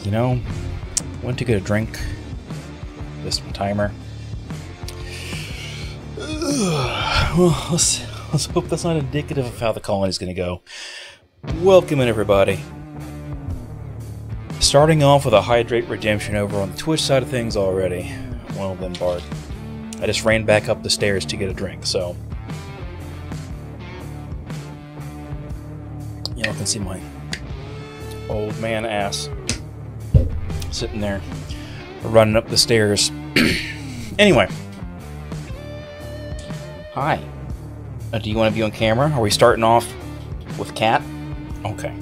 You know, went to get a drink, this timer, Well, let's hope that's not indicative of how the colony's going to go. Welcome in, everybody. Starting off with a Hydrate Redemption over on the Twitch side of things already. Well then, Bart. I just ran back up the stairs to get a drink, so... Y'all can see my old man ass sitting there, running up the stairs. Anyway. Hi. Do you want to be on camera? Are we starting off with Cat? Okay.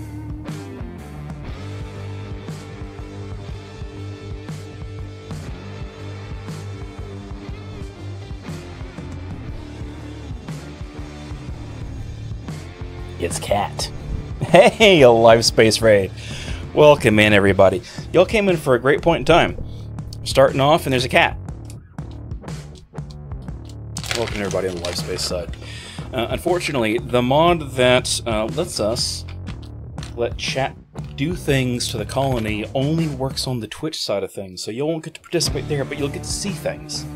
It's Cat. Hey, a LiveSpace raid. Welcome in, everybody. Y'all came in for a great point in time. Starting off, and there's a cat. Welcome everybody on the LiveSpace side. Unfortunately, the mod that lets us let chat do things to the colony only works on the Twitch side of things, so you won't get to participate there, but you'll get to see things.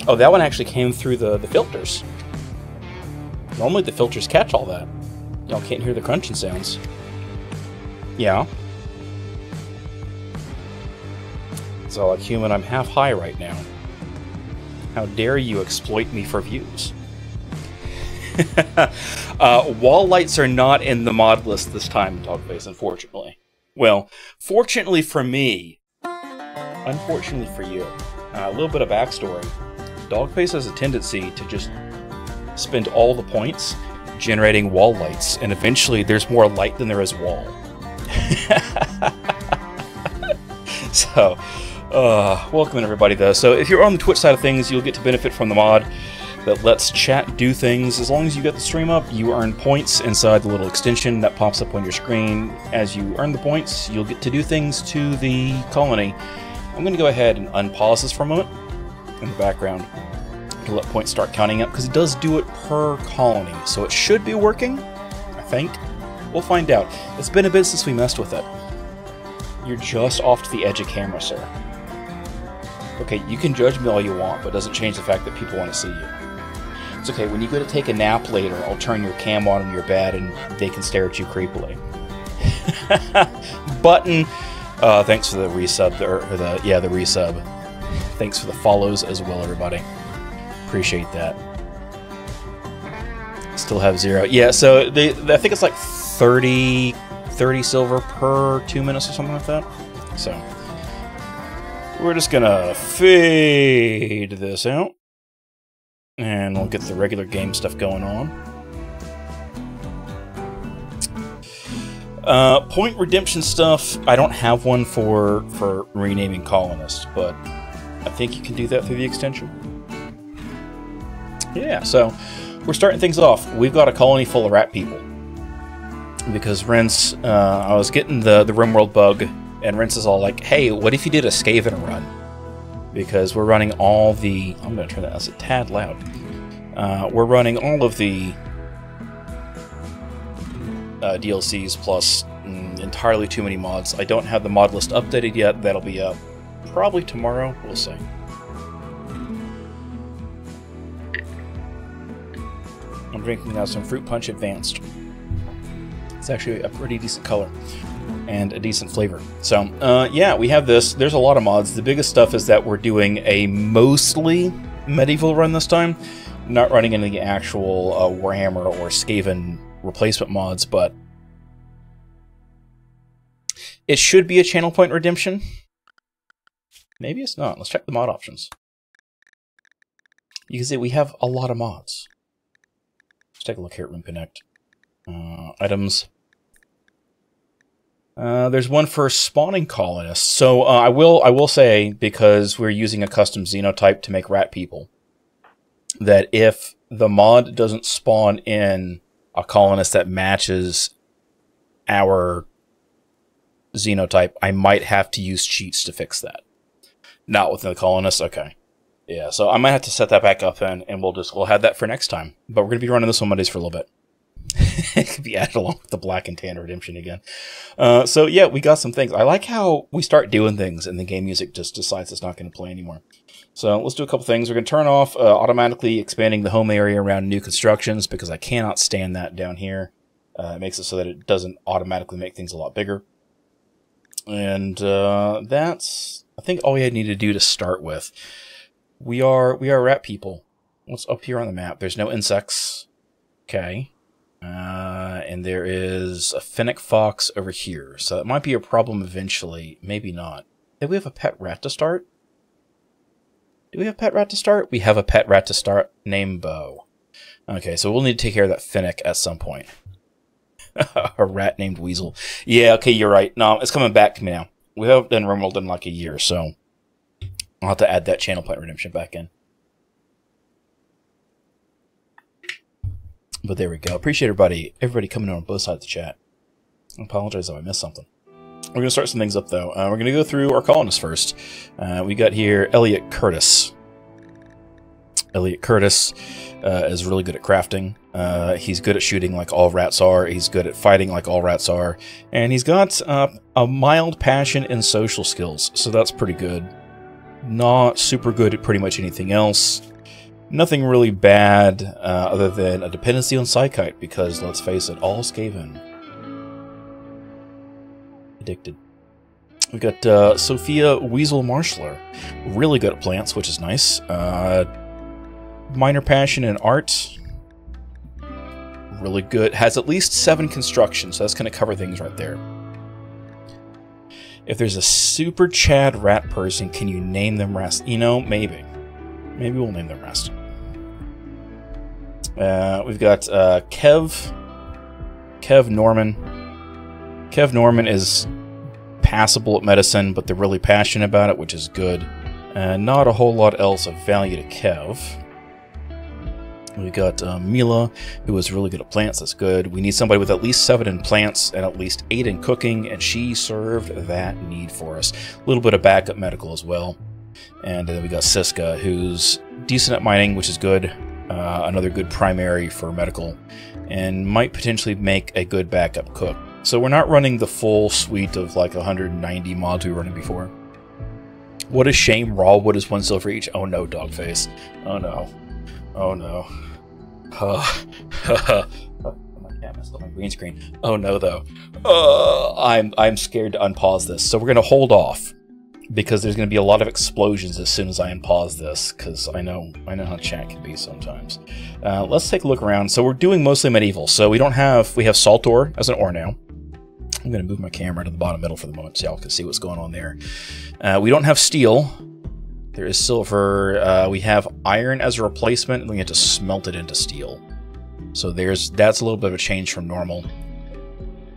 Oh, that one actually came through the filters. Normally the filters catch all that. Y'all can't hear the crunching sounds. Yeah. So, like human, I'm half high right now. How dare you exploit me for views? Wall lights are not in the mod list this time, Dogface, unfortunately. Well, fortunately for me, unfortunately for you. A little bit of backstory. Dogface has a tendency to just spend all the points generating wall lights, and eventually there's more light than there is wall. So, welcome everybody though. So if you're on the Twitch side of things, you'll get to benefit from the mod that lets chat do things. As long as you get the stream up, you earn points inside the little extension that pops up on your screen. As you earn the points, you'll get to do things to the colony. I'm going to go ahead and unpause this for a moment in the background to let points start counting up, because it does do it per colony, so it should be working, I think. We'll find out. It's been a bit since we messed with it. You're just off to the edge of camera, sir. Okay, you can judge me all you want, but it doesn't change the fact that people want to see you. It's okay, when you go to take a nap later, I'll turn your cam on in your bed and they can stare at you creepily. Button, thanks for the resub, the resub. Thanks for the follows as well, everybody. Appreciate that. Still have 0. Yeah, so I think it's like 30 silver per 2 minutes or something like that. So we're just gonna fade this out, and we'll get the regular game stuff going on. Point redemption stuff. I don't have one for renaming colonists, but I think you can do that through the extension. Yeah, so we're starting things off. We've got a colony full of rat people. Because Rince, I was getting the RimWorld bug, and Rince is all like, hey, what if you did a Skaven run? Because we're running all the... I'm going to turn that as a tad loud. We're running all of the DLCs plus entirely too many mods. I don't have the mod list updated yet. That'll be up probably tomorrow. We'll see. I'm drinking now some Fruit Punch Advanced. It's actually a pretty decent color and a decent flavor. So, yeah, we have this. There's a lot of mods. The biggest stuff is that we're doing a mostly medieval run this time. Not running any of the actual Warhammer or Skaven replacement mods, but it should be a channel point redemption. Maybe it's not. Let's check the mod options. You can see we have a lot of mods. Let's take a look here at Room Connect. Items. There's one for spawning colonists. So I will say, because we're using a custom xenotype to make rat people, that if the mod doesn't spawn in a colonist that matches our xenotype, I might have to use cheats to fix that. Not within the colonist, okay. Yeah, so I might have to set that back up and we'll have that for next time. But we're going to be running this on Mondays for a little bit. It could be added along with the Black and Tan Redemption again. So yeah, we got some things. I like how we start doing things and the game music just decides it's not going to play anymore. So let's do a couple things. We're going to turn off automatically expanding the home area around new constructions because I cannot stand that down here. It makes it so that it doesn't automatically make things a lot bigger. And that's, I think, all we need to do to start with. We are rat people. What's up here on the map? There's no insects. Okay. And there is a fennec fox over here. So that might be a problem eventually. Maybe not. Did we have a pet rat to start? Do we have a pet rat to start? We have a pet rat to start named Bo. Okay, so we'll need to take care of that fennec at some point. A rat named Weasel. Yeah, okay, you're right. No, it's coming back to me now. We haven't done RimWorld in like a year, so I'll have to add that channel point redemption back in. But there we go. Appreciate everybody coming on both sides of the chat. I apologize if I missed something. We're going to start some things up, though. We're going to go through our colonists first. We got here Elliot Curtis. Elliot Curtis is really good at crafting. He's good at shooting like all rats are. He's good at fighting like all rats are. And he's got a mild passion and social skills, so that's pretty good. Not super good at pretty much anything else. Nothing really bad other than a dependency on Psychite, because, let's face it, all Skaven. Addicted. We've got Sophia Weasel Marshler. Really good at plants, which is nice. Minor passion in art. Really good. Has at least 7 construction, so that's going to cover things right there. If there's a super Chad rat person, can you name them Rast? You know, maybe. Maybe we'll name them Rast. We've got Kev Norman. Kev Norman is passable at medicine, but they're really passionate about it, which is good. Not a whole lot else of value to Kev. We got Mila, who is really good at plants. That's good. We need somebody with at least 7 in plants and at least 8 in cooking, and she served that need for us. A little bit of backup medical as well. And then we got Siska, who's decent at mining, which is good. Another good primary for medical, and might potentially make a good backup cook. So we're not running the full suite of like 190 mods we were running before. What a shame. Raw wood is 1 silver each. Oh no, Dogface. Oh no. Oh no. My cat messed up my green screen. Oh no, though. I'm scared to unpause this, so we're gonna hold off because there's gonna be a lot of explosions as soon as I unpause this, because I know how chat can be sometimes. Let's take a look around. So we're doing mostly medieval. So we have salt ore as an ore now. I'm gonna move my camera to the bottom middle for the moment so y'all can see what's going on there. We don't have steel. There is silver. We have iron as a replacement, and we have to smelt it into steel. So that's a little bit of a change from normal.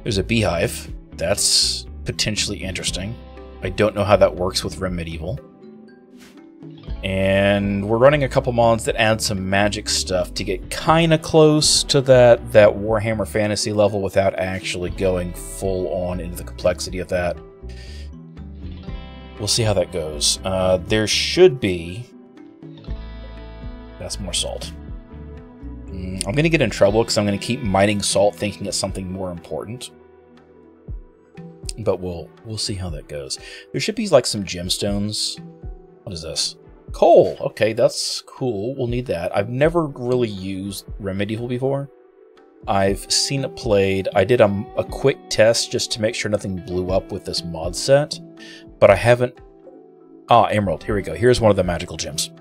There's a beehive. That's potentially interesting. I don't know how that works with Rim Medieval. And we're running a couple mods that add some magic stuff to get kind of close to that Warhammer Fantasy level without actually going full on into the complexity of that. We'll see how that goes. There should be... That's more salt. I'm going to get in trouble because I'm going to keep mining salt thinking it's something more important. But we'll see how that goes. There should be like some gemstones. What is this? Coal! Okay, that's cool. We'll need that. I've never really used Rim Medieval before. I've seen it played. I did a quick test just to make sure nothing blew up with this mod set. But I haven't... Ah, Emerald. Here we go. Here's one of the magical gems.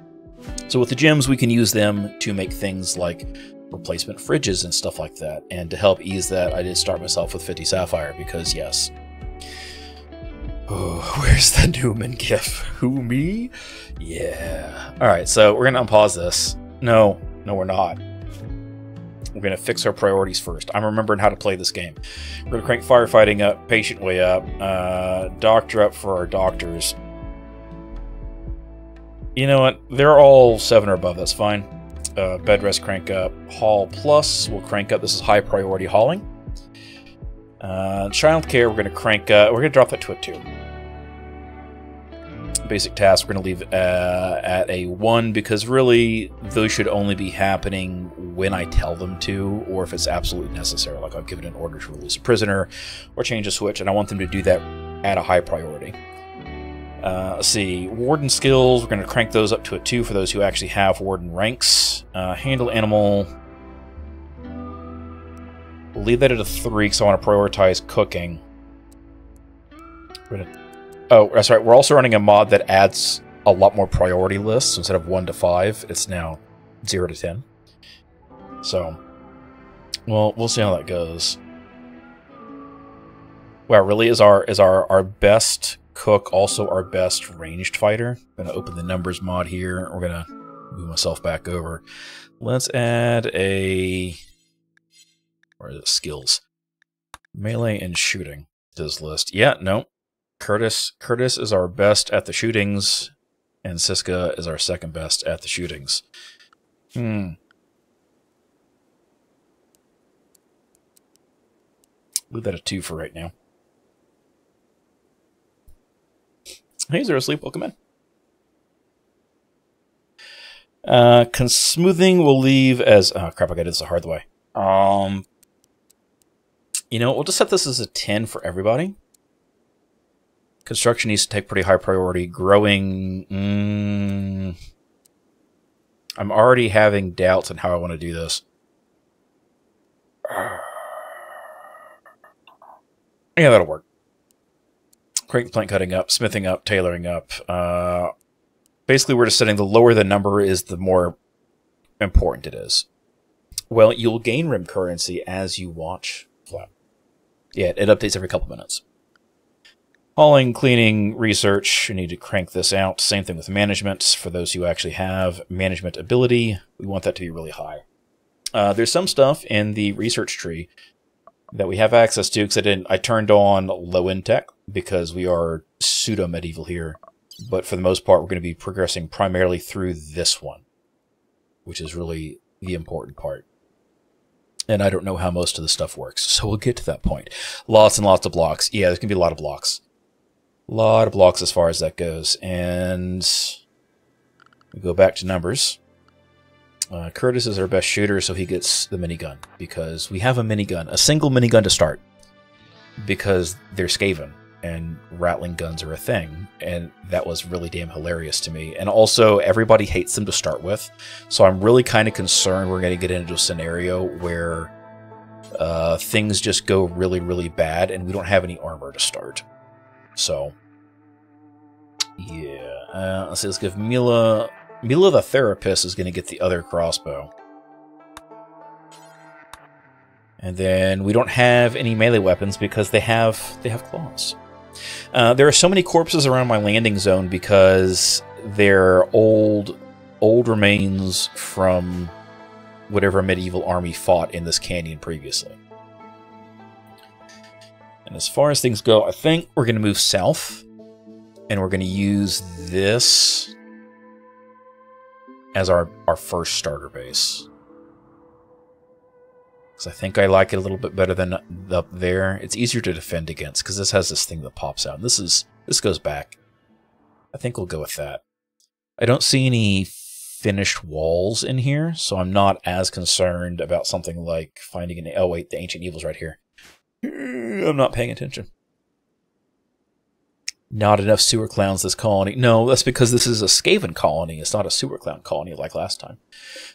So with the gems, we can use them to make things like replacement fridges and stuff like that. And to help ease that, I did start myself with 50 sapphire because, yes. Oh, where's the Newman gif? Who, me? Yeah. Alright, so we're going to unpause this. No, we're not. We're going to fix our priorities first. I'm remembering how to play this game. We're going to crank firefighting up, patient way up, doctor up for our doctors. You know what? They're all 7 or above. That's fine. Bed rest crank up. Haul plus we'll crank up. This is high priority hauling. Childcare we're going to crank up. We're going to drop that to a 2. basic tasks we're going to leave at a 1, because really those should only be happening when I tell them to, or if it's absolutely necessary, like I've given an order to release a prisoner or change a switch, and I want them to do that at a high priority. Let's see, warden skills, we're going to crank those up to a 2 for those who actually have warden ranks. Handle animal, we'll leave that at a 3 because I want to prioritize cooking. Oh, that's right, we're also running a mod that adds a lot more priority lists. So instead of 1 to 5, it's now 0 to 10. So, well, we'll see how that goes. Wow, really? Is our best cook also our best ranged fighter? I'm going to open the numbers mod here. We're going to move myself back over. Let's add a... Where is it? Skills. Melee and shooting. This list. Yeah, no. Curtis is our best at the shootings, and Siska is our second best at the shootings. Leave that at 2 for right now. Hey, Zero Sleep, welcome in. Smoothing we'll leave as... Oh, crap, I got this the hard way. You know, we'll just set this as a 10 for everybody. Construction needs to take pretty high priority. Growing... I'm already having doubts on how I want to do this. Yeah, that'll work. Crank plant cutting up, smithing up, tailoring up. Basically, we're just setting the lower the number is, the more important it is. Well, you'll gain RIM currency as you watch Flap. Yeah, it updates every couple minutes. Hauling, cleaning, research, you need to crank this out. Same thing with management. For those who actually have management ability, we want that to be really high. There's some stuff in the research tree that we have access to, because I turned on low-end tech, because we are pseudo-medieval here. But for the most part, we're going to be progressing primarily through this one, which is really the important part. And I don't know how most of the stuff works, so we'll get to that point. Lots and lots of blocks. Yeah, there's going to be a lot of blocks. A lot of blocks as far as that goes. And we go back to numbers. Curtis is our best shooter, so he gets the minigun, because we have a minigun, a single minigun to start, because they're Skaven, and rattling guns are a thing, and that was really damn hilarious to me. And also, everybody hates them to start with, so I'm really kind of concerned we're going to get into a scenario where things just go really, really bad, and we don't have any armor to start. So, yeah. Let's give Mila the therapist is going to get the other crossbow. And then we don't have any melee weapons because they have claws. There are so many corpses around my landing zone because they're old remains from whatever medieval army fought in this canyon previously. And as far as things go, I think we're going to move south, and we're going to use this as our first starter base. Because I think I like it a little bit better than up there. It's easier to defend against, because this has this thing that pops out. This goes back. I think we'll go with that. I don't see any finished walls in here, so I'm not as concerned about something like finding an... Oh wait, the Ancient Evil's right here. I'm not paying attention. Not enough sewer clowns this colony. No, that's because this is a Skaven colony. It's not a sewer clown colony like last time.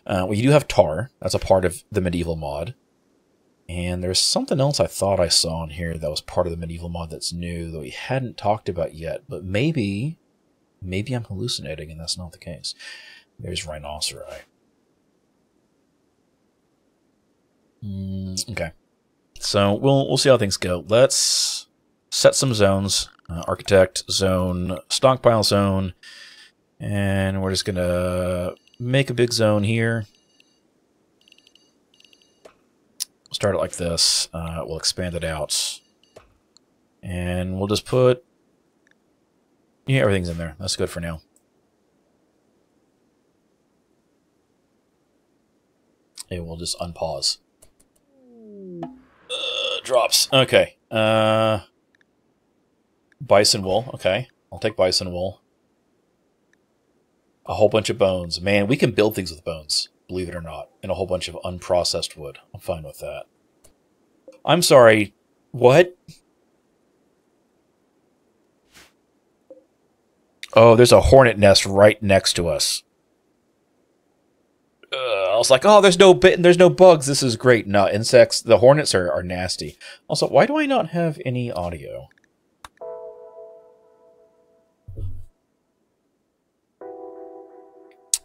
Well, you do have tar. That's a part of the medieval mod. And there's something else I thought I saw in here that was part of the medieval mod that's new, that we hadn't talked about yet. But maybe I'm hallucinating and that's not the case. There's rhinoceri. Okay. So we'll see how things go. Let's set some zones. Architect zone, stockpile zone, and we're just gonna make a big zone here. We'll start it like this. We'll expand it out, and we'll just put... Yeah, everything's in there. That's good for now. Hey, we'll just unpause. Drops. Okay. Bison wool. Okay. I'll take bison wool. A whole bunch of bones. Man, we can build things with bones, believe it or not, and a whole bunch of unprocessed wood. I'm fine with that. I'm sorry. What? Oh, there's a hornet nest right next to us. I was like, oh, there's no bugs. This is great. No, insects. The hornets are nasty. Also, why do I not have any audio?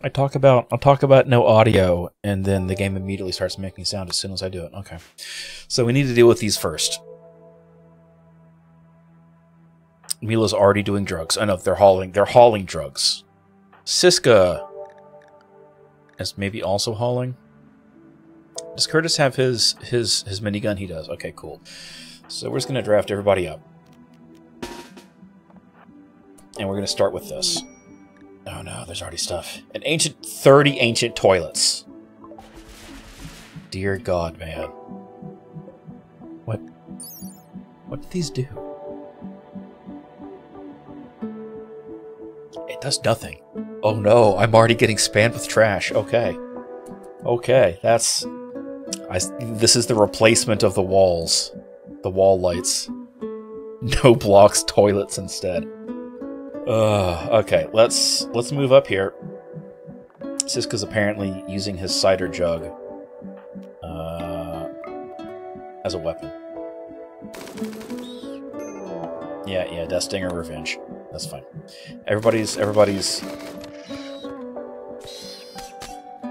I'll talk about no audio, and then the game immediately starts making sound as soon as I do it. Okay. So we need to deal with these first. Mila's already doing drugs. I know they're hauling drugs. Siska is maybe also hauling. Does Curtis have his minigun? He does. Okay, cool. So we're just gonna draft everybody up. And we're gonna start with this. Oh no, there's already stuff. 30 ancient toilets. Dear God, man. What did these do? It does nothing. Oh no, I'm already getting spammed with trash. Okay. Okay, this is the replacement of the walls. The wall lights. No blocks, toilets instead. Okay, let's move up here. Siska's apparently using his cider jug as a weapon. Yeah, Death Stinger Revenge. That's fine. Everybody's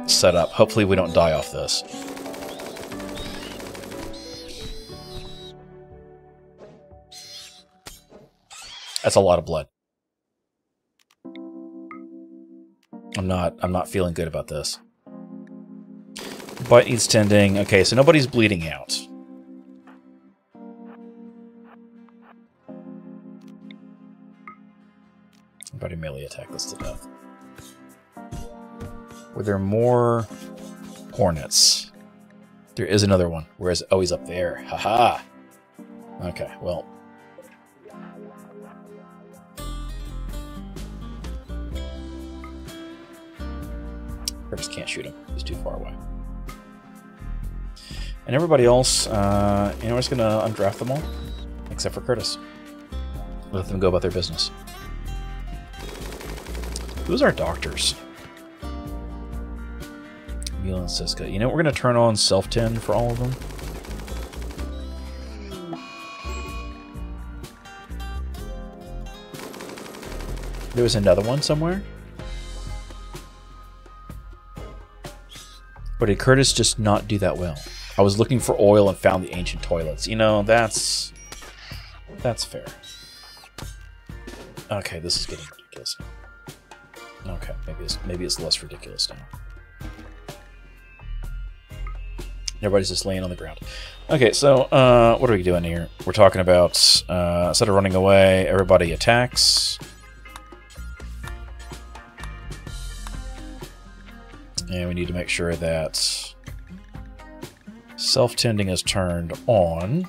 set up. Hopefully we don't die off this. That's a lot of blood. I'm not feeling good about this. Bite needs tending. Okay, so nobody's bleeding out. Everybody melee attack this to death. Were there more hornets? There is another one. Whereas, oh, he's up there. Haha. Okay, well. Curtis can't shoot him. He's too far away. And everybody else, we're just going to undraft them all. Except for Curtis. Let them go about their business. Who's our doctors? Mila and Siska. You know, we're going to turn on self-tend for all of them. There was another one somewhere. Or did Curtis just not do that well? I was looking for oil and found the ancient toilets. You know, that's fair. Okay, this is getting ridiculous. Okay, maybe it's less ridiculous now. Everybody's just laying on the ground. Okay, so what are we doing here? We're talking about instead of running away, everybody attacks. And we need to make sure that self-tending is turned on.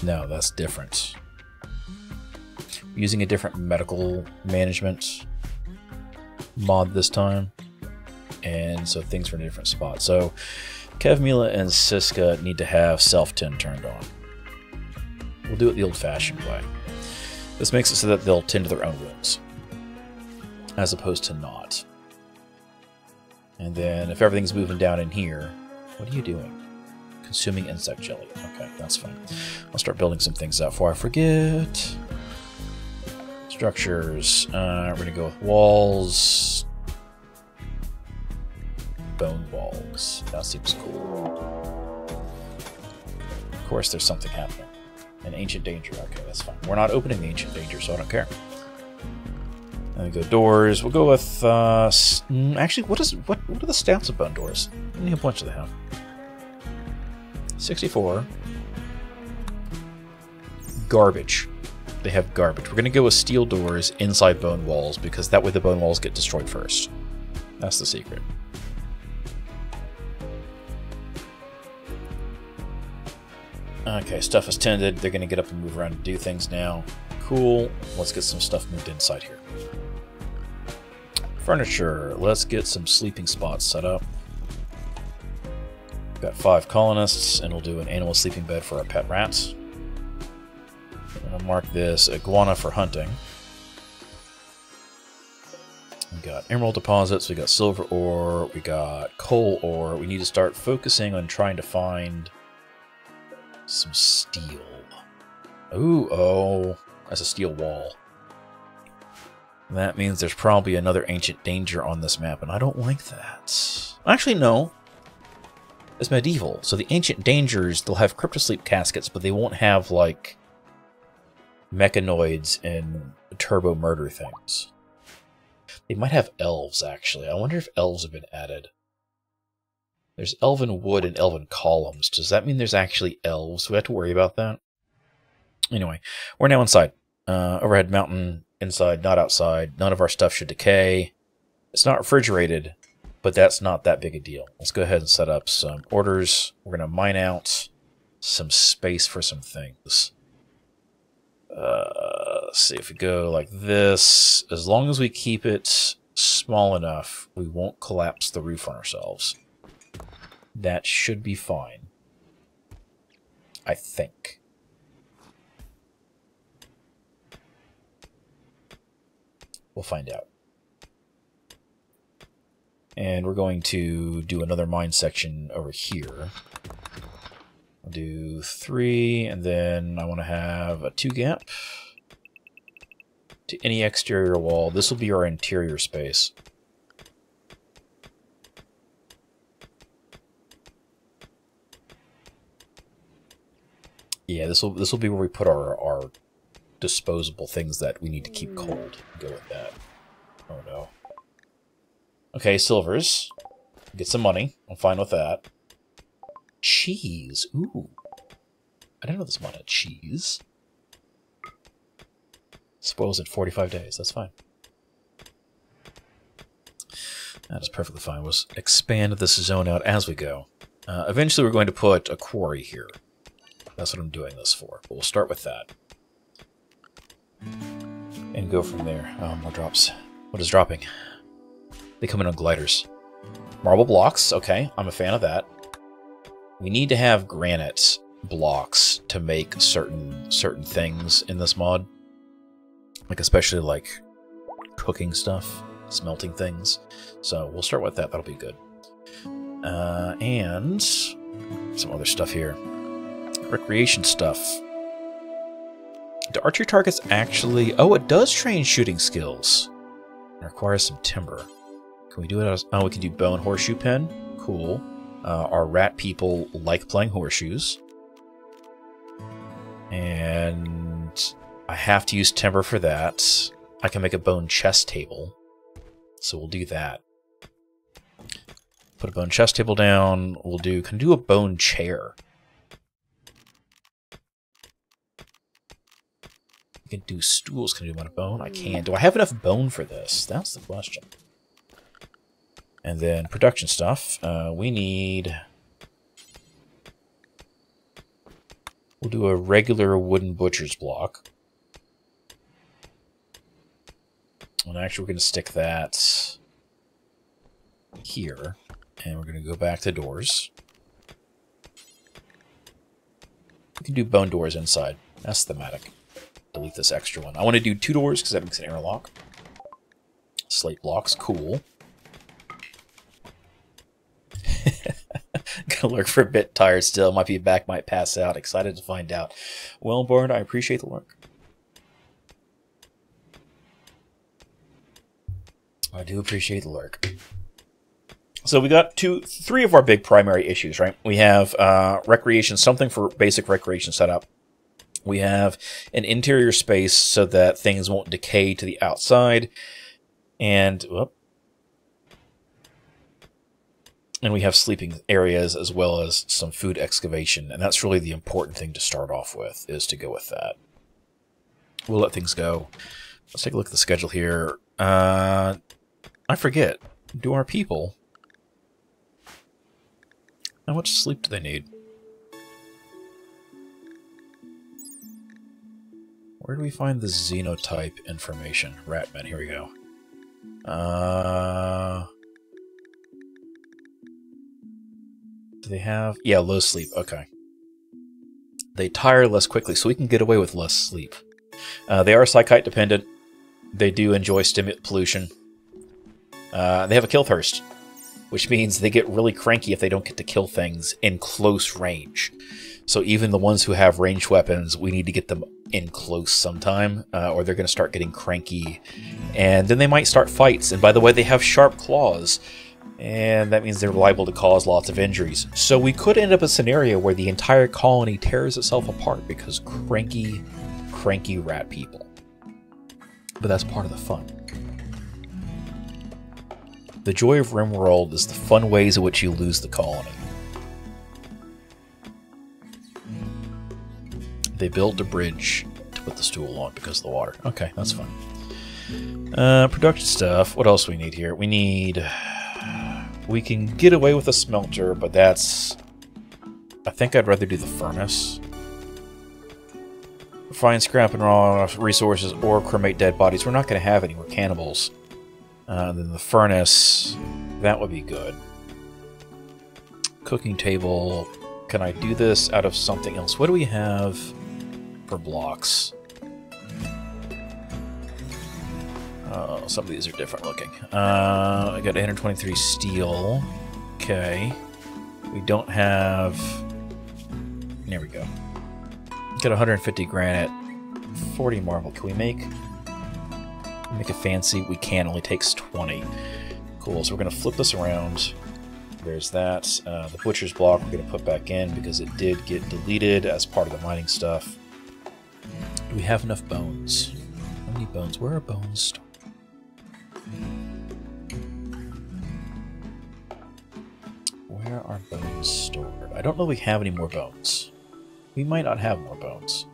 No, that's different. We're using a different medical management mod this time. And so things are in a different spot. So Kev, Mila, and Siska need to have self-tend turned on. We'll do it the old-fashioned way. This makes it so that they'll tend to their own wounds, as opposed to not. And then if everything's moving down in here, what are you doing? Consuming insect jelly. Okay, that's fine. I'll start building some things out before I forget. Structures. We're going to go with walls. Bone walls. That seems cool. Of course, there's something happening. An ancient danger. Okay, that's fine. We're not opening the ancient danger, so I don't care. And we go doors. We'll go with actually, what are the stats of bone doors? How many points do they have? 64. Garbage. They have garbage. We're gonna go with steel doors inside bone walls because that way the bone walls get destroyed first. That's the secret. Okay, stuff is tended. They're going to get up and move around and do things now. Cool. Let's get some stuff moved inside here. Furniture. Let's get some sleeping spots set up. Got 5 colonists, and we'll do an animal sleeping bed for our pet rats. And I'll mark this iguana for hunting. We got emerald deposits, we got silver ore, we got coal ore. We need to start focusing on trying to find some steel. Ooh, oh, that's a steel wall. That means there's probably another ancient danger on this map, and I don't like that. Actually, no. It's medieval, so the ancient dangers, they'll have cryptosleep caskets, but they won't have, like, mechanoids and turbo murder things. They might have elves, actually. I wonder if elves have been added. There's elven wood and elven columns. Does that mean there's actually elves? Do we have to worry about that? Anyway, we're now inside. Overhead mountain, inside, not outside. None of our stuff should decay. It's not refrigerated, but that's not that big a deal. Let's go ahead and set up some orders. We're going to mine out some space for some things. Let's see if we go like this. As long as we keep it small enough, we won't collapse the roof on ourselves. That should be fine. I think. We'll find out. And we're going to do another mine section over here. I'll do 3, and then I want to have a 2 gap to any exterior wall. This will be our interior space. Yeah, this will be where we put our disposable things that we need to keep cold. Go with that. Oh no. Okay, silvers. Get some money. I'm fine with that. Cheese. Ooh. I didn't know this mod had cheese. Spoils in 45 days. That's fine. That is perfectly fine. We'll expand this zone out as we go. Eventually we're going to put a quarry here. That's what I'm doing this for. But we'll start with that. And go from there. Oh, more drops. What is dropping? They come in on gliders. Marble blocks. Okay, I'm a fan of that. We need to have granite blocks to make certain things in this mod. Like especially like cooking stuff, smelting things. So we'll start with that. That'll be good. And some other stuff here. Recreation stuff. Do archery targets actually... Oh, it does train shooting skills. It requires some timber. Can we do it as... Oh, we can do bow and horseshoe pen. Cool. Our rat people like playing horseshoes. And I have to use timber for that. I can make a bone chest table. So we'll do that. Put a bone chest table down. We'll do... Can I do a bone chair? I can do stools. Can I do one of bone? I can. Do I have enough bone for this? That's the question. And then production stuff. We need... We'll do a regular wooden butcher's block. And actually we're going to stick that here. And we're going to go back to doors. We can do bone doors inside. That's thematic. Delete this extra one. I want to do 2 doors because that makes an airlock. Slate blocks. Cool. Gonna lurk for a bit, tired still. Might be back, might pass out. Excited to find out. Well, Bard, I appreciate the lurk. I do appreciate the lurk. So we got 3 of our big primary issues, right? We have recreation, something for basic recreation setup. We have an interior space so that things won't decay to the outside. And, whoop. And we have sleeping areas as well as some food excavation. And that's really the important thing to start off with, is to go with that. We'll let things go. Let's take a look at the schedule here. I forget. Do our people... How much sleep do they need? Where do we find the xenotype information? Ratman, here we go. Do they have... Yeah, low sleep, okay. They tire less quickly, so we can get away with less sleep. They are psychite dependent. They do enjoy stimulant pollution. They have a kill thirst, which means they get really cranky if they don't get to kill things in close range. So even the ones who have ranged weapons, we need to get them in close sometime, or they're going to start getting cranky. And then they might start fights. And by the way, they have sharp claws. And that means they're liable to cause lots of injuries. So we could end up in a scenario where the entire colony tears itself apart because cranky rat people. But that's part of the fun. The joy of RimWorld is the fun ways in which you lose the colony. They built a bridge to put the stool on because of the water. Okay, that's fine. Production stuff. What else do we need here? We need... We can get away with a smelter, but that's... I think I'd rather do the furnace. Refine scrap and raw resources or cremate dead bodies. We're not going to have any more cannibals. Then the furnace, that would be good. Cooking table. Can I do this out of something else? What do we have for blocks? Some of these are different looking. I got 123 steel. Okay. We don't have... There we go. Got 150 granite. 40 marble. Can we make a fancy? We can. Only takes 20. Cool. So we're going to flip this around. There's that. The butcher's block we're going to put back in because it did get deleted as part of the mining stuff. Do we have enough bones? How many bones? Where are bones stored? Where are bones stored? I don't know if we have any more bones. We might not have more bones.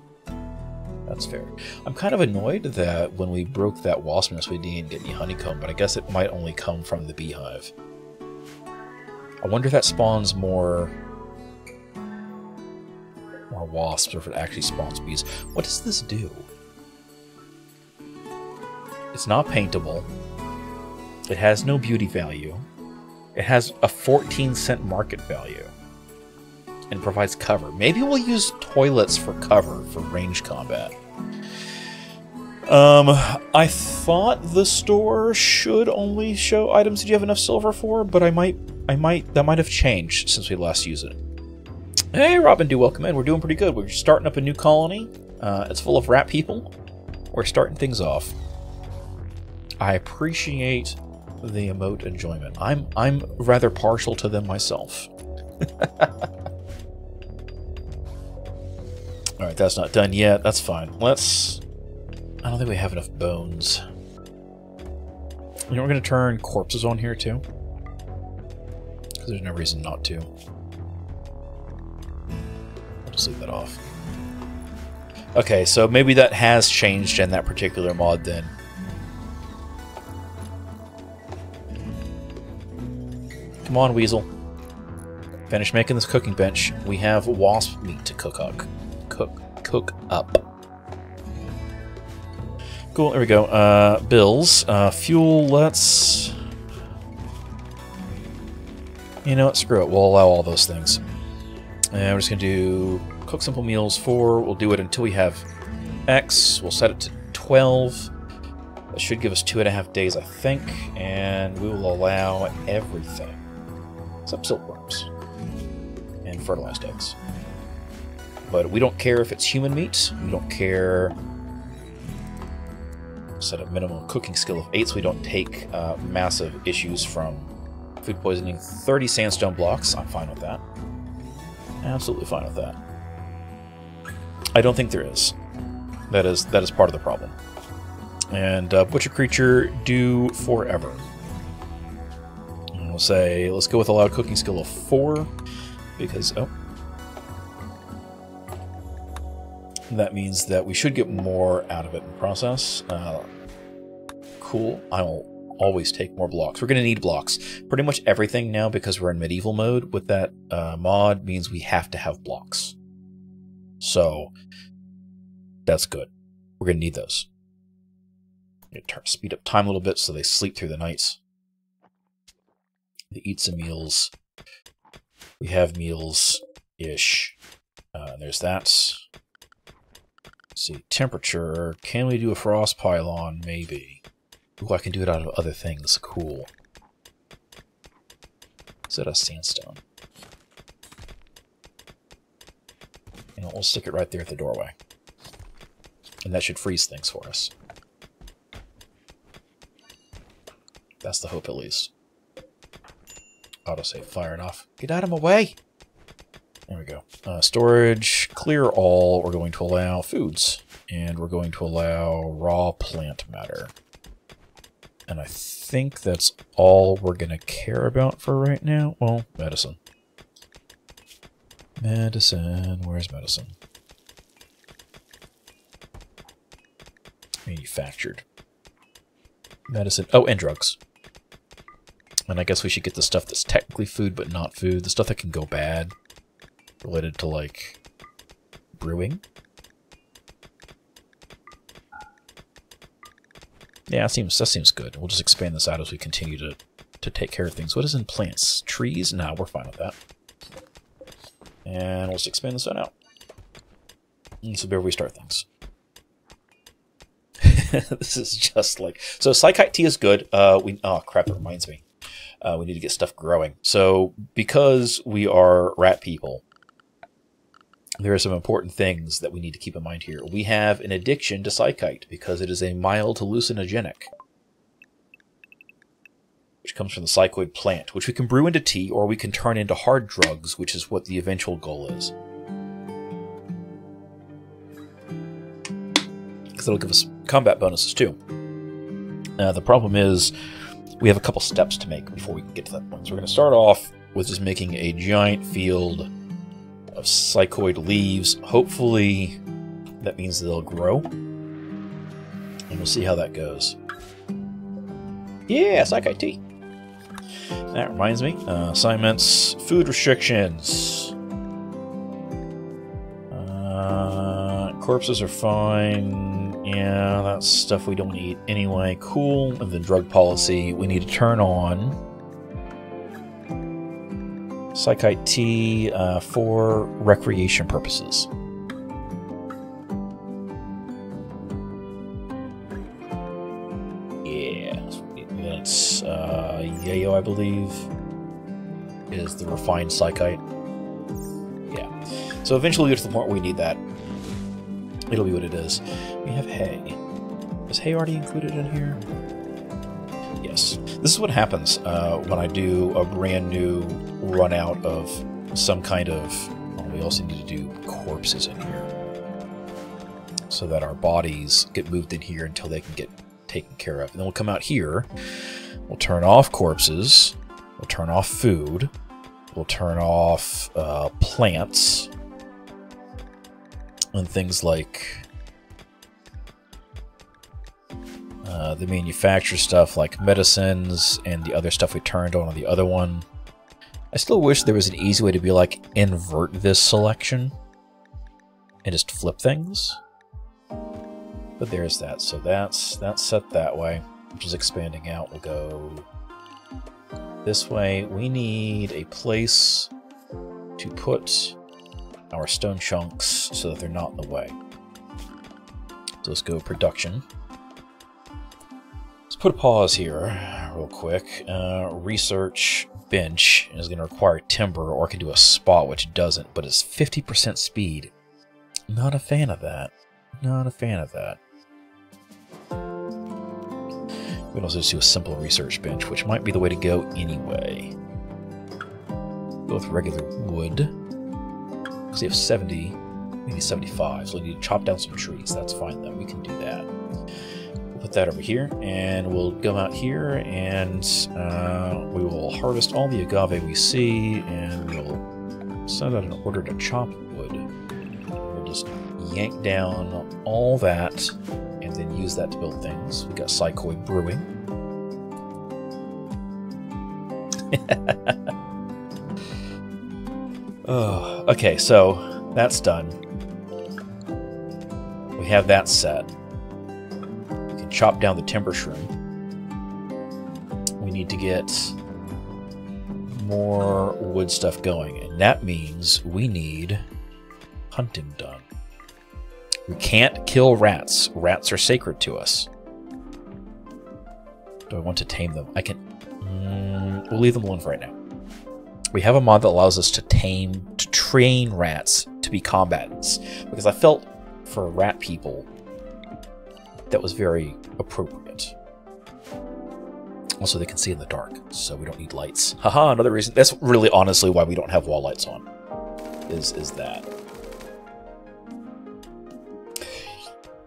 That's fair. I'm kind of annoyed that when we broke that wasp nest we didn't get any honeycomb, but I guess it might only come from the beehive. I wonder if that spawns more wasps or if it actually spawns bees. What does this do? It's not paintable. It has no beauty value. It has a 14-cent market value. And provides cover. Maybe we'll use toilets for cover for range combat. I thought the store should only show items that you have enough silver for, but that might have changed since we last used it. Hey, Robin, do welcome in. We're doing pretty good. We're starting up a new colony. It's full of rat people. We're starting things off. I appreciate the emote enjoyment. I'm rather partial to them myself. Alright, that's not done yet. That's fine. Let's... I don't think we have enough bones. You know, we're going to turn corpses on here, too. Because there's no reason not to. I'll just leave that off. Okay, so maybe that has changed in that particular mod, then. Come on, Weasel. Finish making this cooking bench. We have wasp meat to cook up. Cook up. Cool, there we go. Bills. Fuel, let's... You know what, screw it. We'll allow all those things. And we're just going to do cook simple meals 4. We'll do it until we have X. We'll set it to 12. That should give us 2.5 days, I think. And we will allow everything. Except silkworms. And fertilized eggs. But we don't care if it's human meat. We don't care... Set a minimum cooking skill of 8 so we don't take massive issues from food poisoning. 30 sandstone blocks. I'm fine with that. Absolutely fine with that. I don't think there is. That is part of the problem. And butcher creature, do forever. And we'll say, let's go with allowed cooking skill of 4 because, oh. That means that we should get more out of it in the process. Cool. I'll always take more blocks. We're going to need blocks. Pretty much everything now, because we're in medieval mode with that mod, means we have to have blocks. So, that's good. We're going to need those. Speed up time a little bit so they sleep through the nights. They eat some meals. We have meals-ish. There's that. Let's see, temperature. Can we do a frost pylon? Maybe. Ooh, I can do it out of other things. Cool. Is that a sandstone? And we'll stick it right there at the doorway. And that should freeze things for us. That's the hope, at least. Autosave fired off. Get out of my way! There we go. Storage, clear all. We're going to allow foods. And we're going to allow raw plant matter. And I think that's all we're going to care about for right now. Well, medicine. Medicine. Where's medicine? Manufactured. Medicine. Oh, and drugs. And I guess we should get the stuff that's technically food but not food. The stuff that can go bad. Related to, like, brewing. Yeah, that seems good. We'll just expand this out as we continue to take care of things. What is in plants? Trees? No, we're fine with that. And we'll just expand this one out. And so there we start things. This is just like... So Psychite tea is good. Oh, crap, that reminds me. We need to get stuff growing. So because we are rat people, there are some important things that we need to keep in mind here. We have an addiction to Psychite because it is a mild hallucinogenic, which comes from the psychoid plant, which we can brew into tea or we can turn into hard drugs, which is what the eventual goal is. Because it'll give us combat bonuses too. The problem is we have a couple steps to make before we can get to that point. So we're going to start off with just making a giant field of psychoid leaves. Hopefully that means they'll grow. And we'll see how that goes. Yeah, Psychite tea. That reminds me. Assignments. Food restrictions. Corpses are fine. Yeah, that's stuff we don't eat anyway. Cool. And then drug policy. We need to turn on Psychite tea for recreation purposes. Yeah. That's Yayo, I believe, is the refined Psychite. Yeah. So eventually we get to the point where we need that. It'll be what it is. We have hay. Is hay already included in here? Yes. This is what happens when I do a brand new run out of some kind of... Well, we also need to do corpses in here, so that our bodies get moved in here until they can get taken care of. And then we'll come out here, we'll turn off corpses, we'll turn off food, we'll turn off plants, and things like the manufacturer stuff like medicines and the other stuff we turned on the other one. I still wish there was an easy way to be like, invert this selection and just flip things. But there's that. So that's set that way, which is expanding out. We'll go this way. We need a place to put our stone chunks so that they're not in the way. So let's go production. Let's put a pause here real quick. Research bench is going to require timber, or I can do a spot, which doesn't, but it's 50% speed. Not a fan of that. Not a fan of that. We can also just do a simple research bench, which might be the way to go anyway. Go with regular wood. Because we have 70, we need 75, so we need to chop down some trees. That's fine then, we can do that. We'll put that over here, and we'll go out here, and we will harvest all the agave we see, and we'll send out an order to chop wood. We'll just yank down all that, and then use that to build things. We got Psychoid Brewing. Oh, okay, so that's done. We have that set. chop down the timber shroom. We need to get more wood stuff going, and that means we need hunting done. We can't kill rats. Rats are sacred to us. Do I want to tame them? I can... we'll leave them alone for right now. We have a mod that allows us to train rats to be combatants, because I felt for rat people that was very appropriate. Also, they can see in the dark, so we don't need lights. Haha, another reason. That's really honestly why we don't have wall lights on. Is that.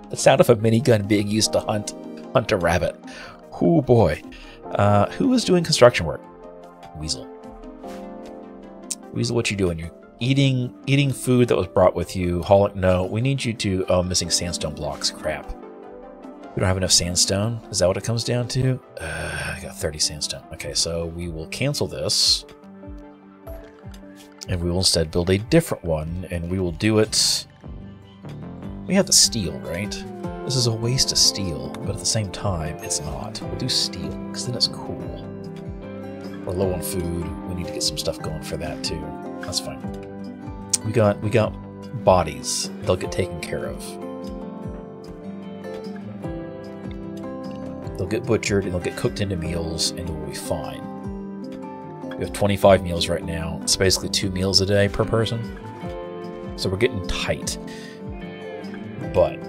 The sound of a minigun being used to hunt a rabbit. Oh boy. Who is doing construction work? Weasel. Weasel, what you doing? You're eating food that was brought with you. Hauling. No, we need you to... Oh, missing sandstone blocks. Crap. We don't have enough sandstone? Is that what it comes down to? I got 30 sandstone. Okay, so we will cancel this. And we will instead build a different one, and we will do it... We have the steel, right? This is a waste of steel, but at the same time, it's not. We'll do steel, because then it's cool. We're low on food. We need to get some stuff going for that, too. That's fine. We got bodies. They'll get taken care of. They'll get butchered, and they'll get cooked into meals, and we'll be fine. We have 25 meals right now. It's basically 2 meals a day per person. So we're getting tight. But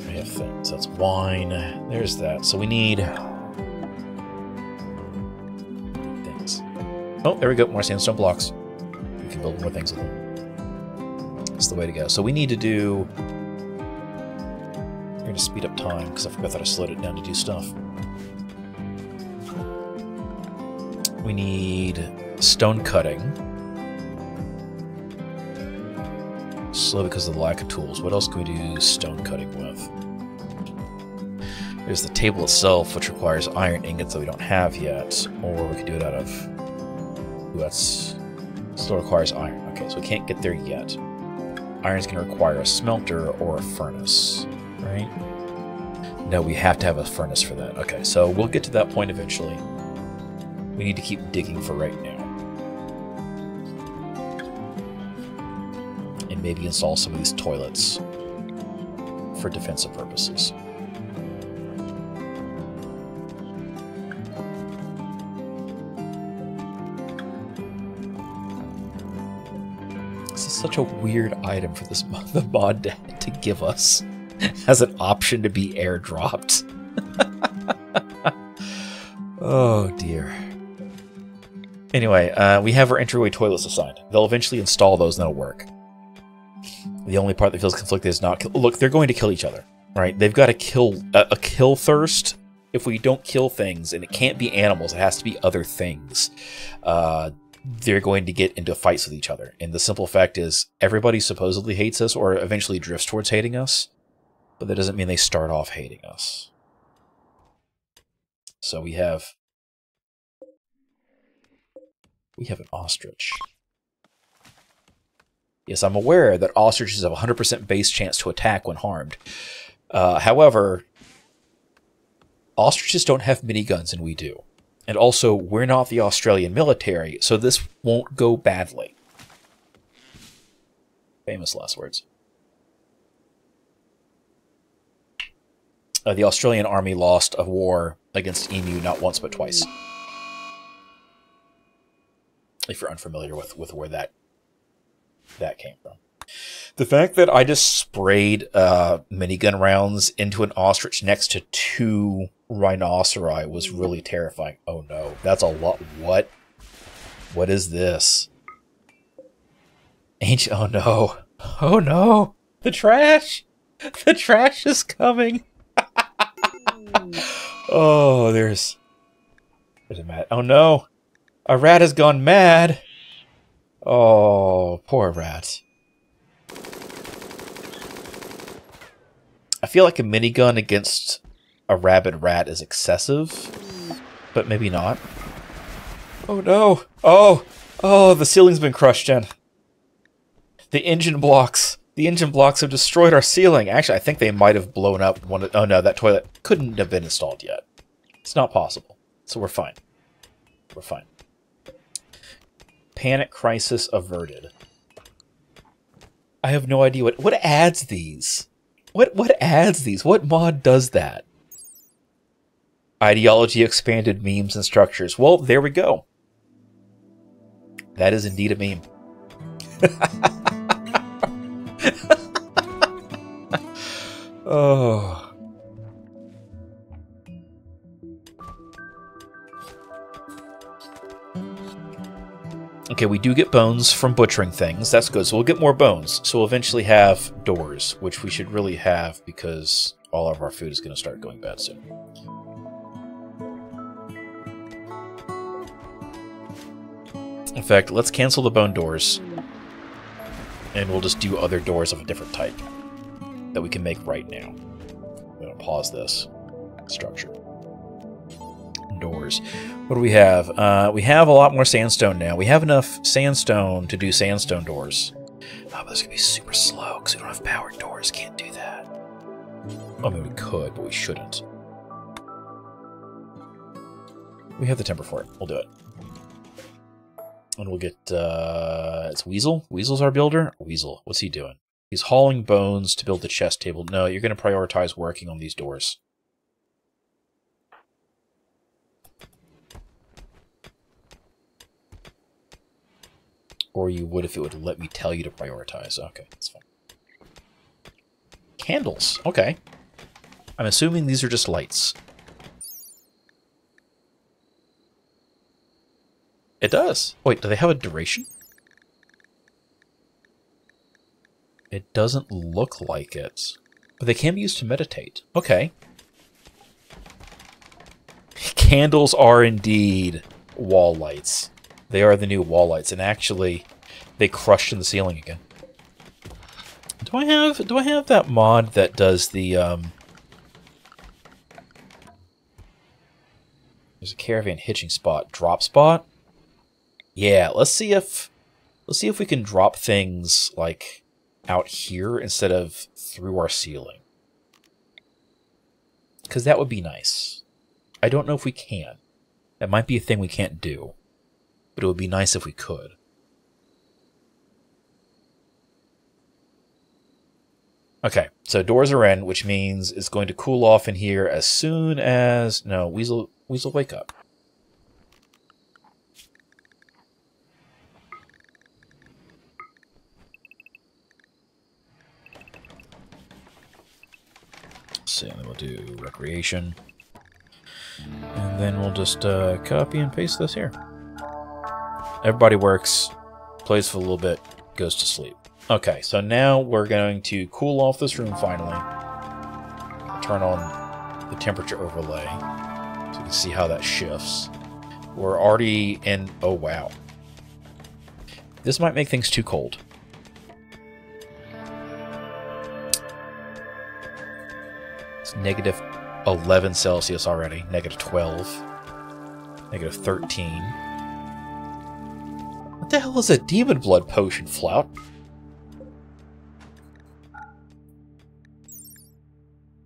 we have things. That's wine. There's that. So we need things. Oh, there we go. More sandstone blocks. We can build more things with them. That's the way to go. So we need to do... We're going to speed up time because I forgot that I slowed it down to do stuff. We need stone cutting. Slow because of the lack of tools. What else can we do stone cutting with? There's the table itself, which requires iron ingots that we don't have yet. Or we could do it out of... Ooh, that's... Still requires iron. Okay, so we can't get there yet. Iron's going to require a smelter or a furnace, right? No, we have to have a furnace for that. Okay, so we'll get to that point eventually. We need to keep digging for right now. And maybe install some of these toilets for defensive purposes. This is such a weird item for this the mod to give us as an option to be airdropped. Oh dear. Anyway, we have our entryway toilets assigned. They'll eventually install those and that'll work. The only part that feels conflicted is not... Look, they're going to kill each other, right? They've got to kill... a kill thirst. If we don't kill things, and it can't be animals, it has to be other things, they're going to get into fights with each other. And the simple fact is, everybody supposedly hates us or eventually drifts towards hating us, but that doesn't mean they start off hating us. So we have an ostrich. Yes, I'm aware that ostriches have a 100% base chance to attack when harmed. However, ostriches don't have miniguns and we do. And also, we're not the Australian military, so this won't go badly. Famous last words. The Australian army lost a war against emu not once but twice. If you're unfamiliar with where that came from. The fact that I just sprayed minigun rounds into an ostrich next to 2 rhinoceri was really terrifying. Oh no, that's a lot. What? What is this? Ancient. Oh no. Oh no. The trash. The trash is coming. Oh, there's a rat. Oh no. A rat has gone mad. Oh, poor rat. I feel like a minigun against a rabid rat is excessive, but maybe not. Oh no! Oh! Oh, the ceiling's been crushed in. The engine blocks The engine blocks have destroyed our ceiling. Actually, I think they might have blown up one. Oh no, that toilet couldn't have been installed yet. It's not possible. So we're fine. We're fine. Panic crisis averted. I have no idea what adds these. What adds these? What mod does that? Ideology expanded memes and structures. Well, there we go. That is indeed a meme. Oh. Okay, we do get bones from butchering things. That's good. So we'll get more bones. So we'll eventually have doors, which we should really have because all of our food is going to start going bad soon. In fact, let's cancel the bone doors. And we'll just do other doors of a different type that we can make right now. I'm going to pause this structure. Doors. What do we have? We have a lot more sandstone now. We have enough sandstone to do sandstone doors. Oh, but this is going to be super slow because we don't have powered doors. Can't do that. I mean, we could, but we shouldn't. We have the timber for it. We'll do it. And we'll get, it's Weasel? Weasel's our builder? Weasel, what's he doing? He's hauling bones to build the chest table. No, you're going to prioritize working on these doors. Or you would if it would let me tell you to prioritize. Okay, that's fine. Candles. Okay. I'm assuming these are just lights. It does. Wait, do they have a duration? It doesn't look like it. But they can be used to meditate. Okay. Candles are indeed wall lights. They are the new wall lights, and actually, they crushed in the ceiling again. Do I have that mod that does the there's a caravan hitching spot, drop spot? Yeah, let's see if we can drop things like out here instead of through our ceiling. Because that would be nice. I don't know if we can. That might be a thing we can't do. But it would be nice if we could. Okay, so doors are in, which means it's going to cool off in here as soon as... No, Weasel, wake up. So then we'll do recreation. And then we'll just copy and paste this here. Everybody works, plays for a little bit, goes to sleep. Okay, so now we're going to cool off this room finally. Turn on the temperature overlay so you can see how that shifts. We're already in... Oh, wow. This might make things too cold. It's negative 11 Celsius already. Negative 12. Negative 13. What the hell is a demon blood potion, Flout?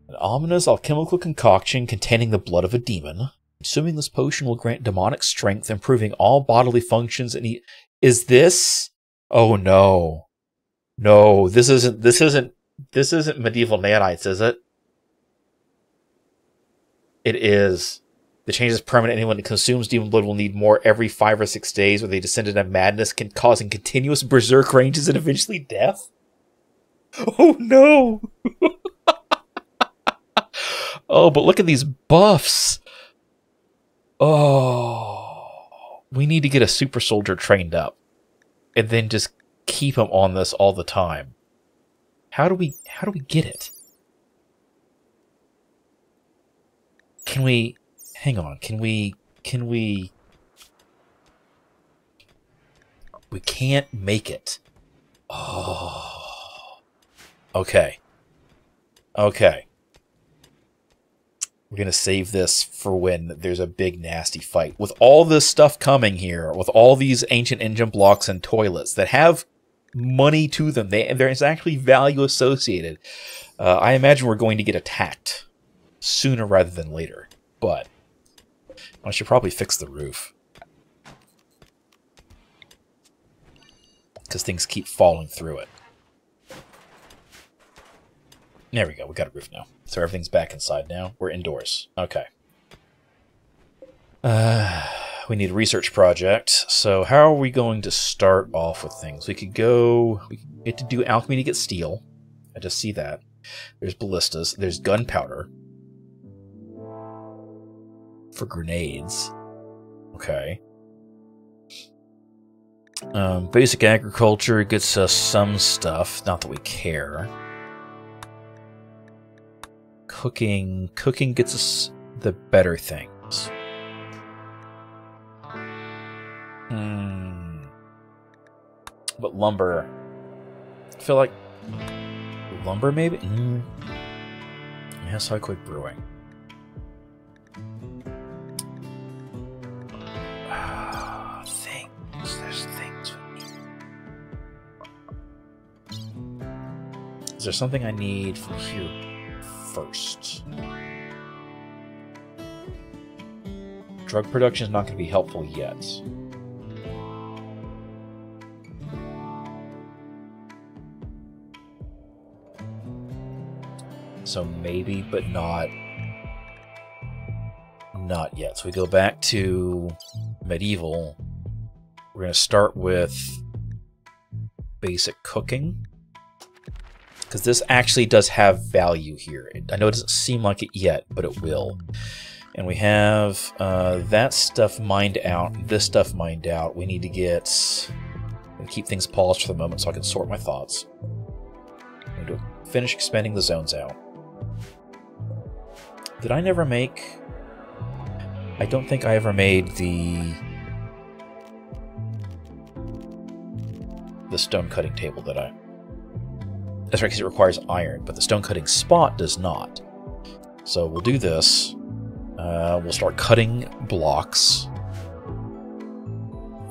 An ominous alchemical concoction containing the blood of a demon. Consuming this potion will grant demonic strength, improving all bodily functions. And is this? Oh no, no! This isn't medieval nanites, is it? It is. The change is permanent. Anyone that consumes demon blood will need more every 5 or 6 days, or they descend into madness, causing continuous berserk ranges and eventually death. Oh no! Oh, but look at these buffs. Oh, we need to get a super soldier trained up, and then just keep him on this all the time. How do we get it? Can we? Hang on, can we... We can't make it. Oh. Okay. Okay. We're going to save this for when there's a big nasty fight. With all this stuff coming here, with all these ancient engine blocks and toilets that have money to them. There's actually value associated. I imagine we're going to get attacked sooner rather than later. But I should probably fix the roof. Because things keep falling through it. There we go. We got a roof now. So everything's back inside now. We're indoors. Okay. We need a research project. So how are we going to start off with things? We could go... We get to do alchemy to get steel. I just see that. There's ballistas. There's gunpowder. For grenades. Okay. Basic agriculture gets us some stuff. Not that we care. Cooking gets us the better things. But lumber, I feel like lumber maybe. Yeah, so I quit brewing. There's things we need. Is there something I need from here first? Drug production is not going to be helpful yet. So maybe, but not yet. So we go back to medieval. We're going to start with basic cooking. Because this actually does have value here. I know it doesn't seem like it yet, but it will. And we have that stuff mined out, this stuff mined out. We need to get... I'm going to keep things paused for the moment so I can sort my thoughts. I'm going to finish expanding the zones out. Did I never make... I don't think I ever made the stone cutting table, did I? That's right, because it requires iron, but the stone cutting spot does not. So we'll do this. We'll start cutting blocks.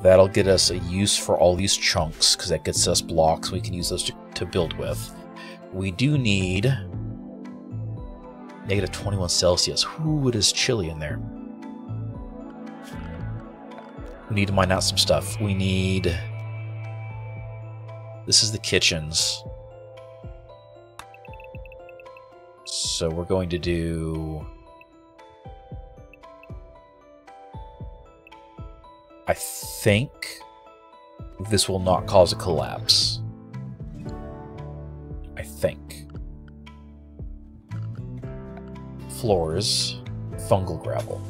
That'll get us a use for all these chunks, because that gets us blocks. We can use those to build with. We do need negative 21 Celsius. Ooh, it is chilly in there. We need to mine out some stuff. We need... This is the kitchens. So we're going to do... I think this will not cause a collapse. I think. Floors, fungal gravel.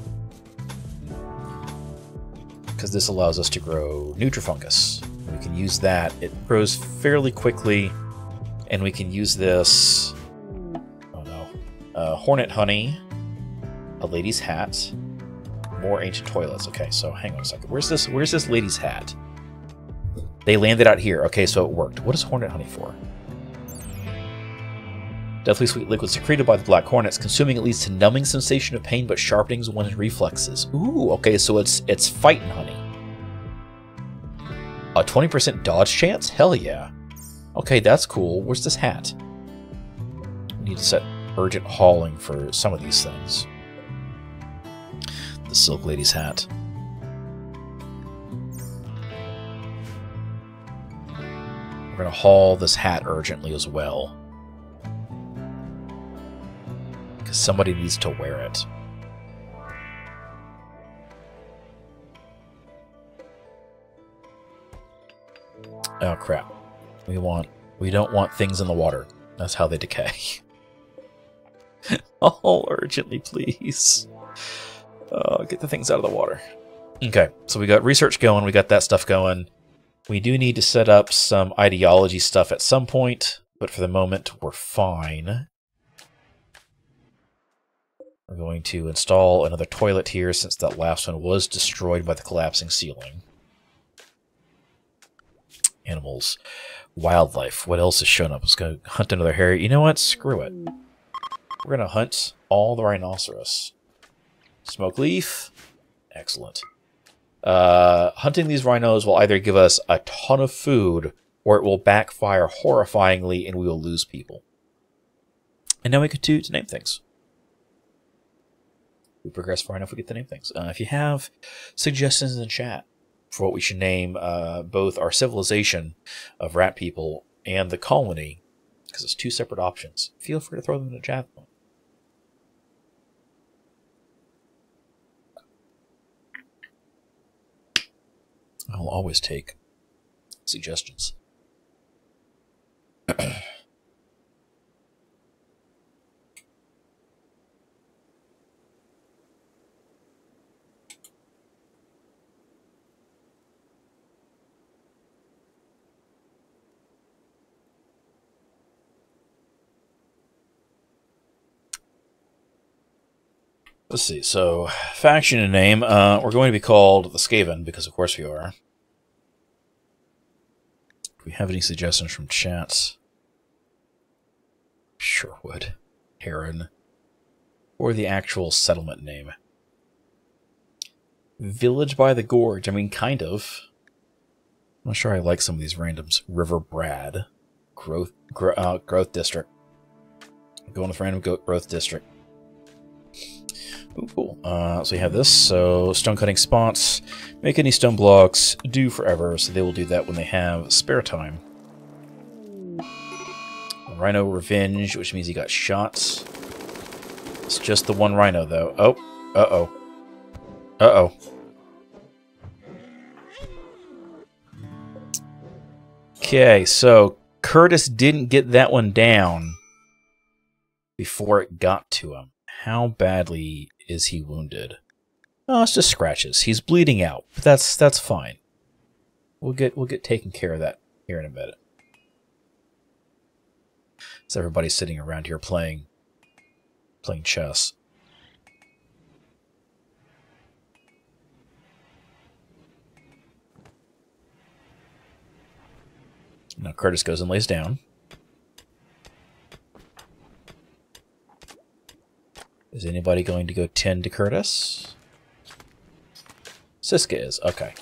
Because this allows us to grow Nutrifungus. We can use that. It grows fairly quickly, and we can use this... Oh no. Hornet honey, a lady's hat, more ancient toilets. Okay, so hang on a second. Where's this lady's hat? They landed out here. Okay, so it worked. What is hornet honey for? Deathly sweet liquid secreted by the black hornets. Consuming it leads to numbing sensation of pain, but sharpening one's reflexes. Ooh, okay, so it's fighting honey. A 20% dodge chance? Hell yeah. Okay, that's cool. Where's this hat? We need to set urgent hauling for some of these things. The Silk Lady's hat. We're going to haul this hat urgently as well. Because somebody needs to wear it. Oh crap. We don't want things in the water. That's how they decay. Oh, urgently, please. Get the things out of the water. Okay, so we got research going, we got that stuff going. We do need to set up some ideology stuff at some point, but for the moment, we're fine. We're going to install another toilet here since that last one was destroyed by the collapsing ceiling. Animals. Wildlife. What else is showing up? Let's go hunt another hare. You know what? Screw it. We're going to hunt all the rhinoceros. Smoke leaf. Excellent. Hunting these rhinos will either give us a ton of food or it will backfire horrifyingly and we will lose people. And now we get to name things. We progress far enough, we get to name things. If you have suggestions in the chat for what we should name both our civilization of rat people and the colony, because it's two separate options, feel free to throw them in the chat. I'll always take suggestions. Let's see, so faction and name, we're going to be called the Skaven, because of course we are. Do we have any suggestions from chat? Sure would. Heron. Or the actual settlement name. Village by the Gorge, I mean, kind of. I'm not sure I like some of these randoms. River Brad. Growth District. Going with random Growth District. Ooh, cool. So we have this. So stone cutting spots, make any stone blocks, do forever. So they will do that when they have spare time. Rhino Revenge, which means he got shot. It's just the one rhino, though. Oh, uh-oh. Uh-oh. Okay, so Curtis didn't get that one down before it got to him. How badly is he wounded? Oh, it's just scratches. He's bleeding out, but that's fine. We'll get taken care of that here in a minute. So everybody's sitting around here playing chess. Now Curtis goes and lays down. Is anybody going to go tend to Curtis? Siska is. Okay.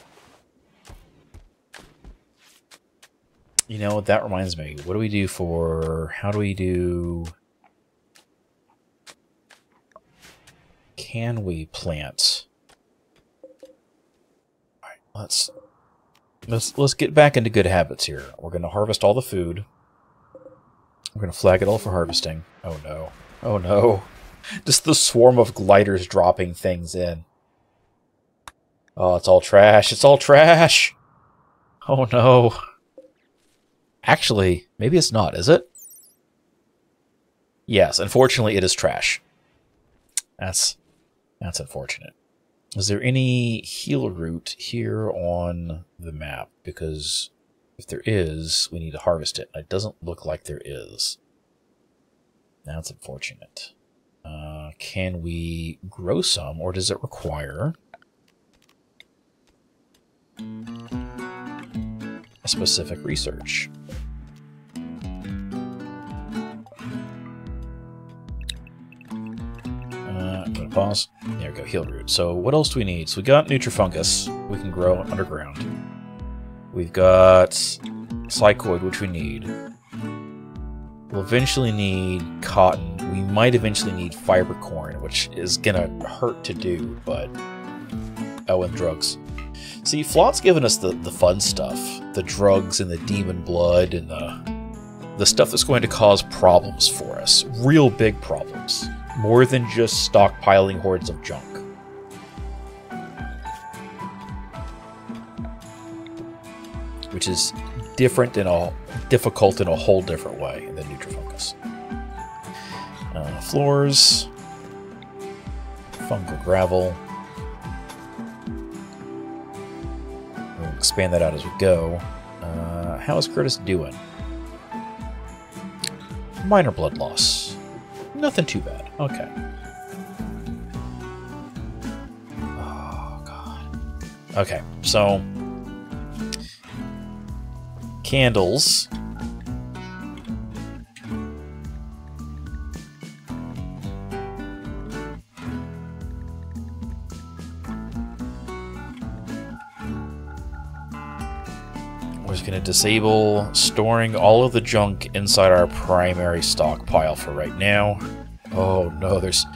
You know, that reminds me. What do we do for... How do we do... Can we plant? Alright, let's get back into good habits here. We're going to harvest all the food. We're going to flag it all for harvesting. Oh no. Oh no. Just the swarm of gliders dropping things in. Oh, it's all trash. It's all trash. Oh no. Actually, maybe it's not, is it? Yes, unfortunately it is trash. That's unfortunate. Is there any heal route here on the map? Because if there is, we need to harvest it. It doesn't look like there is. That's unfortunate. Can we grow some, or does it require a specific research? I'm going to pause. There we go, heal root. So what else do we need? So we got Nutrifungus. We can grow underground. We've got Psychoid, which we need. We'll eventually need cotton. We might eventually need fiber corn, which is gonna hurt to do, but... Oh, and drugs. See, Flot's given us the fun stuff. The drugs and the demon blood and the stuff that's going to cause problems for us. Real big problems. More than just stockpiling hordes of junk. Which is different and difficult in a whole different way than Nutrifungus. Floors. Fungal gravel. We'll expand that out as we go. How is Curtis doing? Minor blood loss. Nothing too bad. Okay. Oh, God. Okay, so... Candles. We're just going to disable storing all of the junk inside our primary stockpile for right now. Oh no, there's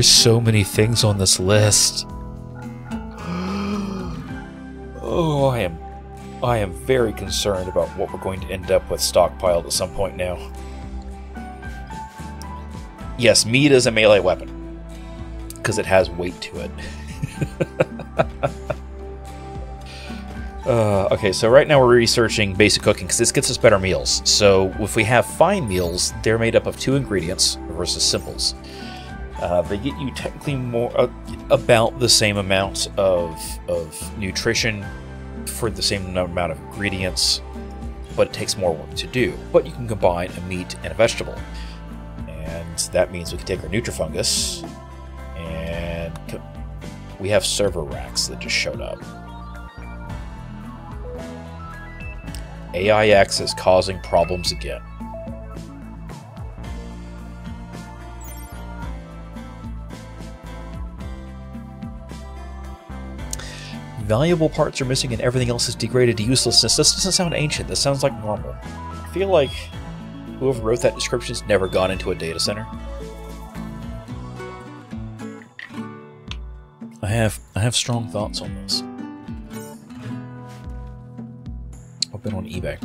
so many things on this list. Oh, I am very concerned about what we're going to end up with stockpiled at some point now. Yes, meat is a melee weapon, because it has weight to it. Okay, so right now we're researching basic cooking, because this gets us better meals. So if we have fine meals, they're made up of 2 ingredients versus simples. They get you technically more about the same amount of nutrition for the same amount of ingredients, but it takes more work to do. But you can combine a meat and a vegetable. And that means we can take our Nutrifungus, and we have server racks that just showed up. AIX is causing problems again. Valuable parts are missing and everything else is degraded to uselessness. This doesn't sound ancient. This sounds like normal. I feel like whoever wrote that description has never gone into a data center. I have strong thoughts on this. I've been on eBay.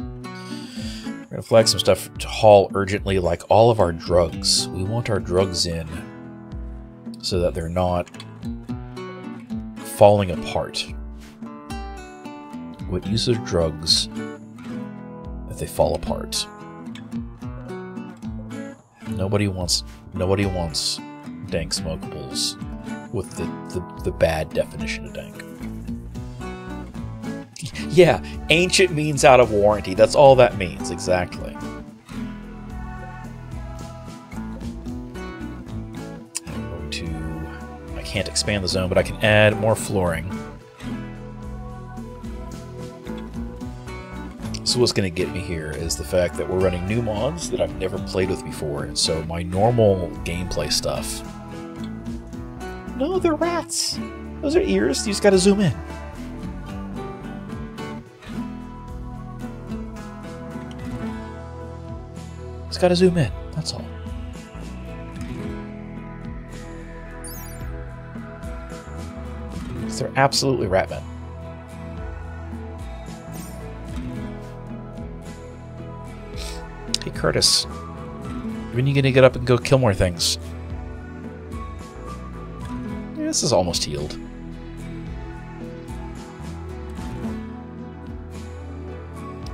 We're gonna flag some stuff to haul urgently, like all of our drugs. We want our drugs in so that they're not falling apart. What uses drugs if they fall apart? Nobody wants dank smokables with the bad definition of dank. Yeah, ancient means out of warranty. That's all that means, exactly. I'm going to... I can't expand the zone, but I can add more flooring. So what's going to get me here is the fact that we're running new mods that I've never played with before, and so my normal gameplay stuff... No, they're rats! Those are ears, you just gotta zoom in. Just gotta zoom in, that's all. They're absolutely ratmen. Hey Curtis, when are you gonna get up and go kill more things? Yeah, this is almost healed.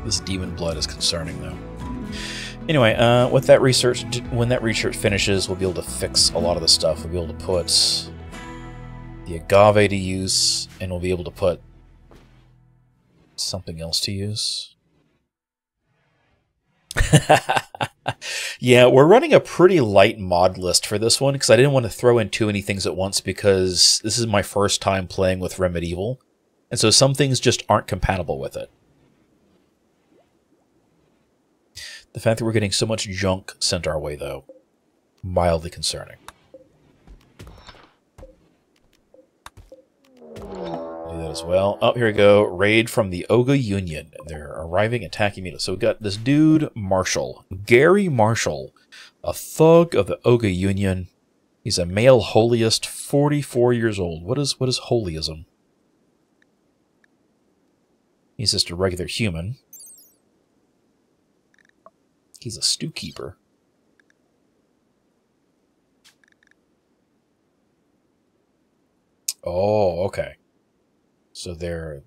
This demon blood is concerning though. Anyway, with that research, when that research finishes, we'll be able to fix a lot of the stuff. We'll be able to put the agave to use, and we'll be able to put something else to use. Yeah, we're running a pretty light mod list for this one, because I didn't want to throw in too many things at once, because this is my first time playing with RimMedieval, and so some things just aren't compatible with it. The fact that we're getting so much junk sent our way, though, mildly concerning. Do that as well. Oh, here we go. Raid from the Oga Union. They're arriving, attacking me. So we got this dude, Marshall. Gary Marshall, a thug of the Oga Union. He's a male holiest, 44 years old. What is holyism? He's just a regular human. He's a stew keeper. Oh, okay. So they're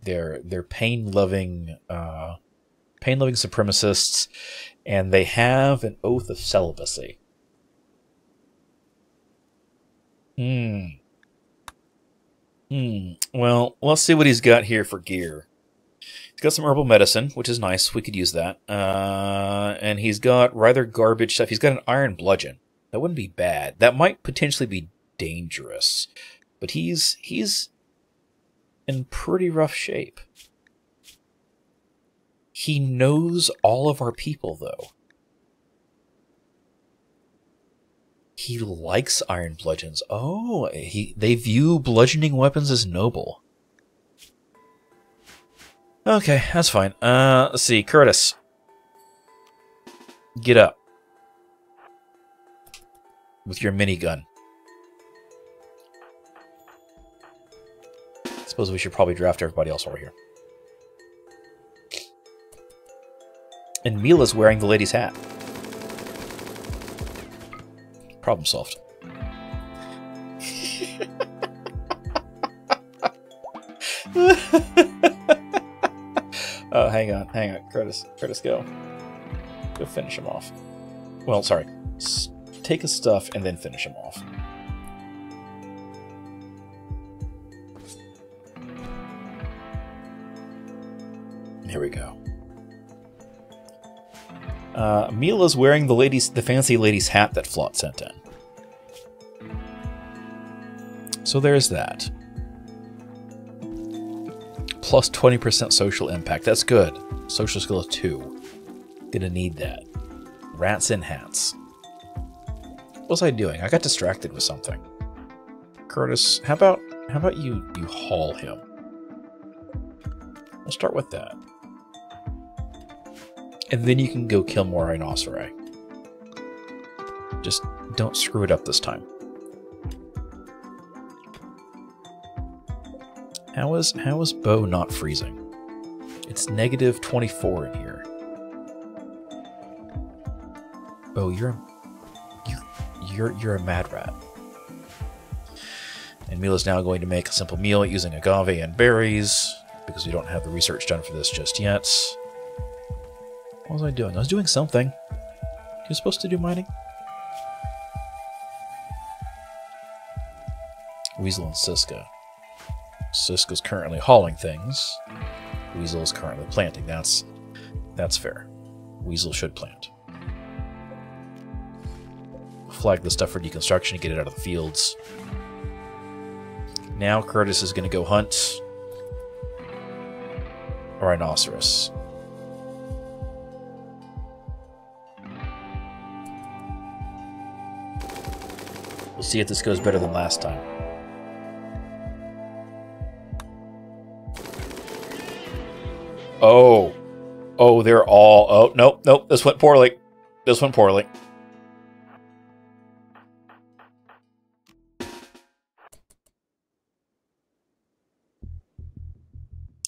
pain-loving supremacists, and they have an oath of celibacy. Well, let's see what he's got here for gear. He's got some herbal medicine, which is nice. We could use that. And he's got rather garbage stuff. He's got an iron bludgeon. That wouldn't be bad. That might potentially be dangerous. But he's in pretty rough shape. He knows all of our people, though. He likes iron bludgeons. Oh, they view bludgeoning weapons as noble. Okay, that's fine. Let's see. Curtis. Get up. With your minigun. I suppose we should probably draft everybody else over here. And Mila's wearing the lady's hat. Problem solved. Oh, hang on. Curtis, go. Go finish him off. Well, sorry. Take his stuff and then finish him off. Here we go. Mila's wearing the fancy lady's hat that Flot sent in. So there's that. Plus 20% social impact. That's good. Social skill is 2. Gonna need that. Rats in hats. What was I doing? I got distracted with something. Curtis, how about you haul him? We'll start with that. And then you can go kill more rhinoceri. Just don't screw it up this time. How is Bo not freezing? It's negative 24 in here. Bo, you're a mad rat. And Mila's now going to make a simple meal using agave and berries, because we don't have the research done for this just yet. What was I doing? I was doing something. You're supposed to do mining? Weasel and Siska. Siska's currently hauling things. Weasel is currently planting. That's fair. Weasel should plant. Flag the stuff for deconstruction and get it out of the fields. Now Curtis is going to go hunt a rhinoceros. We'll see if this goes better than last time. Oh, they're all... Oh, nope, this went poorly.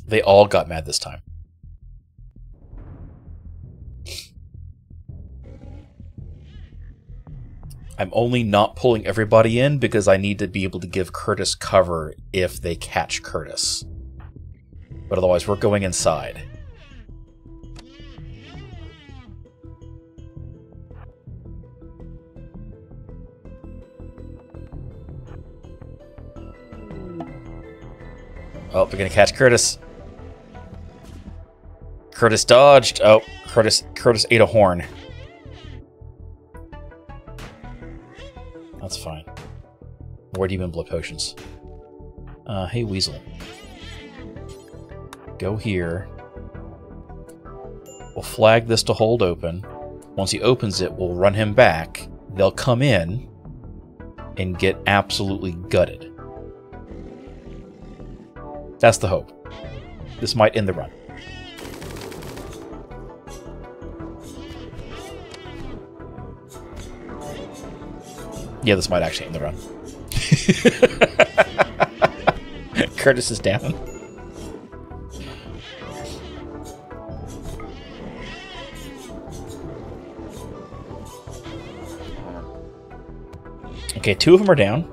They all got mad this time. I'm only not pulling everybody in because I need to be able to give Curtis cover if they catch Curtis. But otherwise, we're going inside. Oh, we're gonna catch Curtis. Curtis dodged. Oh, Curtis ate a horn. That's fine. More demon blood potions. Hey, Weasel. Go here. We'll flag this to hold open. Once he opens it, we'll run him back. They'll come in and get absolutely gutted. That's the hope. This might end the run. Yeah, this might actually end the run. Curtis is down. Okay, 2 of them are down.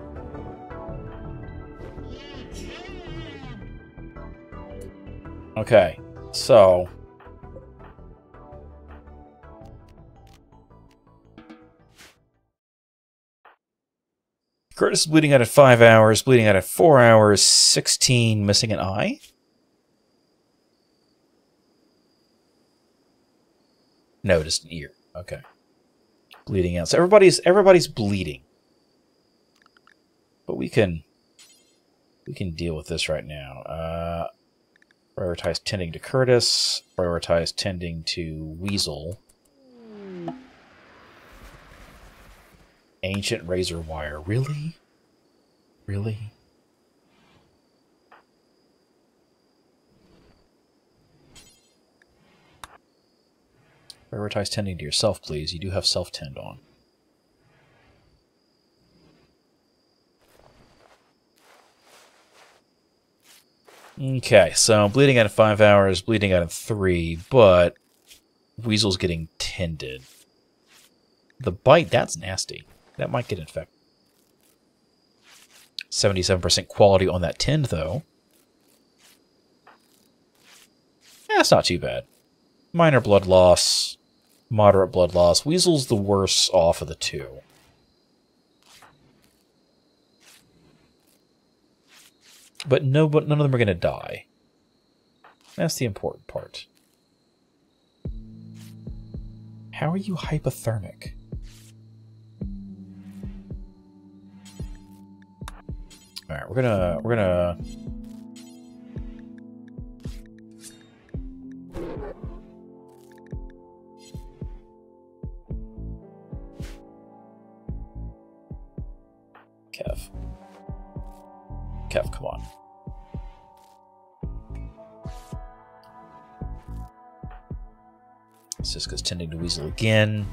Okay, so... Curtis is bleeding out at 5 hours, bleeding out at 4 hours, 16, missing an eye? No, just an ear. Okay. Bleeding out. So everybody's bleeding. But we can deal with this right now. Prioritize tending to Curtis. Prioritize tending to Weasel. Ancient razor wire. Really? Really? Prioritize tending to yourself, please. You do have self-tend on. Okay, so bleeding out in 5 hours, bleeding out in 3, but Weasel's getting tended. The bite, that's nasty. That might get infected. 77% quality on that tend, though. That's not too bad. Minor blood loss, moderate blood loss. Weasel's the worst off of the two. But none of them are going to die. That's the important part. How are you hypothermic? All right, we're gonna Kev, come on. Siska's tending to Weasel again.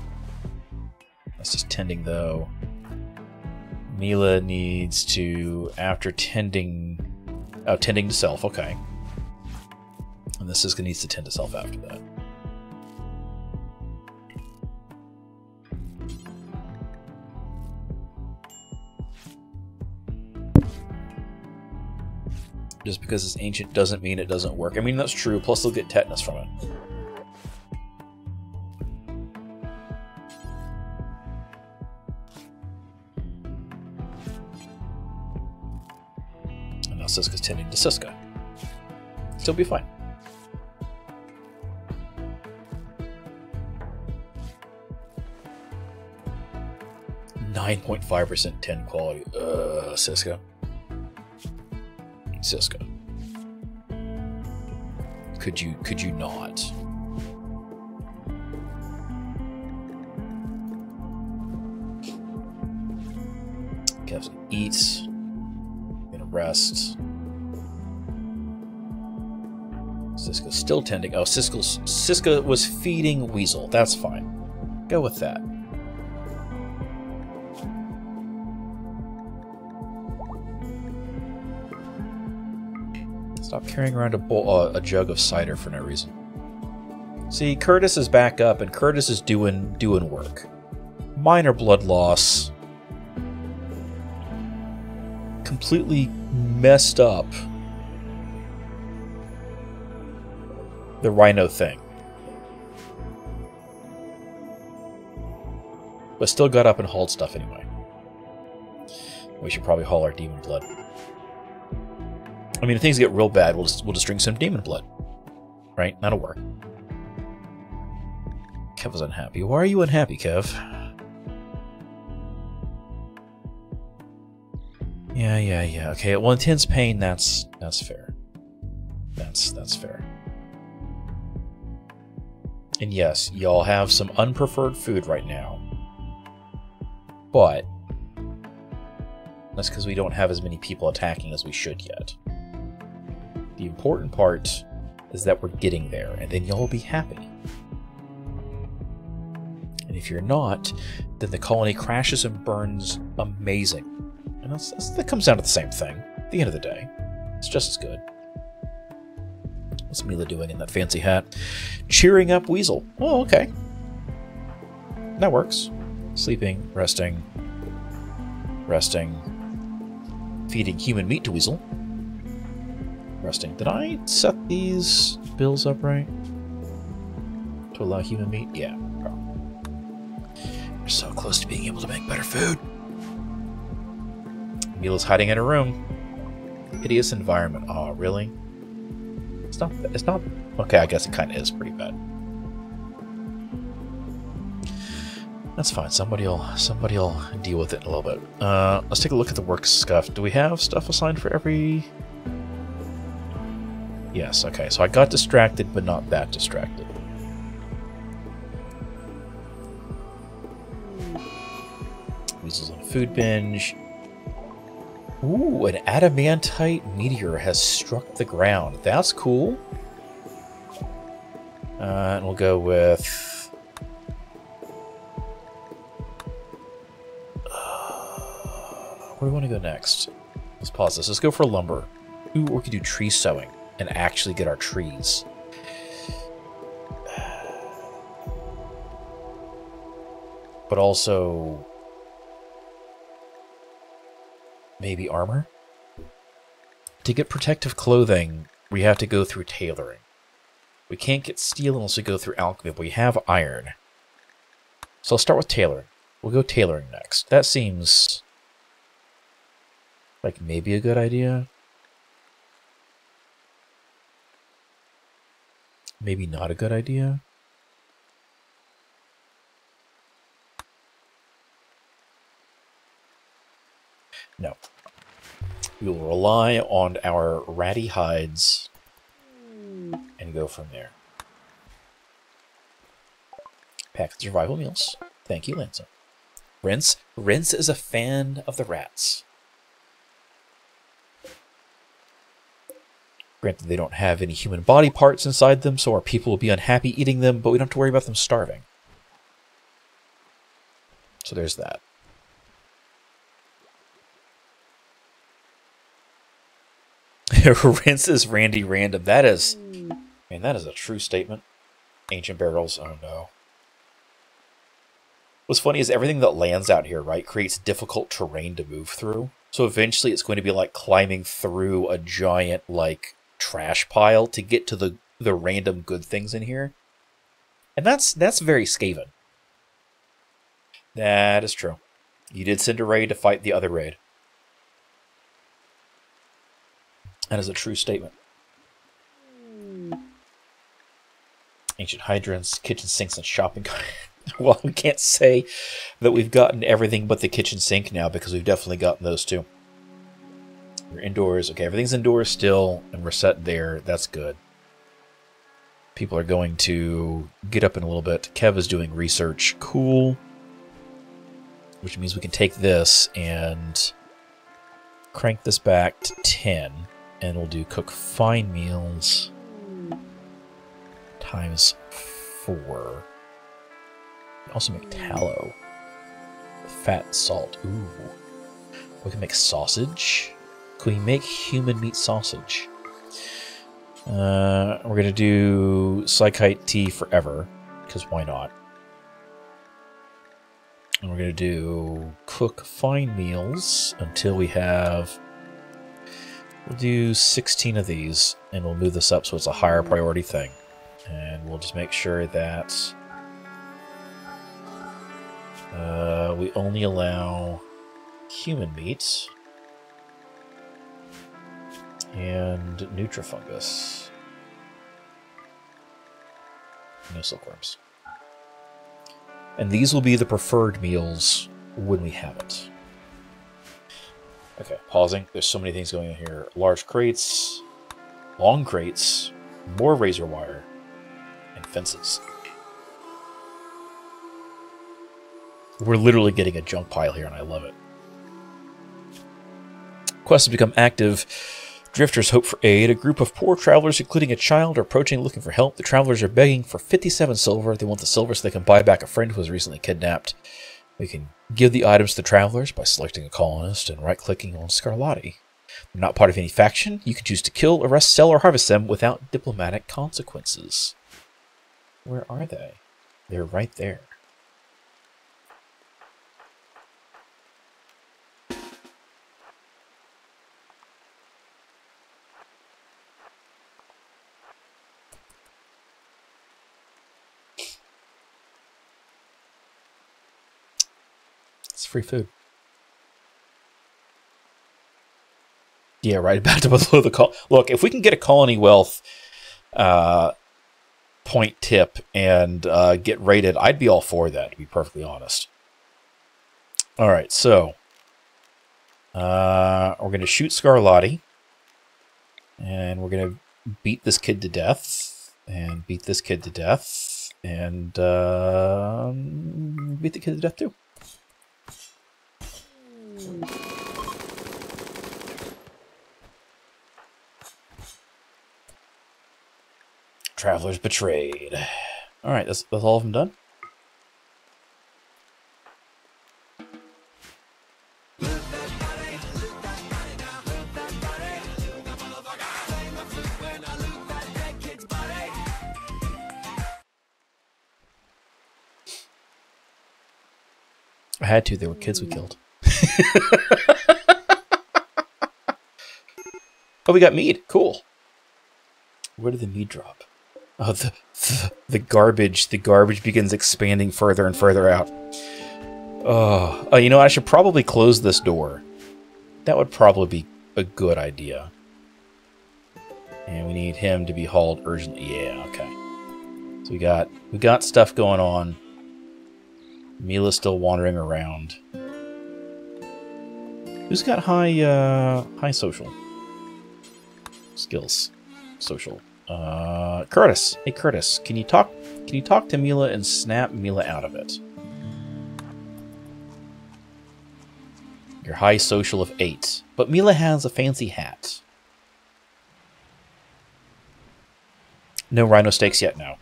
That's just tending, though. Mila needs to, after tending... Oh, tending to self, okay. And the Siska needs to tend to self after that. Just because it's ancient doesn't mean it doesn't work. I mean, that's true, plus they'll get tetanus from it. Siska's tending to Siska. Still be fine. .5% tend quality. Siska. Siska. Could you not? Kev's gonna eat. Gonna rest. Siska's still tending. Oh, Siska was feeding Weasel. That's fine. Go with that. Stop carrying around a jug of cider for no reason. See, Curtis is back up, and Curtis is doing work. Minor blood loss. Completely messed up the rhino thing. But still got up and hauled stuff anyway. We should probably haul our demon blood. I mean, if things get real bad, we'll just drink some demon blood. Right? That'll work. Kev was unhappy. Why are you unhappy, Kev? Yeah. Okay, well, intense pain, that's fair. That's fair. And yes, y'all have some unpreferred food right now. But that's because we don't have as many people attacking as we should yet. The important part is that we're getting there, and then y'all will be happy. And if you're not, then the colony crashes and burns amazing. And that comes down to the same thing. At the end of the day, it's just as good. What's Mila doing in that fancy hat? Cheering up Weasel. Oh, okay. That works. Sleeping, resting, feeding human meat to Weasel. Resting. Did I set these bills up right? To allow human meat? Yeah. We're so close to being able to make better food. Mila's hiding in her room. Hideous environment. Oh, really? It's not... Okay, I guess it kind of is pretty bad. That's fine. Somebody'll deal with it in a little bit. Let's take a look at the work stuff. Do we have stuff assigned for every... Yes, okay. So I got distracted, but not that distracted. Weasel's on a food binge. Ooh, an adamantite meteor has struck the ground. That's cool. And we'll go with Where do we want to go next? Let's pause this. Let's go for lumber. Ooh, or we could do tree sowing and actually get our trees. But also maybe armor? To get protective clothing, we have to go through tailoring. We can't get steel unless we go through alchemy, but we have iron. So I'll start with tailoring. We'll go tailoring next. That seems like maybe a good idea. Maybe not a good idea. No. We will rely on our ratty hides and go from there. Pack of survival meals. Thank you, Lanza. Rinse. Rinse is a fan of the rats. Granted, they don't have any human body parts inside them, so our people will be unhappy eating them, but we don't have to worry about them starving. So there's that. Rinse is Randy Random. That is... Man, that is a true statement. Ancient barrels. Oh, no. What's funny is everything that lands out here, right, creates difficult terrain to move through. So eventually it's going to be like climbing through a giant, like, trash pile to get to the random good things in here. And that's very Skaven. That is true. You did send a raid to fight the other raid. That is a true statement. Ancient hydrants, kitchen sinks, and shopping carts. Well, we can't say that we've gotten everything but the kitchen sink now, because we've definitely gotten those too. We're indoors. Okay, everything's indoors still, and we're set there. That's good. People are going to get up in a little bit. Kev is doing research. Cool. Which means we can take this and crank this back to 10. And we'll do cook fine meals times 4. Also make tallow. Fat and salt. Ooh. We can make sausage. Can we make human meat sausage? We're going to do Psychite tea forever, because why not? And we're going to do cook fine meals until we have... We'll do 16 of these, and we'll move this up so it's a higher priority thing. And we'll just make sure that we only allow human meat and Nutrifungus. No silkworms. And these will be the preferred meals when we have it. Okay, pausing. There's so many things going on here. Large crates, long crates, more razor wire, and fences. We're literally getting a junk pile here, and I love it. Quest has become active. Drifters hope for aid. A group of poor travelers, including a child, are approaching looking for help. The travelers are begging for 57 silver. They want the silver so they can buy back a friend who was recently kidnapped. We can give the items to the travelers by selecting a colonist and right-clicking on Scarlatti. They're not part of any faction. You can choose to kill, arrest, sell, or harvest them without diplomatic consequences. Where are they? They're right there. It's free food. Yeah, right about to below the call. Look, if we can get a colony wealth point tip and get rated, I'd be all for that, to be perfectly honest. All right, so we're going to shoot Scarlatti, and we're going to beat this kid to death, and beat this kid to death, and beat the kid to death too. Travelers betrayed. All right, that's all of them done. I had to. They were kids we killed. Oh, we got mead. Cool. Where did the mead drop? Oh, the garbage. The garbage begins expanding further and further out. Oh, you know, I should probably close this door. That would probably be a good idea. And we need him to be hauled urgently. Yeah, okay. So we got stuff going on. Mila's still wandering around. Who's got high social skills? Social. Curtis. Hey Curtis, can you talk to Mila and snap Mila out of it? Your high social of 8. But Mila has a fancy hat. No rhino steaks yet, no.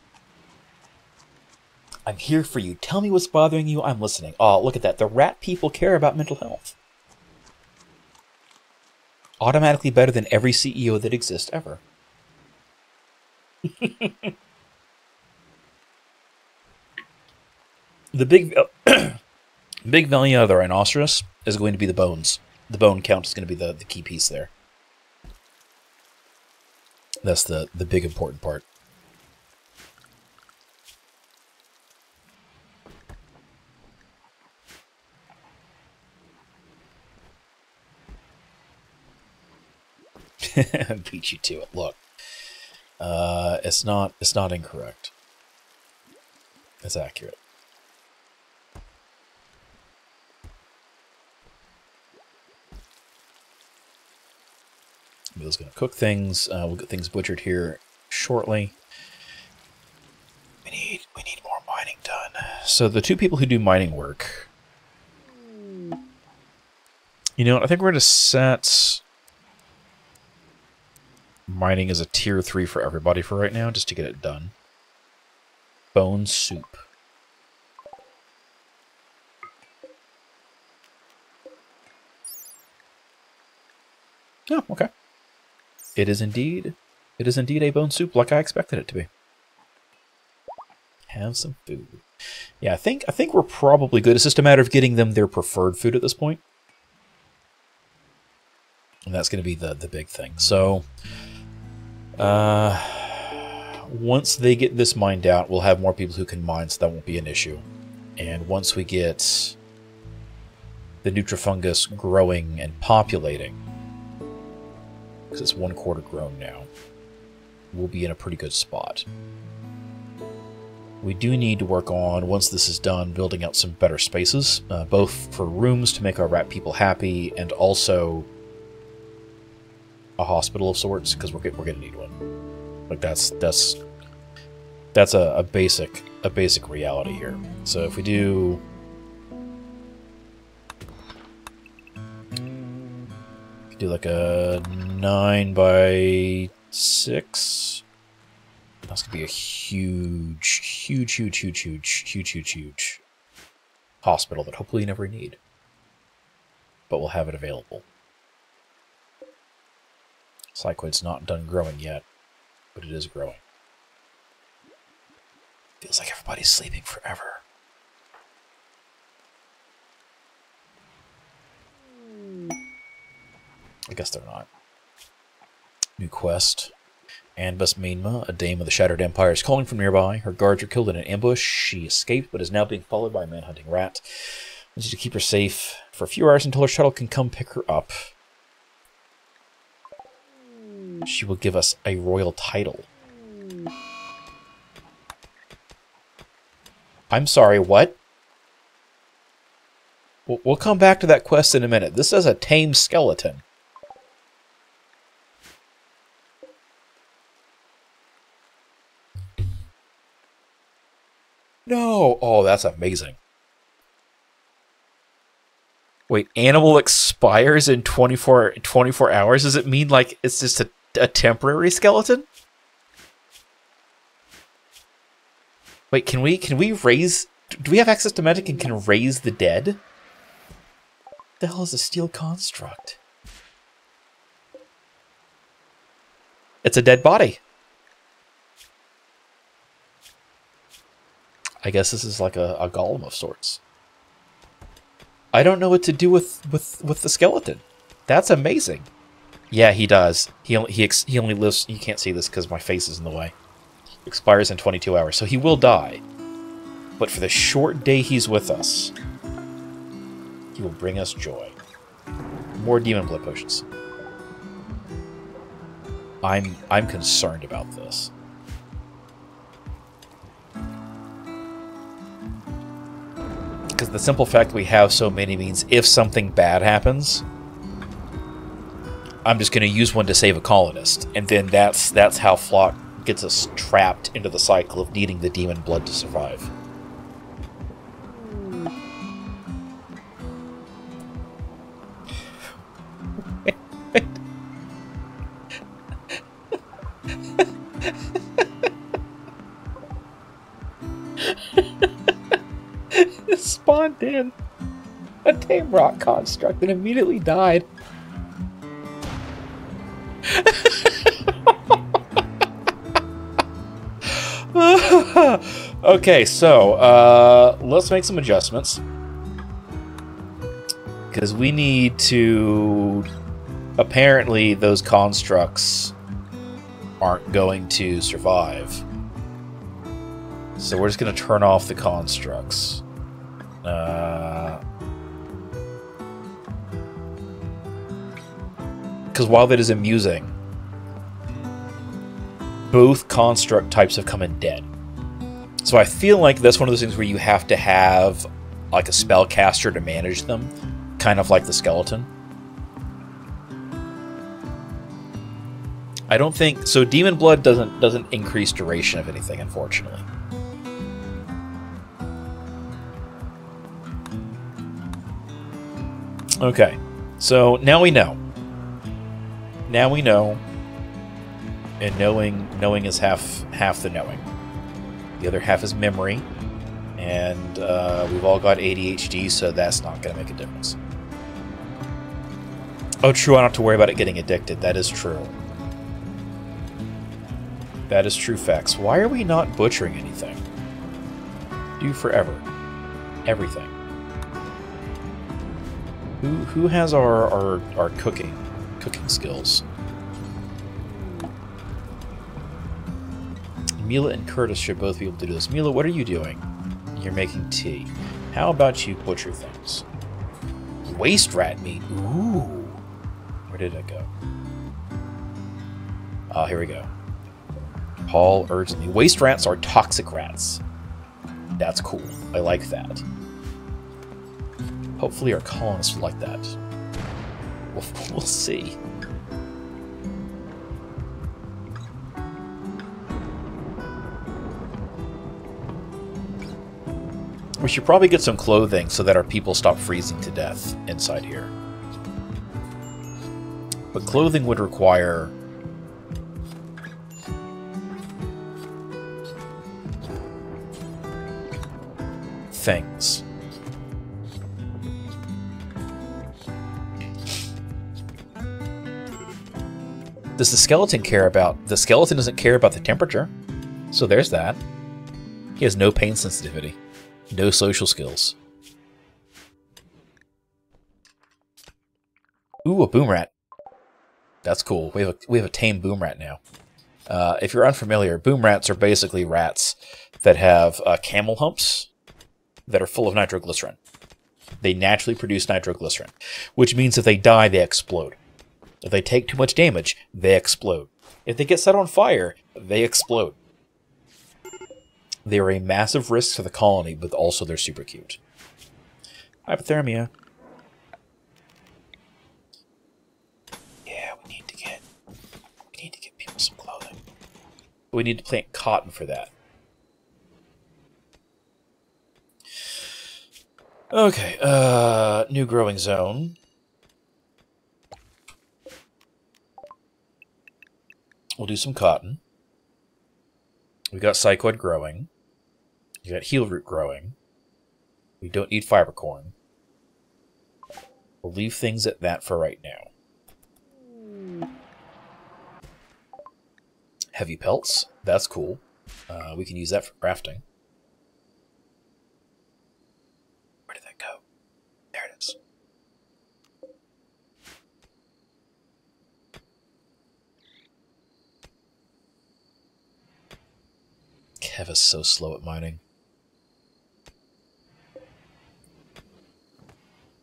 I'm here for you. Tell me what's bothering you. I'm listening. Oh, look at that. The rat people care about mental health. Automatically better than every CEO that exists ever. The big value of the rhinoceros is going to be the bones. The bone count is going to be the key piece there. That's the big important part. Beat you to it. Look, it's not incorrect. It's accurate. Bill's gonna cook things. We'll get things butchered here shortly. We need more mining done. So the 2 people who do mining work. You know what? I think we're gonna set mining as a tier 3 for everybody for right now, just to get it done. Bone soup. Oh, okay. It is indeed a bone soup, like I expected it to be. Have some food. Yeah, I think we're probably good. It's just a matter of getting them their preferred food at this point. And that's going to be the big thing. So, once they get this mined out, we'll have more people who can mine, so that won't be an issue. And once we get the Nutrifungus growing and populating, because it's 1/4 grown now, we'll be in a pretty good spot. We do need to work on, once this is done, building out some better spaces, both for rooms to make our rat people happy, and also a hospital of sorts, because we're gonna need one. Like that's a basic reality here. So if we do like a 9 by 6, that's gonna be a huge hospital that hopefully you never need, but we'll have it available. Cycloid's not done growing yet, but it is growing. Feels like everybody's sleeping forever. I guess they're not. New quest. Anbus Minma, a dame of the Shattered Empire, is calling from nearby. Her guards are killed in an ambush. She escaped, but is now being followed by a man-hunting rat. I need you to keep her safe for a few hours until her shuttle can come pick her up. She will give us a royal title. I'm sorry, what? We'll come back to that quest in a minute. This is a tame skeleton. No! Oh, that's amazing. Wait, animal expires in 24 hours? Does it mean like it's just a temporary skeleton? Wait, can we raise... Do we have access to magic and can raise the dead? What the hell is a steel construct? It's a dead body. I guess this is like a golem of sorts. I don't know what to do with the skeleton. That's amazing. Yeah, he does. He only lives. You can't see this because my face is in the way. Expires in 22 hours, so he will die. But for the short day he's with us, he will bring us joy. More demon blood potions. I'm concerned about this. Because the simple fact we have so many means if something bad happens, I'm just going to use one to save a colonist. And then that's how Flock gets us trapped into the cycle of needing the demon blood to survive. Spawned in a tame rock construct and immediately died. Okay, so let's make some adjustments because we need to. Apparently, those constructs aren't going to survive, so we're just going to turn off the constructs. Because while that is amusing, both construct types have come in dead. So I feel like that's one of those things where you have to have like a spellcaster to manage them, kind of like the skeleton. I don't think so. Demon blood doesn't increase duration of anything, unfortunately. Okay, so now we know. Now we know, and knowing is half the knowing. The other half is memory, and we've all got ADHD, so that's not going to make a difference. Oh, true. I don't have to worry about it getting addicted. That is true. That is true facts. Why are we not butchering anything? Do forever. Everything. Who has our cooking skills? Mila and Curtis should both be able to do this. Mila, what are you doing? You're making tea. How about you butcher things? Waste rat meat. Ooh. Where did it go? Oh, here we go. Paul urgently. Waste rats are toxic rats. That's cool. I like that. Hopefully our colonists will like that. We'll see. We should probably get some clothing so that our people stop freezing to death inside here. But clothing would require things. Does the skeleton care about... The skeleton doesn't care about the temperature. So there's that. He has no pain sensitivity. No social skills. Ooh, a boom rat. That's cool. We have a tame boom rat now. If you're unfamiliar, boom rats are basically rats that have camel humps that are full of nitroglycerin. They naturally produce nitroglycerin, which means if they die, they explode. If they take too much damage, they explode. If they get set on fire, they explode. They are a massive risk to the colony, but also they're super cute. Hypothermia. Yeah, we need to get people some clothing. We need to plant cotton for that. Okay, new growing zone. We'll do some cotton. We got psychoid growing. We got heel root growing. We don't need fiber corn. We'll leave things at that for right now. Heavy pelts. That's cool. We can use that for crafting. Where did that go? There it is. Kev is so slow at mining.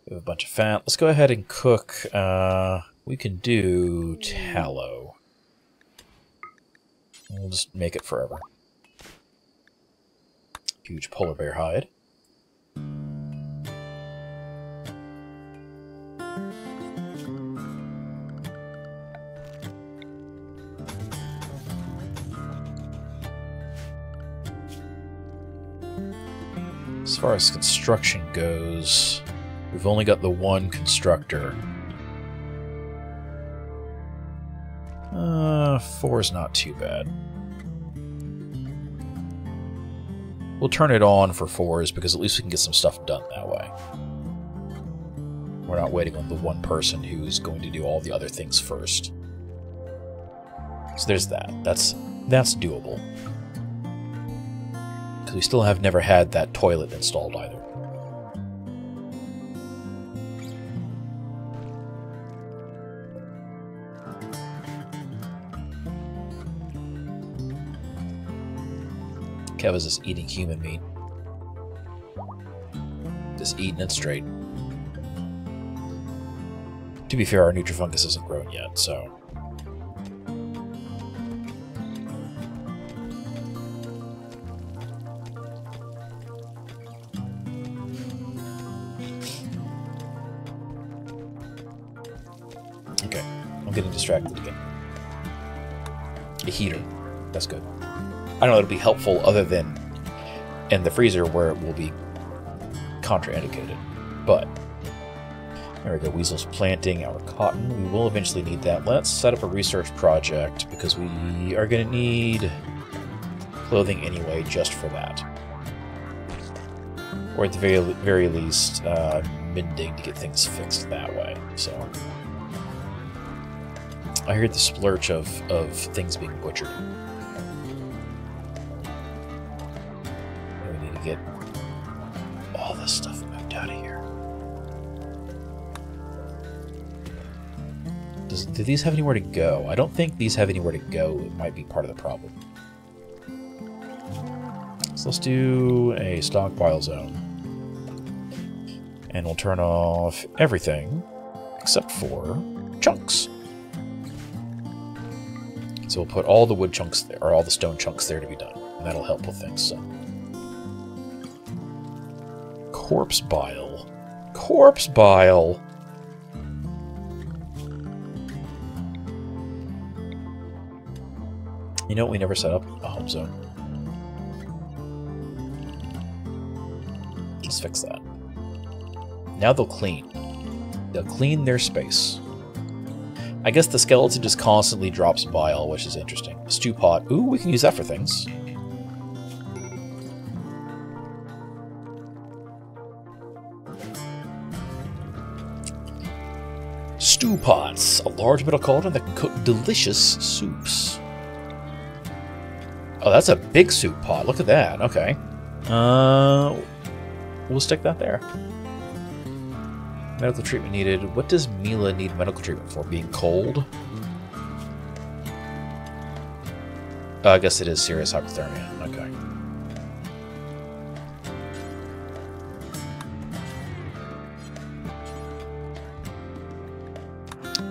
We have a bunch of fat. Let's go ahead and cook. We can do tallow. We'll just make it forever. Huge polar bear hide. As far as construction goes, we've only got the one constructor. 4 is not too bad. We'll turn it on for 4s because at least we can get some stuff done that way. We're not waiting on the one person who's going to do all the other things first. So there's that. That's doable. Because we still have never had that toilet installed either. Kev is just eating human meat. Just eating it straight. To be fair, our Nutrifungus isn't grown yet, so... Okay, I'm getting distracted again. A heater. That's good. I don't know it'll be helpful other than in the freezer where it will be contraindicated. But there we go. Weasel's planting our cotton. We will eventually need that. Let's set up a research project because we are going to need clothing anyway just for that. Or at the very least, mending to get things fixed that way. So I heard the splurge of things being butchered. Get all this stuff moved out of here. Do these have anywhere to go? I don't think these have anywhere to go. It might be part of the problem. So let's do a stockpile zone. And we'll turn off everything except for chunks. So we'll put all the wood chunks there, or all the stone chunks there to be done. And that'll help with things, so. Corpse bile. Corpse bile! You know what? We never set up a home zone. Let's fix that. Now they'll clean. They'll clean their space. I guess the skeleton just constantly drops bile, which is interesting. A stew pot. Ooh, we can use that for things. Stew pots, a large metal cauldron that can cook delicious soups. Oh, that's a big soup pot. Look at that. Okay. We'll stick that there. Medical treatment needed. What does Mila need medical treatment for? Being cold? I guess it is serious hypothermia. Okay.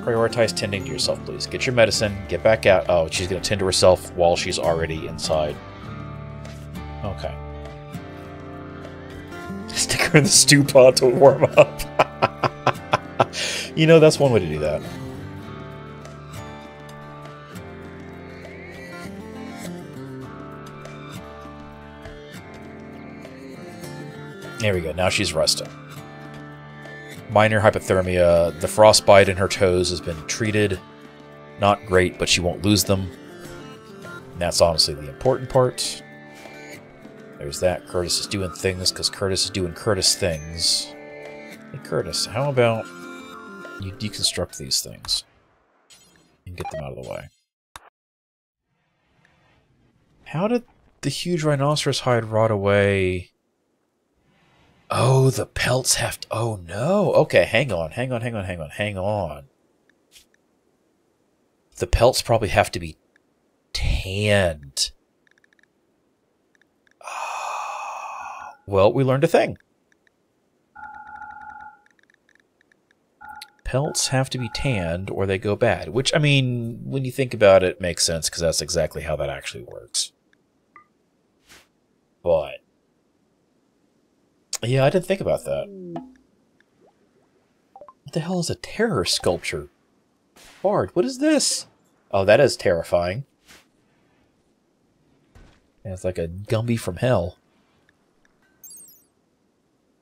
Prioritize tending to yourself, please. Get your medicine, get back out. Oh, she's going to tend to herself while she's already inside. Okay. Stick her in the stew pot to warm up. You know, that's one way to do that. There we go. Now she's resting. Minor hypothermia. The frostbite in her toes has been treated. Not great, but she won't lose them. And that's honestly the important part. There's that. Curtis is doing things because Curtis is doing Curtis things. Hey, Curtis, how about you deconstruct these things and get them out of the way? How did the huge rhinoceros hide rot away? Oh, the pelts have to... Oh, no. Okay, hang on. The pelts probably have to be tanned. Well, we learned a thing. Pelts have to be tanned or they go bad. Which, I mean, when you think about it, makes sense because that's exactly how that actually works. But yeah, I didn't think about that. What the hell is a terror sculpture? Bard, what is this? Oh, that is terrifying. Yeah, it's like a Gumby from hell.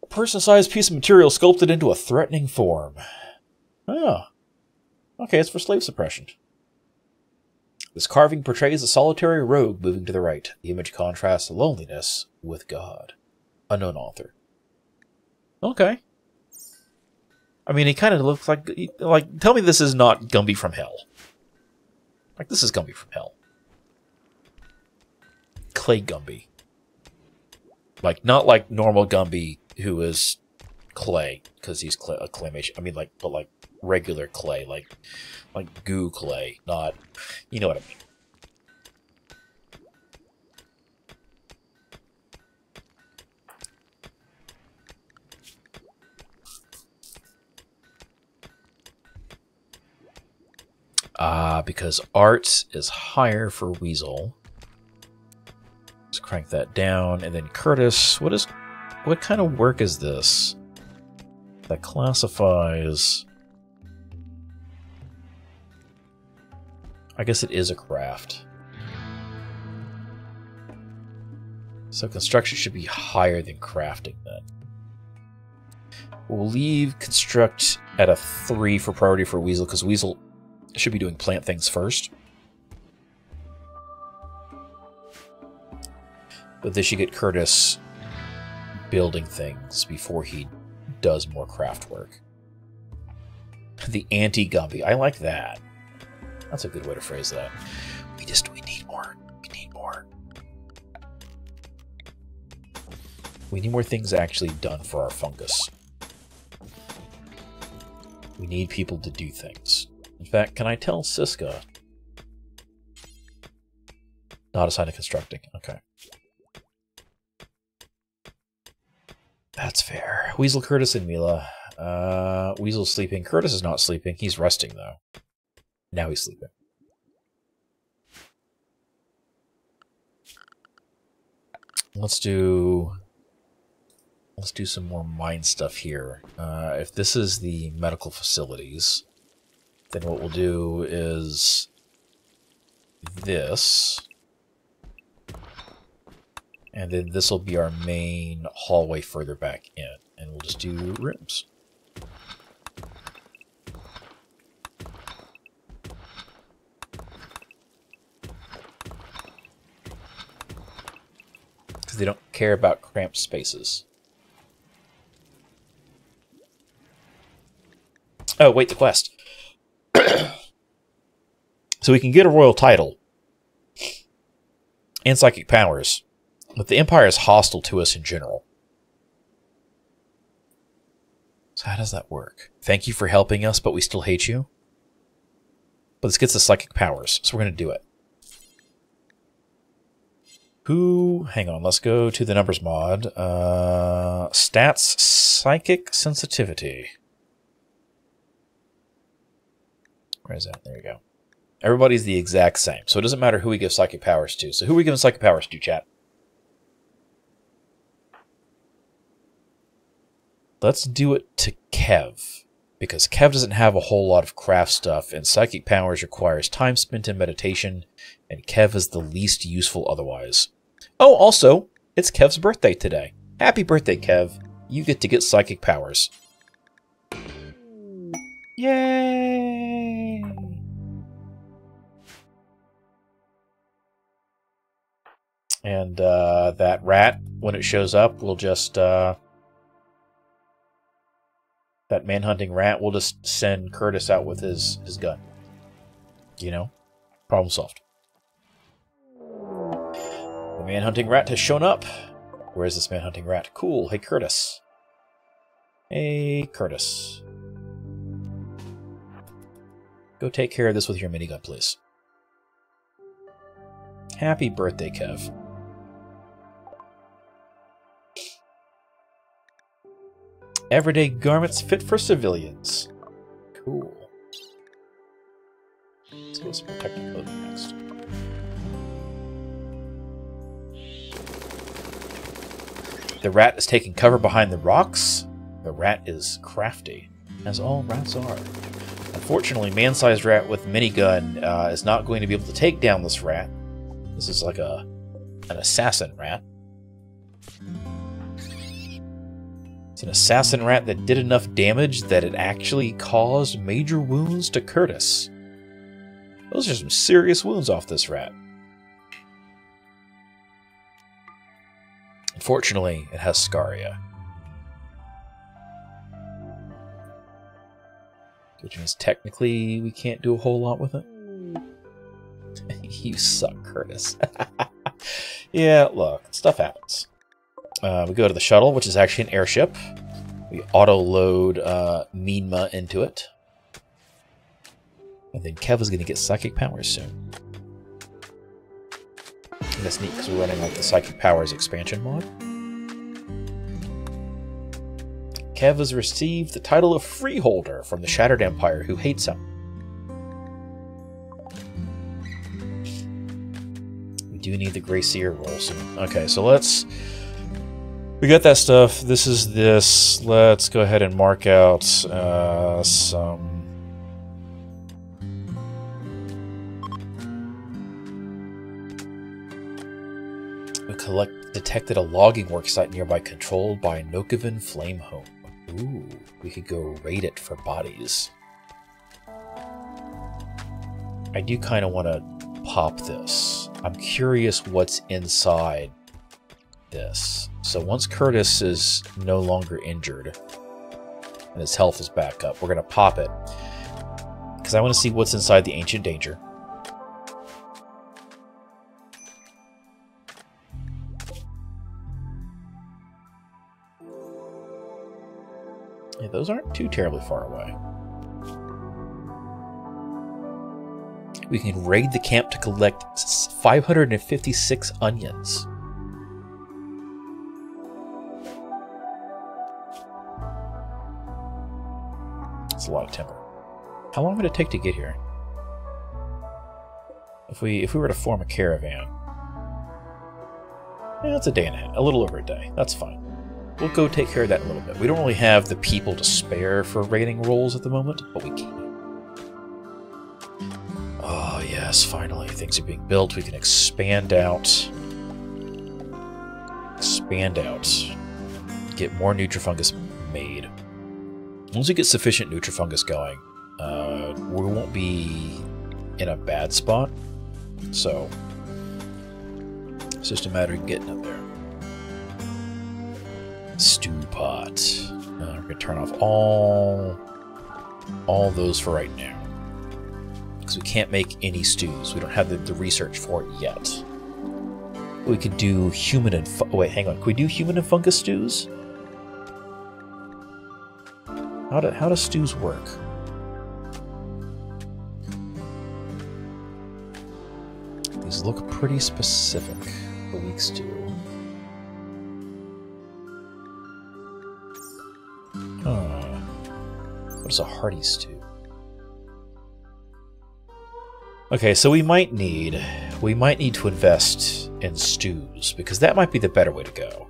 A person-sized piece of material sculpted into a threatening form. Oh. Okay, it's for slave suppression. This carving portrays a solitary rogue moving to the right. The image contrasts loneliness with God. Unknown author. Okay. I mean, he kind of looks like... tell me this is not Gumby from hell. Like, this is Gumby from hell. Clay Gumby. Like, not like normal Gumby who is clay, because he's a claymation. I mean, like, but like regular clay, like goo clay, not... You know what I mean. Because art is higher for Weasel. Let's crank that down. And then Curtis, what kind of work is this? That classifies... I guess it is a craft. So construction should be higher than crafting then. We'll leave construct at a 3 for priority for Weasel, because Weasel should be doing plant things first. But this should get Curtis building things before he does more craft work. The anti-Gumby. I like that. That's a good way to phrase that. We need more. We need more. We need more things actually done for our fungus. We need people to do things. In fact, can I tell Siska? Not assigned to constructing. Okay. That's fair. Weasel, Curtis, and Mila. Weasel's sleeping. Curtis is not sleeping. He's resting, though. Now he's sleeping. Let's do some more mine stuff here. If this is the medical facilities, then what we'll do is this. And then this will be our main hallway further back in. And we'll just do rooms. Because they don't care about cramped spaces. Oh, wait, the quest. So we can get a royal title and psychic powers, but the Empire is hostile to us in general. So how does that work? Thank you for helping us, but we still hate you? But this gets the psychic powers, so we're going to do it. Who... Hang on, let's go to the numbers mod. Stats, psychic sensitivity. Where is that? There you go. Everybody's the exact same, so it doesn't matter who we give psychic powers to. So who are we giving psychic powers to, chat? Let's do it to Kev, because Kev doesn't have a whole lot of craft stuff, and psychic powers requires time spent in meditation, and Kev is the least useful otherwise. Oh, also, it's Kev's birthday today. Happy birthday, Kev. You get to get psychic powers. Yay! And that rat, when it shows up, will just... that manhunting rat will just send Curtis out with his gun. You know? Problem solved. The manhunting rat has shown up. Where is this manhunting rat? Cool. Hey, Curtis. Hey, Curtis. Go take care of this with your minigun, please. Happy birthday, Kev. Everyday garments fit for civilians. Cool. Let's get some protective clothing next. The rat is taking cover behind the rocks. The rat is crafty, as all rats are. Unfortunately, man-sized rat with minigun is not going to be able to take down this rat. This is like an assassin rat. It's an assassin rat that did enough damage that it actually caused major wounds to Curtis. Those are some serious wounds off this rat. Unfortunately, it has scaria. Which means technically we can't do a whole lot with it. You suck, Curtis. Yeah, look, stuff happens. We go to the shuttle, which is actually an airship. We auto-load Minma into it. And then Kev is going to get psychic powers soon. And that's neat because we're running like the Psychic Powers expansion mod. Kev has received the title of Freeholder from the Shattered Empire, who hates him. We do need the Gracier roll soon. Okay, so let's... We got that stuff. This is this. Let's go ahead and mark out some... We detected a logging worksite nearby controlled by Nokovan Flamehome. Ooh, we could go raid it for bodies. I do kind of want to pop this. I'm curious what's inside this. So once Curtis is no longer injured and his health is back up, we're going to pop it. Because I want to see what's inside the Ancient Danger. Yeah, those aren't too terribly far away. We can raid the camp to collect 556 onions. That's a lot of timber. How long would it take to get here? If we were to form a caravan, yeah, it's a day and a half, a little over a day. That's fine. We'll go take care of that in a little bit. We don't really have the people to spare for raiding rolls at the moment, but we can. Oh, yes, finally. Things are being built. We can expand out. Get more Nutrifungus made. Once we get sufficient Nutrifungus going, we won't be in a bad spot. So, it's just a matter of getting up there. Stew pot. We're going to turn off all those for right now. Because we can't make any stews. We don't have the research for it yet. We could do human and... wait, hang on. Could we do human and fungus stews? How do stews work? These look pretty specific. A weak stew. What is a hearty stew? Okay, so we might need to invest in stews, because that might be the better way to go.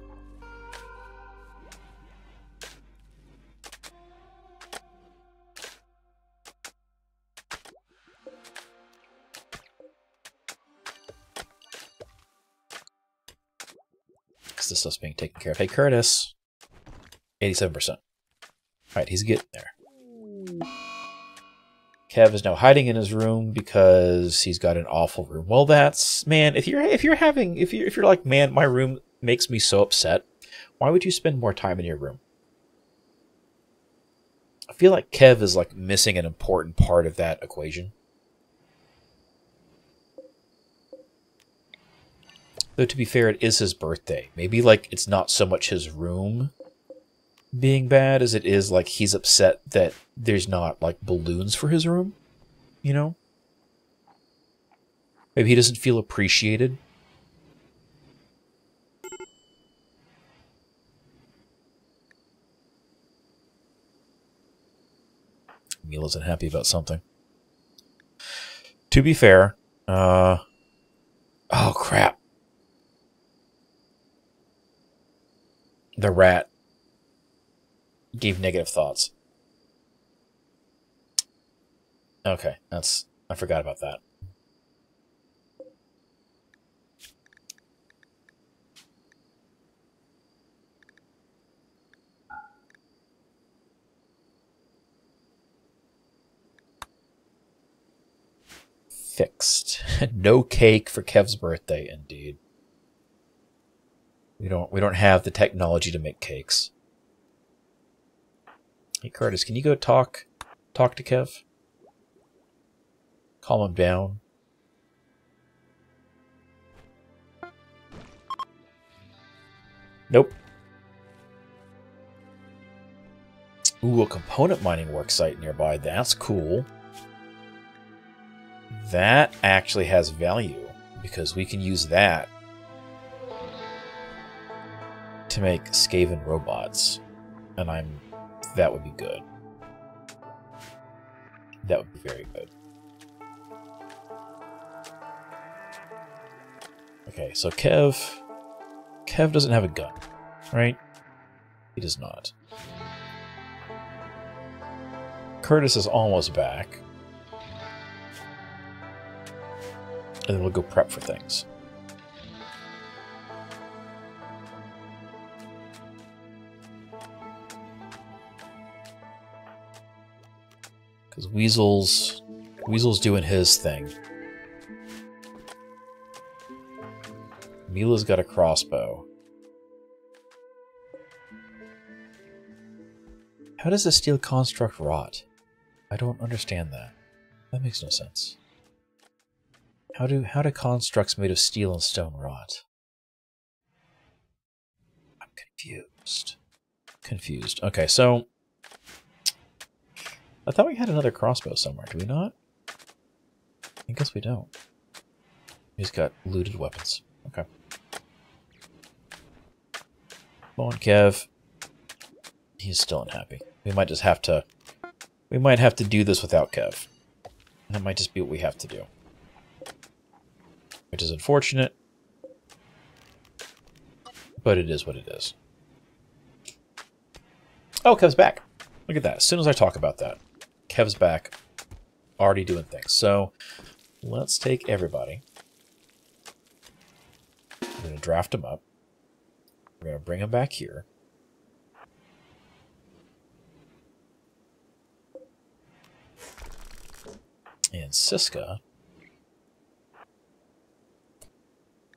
Because this stuff's being taken care of. Hey, Curtis. 87%. Alright, he's getting there. Kev is now hiding in his room because he's got an awful room. Well, that's... Man, if you're like, man, my room makes me so upset, why would you spend more time in your room? I feel like Kev is, like, missing an important part of that equation. Though, to be fair, it is his birthday. Maybe, like, it's not so much his room being bad as it is, like, he's upset that there's not, like, balloons for his room, you know? Maybe he doesn't feel appreciated. Mila's unhappy about something. To be fair, oh crap. The rat gave negative thoughts. Okay, I forgot about that. Fixed. No cake for Kev's birthday, indeed. We don't have the technology to make cakes. Hey Curtis, can you go talk to Kev? Calm him down. Nope. Ooh, a component mining worksite nearby. That's cool. That actually has value because we can use that to make Skaven robots, and that would be good. That would be very good. Okay, so Kev doesn't have a gun, right? He does not. Curtis is almost back. And then we'll go prep for things. Because Weasel's doing his thing. Mila's got a crossbow. How does a steel construct rot? I don't understand that. That makes no sense. How do constructs made of steel and stone rot? I'm confused. Confused. Okay, so I thought we had another crossbow somewhere. Do we not? I guess we don't. He's got looted weapons. Okay. Come on, Kev. He's still unhappy. We might just have to... We might have to do this without Kev. That might just be what we have to do. Which is unfortunate. But it is what it is. Oh, Kev's back. Look at that. As soon as I talk about that, Kev's back. Already doing things. So, let's take everybody. We're going to draft them up. We're going to bring them back here. And Siska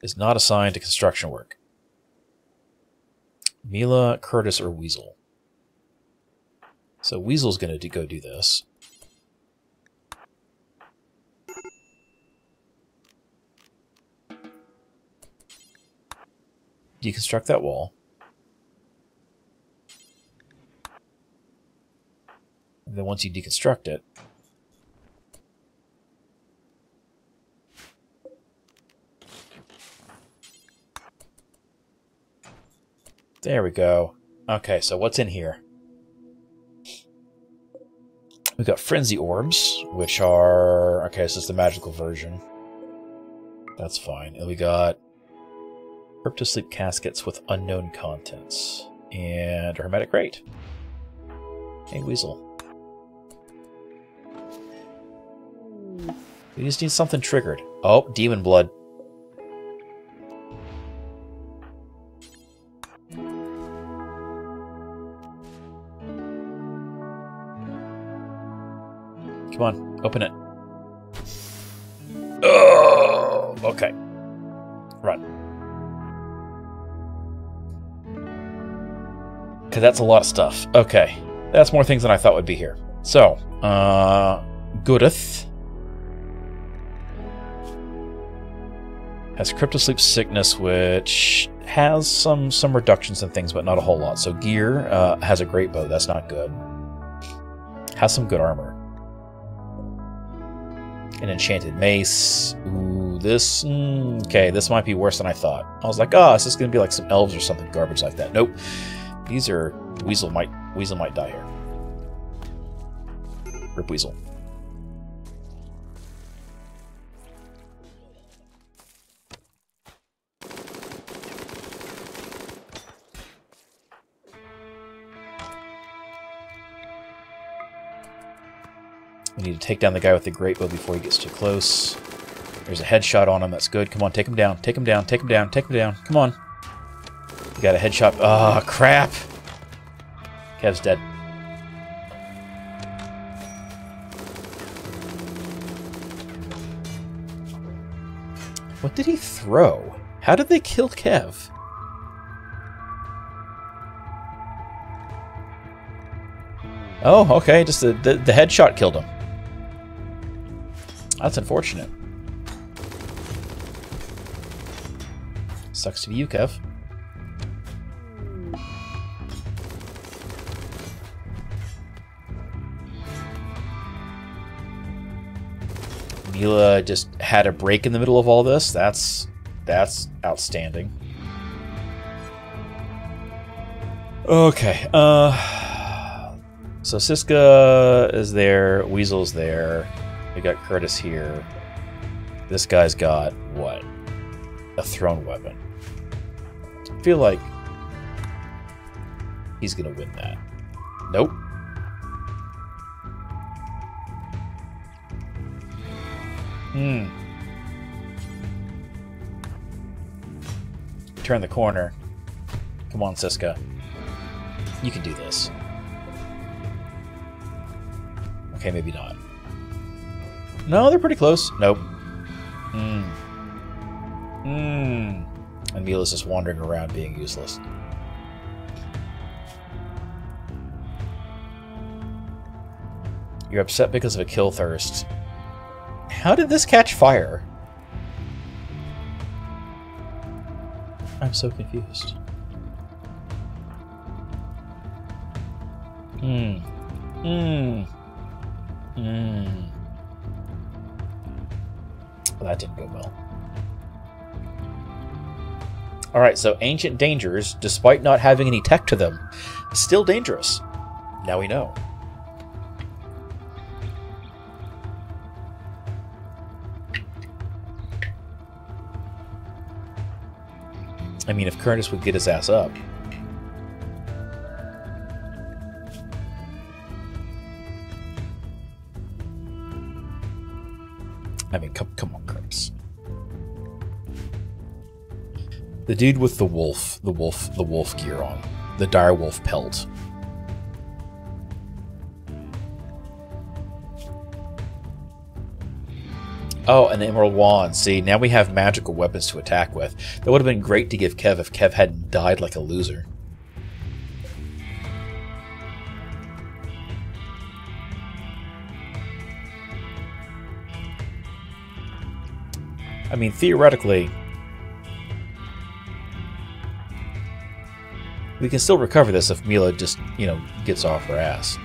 is not assigned to construction work. Mila, Curtis, or Weasel. So Weasel's going to go do this. Deconstruct that wall. And then once you deconstruct it, there we go. Okay, so what's in here? We've got Frenzy Orbs, which are... Okay, so it's the magical version. That's fine. And we got Cryptosleep Caskets with unknown contents. And Hermetic Crate. Hey, Weasel. We just need something triggered. Oh, Demon Blood. Come on, open it. Oh, okay. Run. Okay, that's a lot of stuff. Okay, that's more things than I thought would be here. So, Goodeth has Cryptosleep Sickness, which has some reductions and things, but not a whole lot. So Gear has a great bow. That's not good. Has some good armor. An enchanted mace. Ooh, this... okay, this might be worse than I thought. I was like, oh, is this going to be like some elves or something garbage like that? Nope. These are... Weasel might die here. Rip Weasel. We need to take down the guy with the great bow before he gets too close. There's a headshot on him. That's good. Come on, take him down. Take him down. Take him down. Take him down. Come on. You got a headshot. Oh, crap. Kev's dead. What did he throw? How did they kill Kev? Oh, okay. Just the headshot killed him. That's unfortunate. Sucks to be you, Kev. Mila just had a break in the middle of all this. That's outstanding. Okay. So Siska is there. Weasel's there. We got Curtis here. This guy's got what? A thrown weapon. I feel like he's gonna win that. Nope. Turn the corner. Come on, Siska. You can do this. Okay, maybe not. No, they're pretty close. Nope. And Mila's just wandering around being useless. You're upset because of a kill thirst. How did this catch fire? I'm so confused. Well, that didn't go well. Alright, so ancient dangers, despite not having any tech to them, still dangerous. Now we know. I mean, if Curtis would get his ass up. I mean, come on, Curtis. The dude with the wolf gear on. The dire wolf pelt. Oh, an emerald wand. See, now we have magical weapons to attack with. That would have been great to give Kev if Kev hadn't died like a loser. I mean, theoretically, we can still recover this if Mila just, you know, gets off her ass.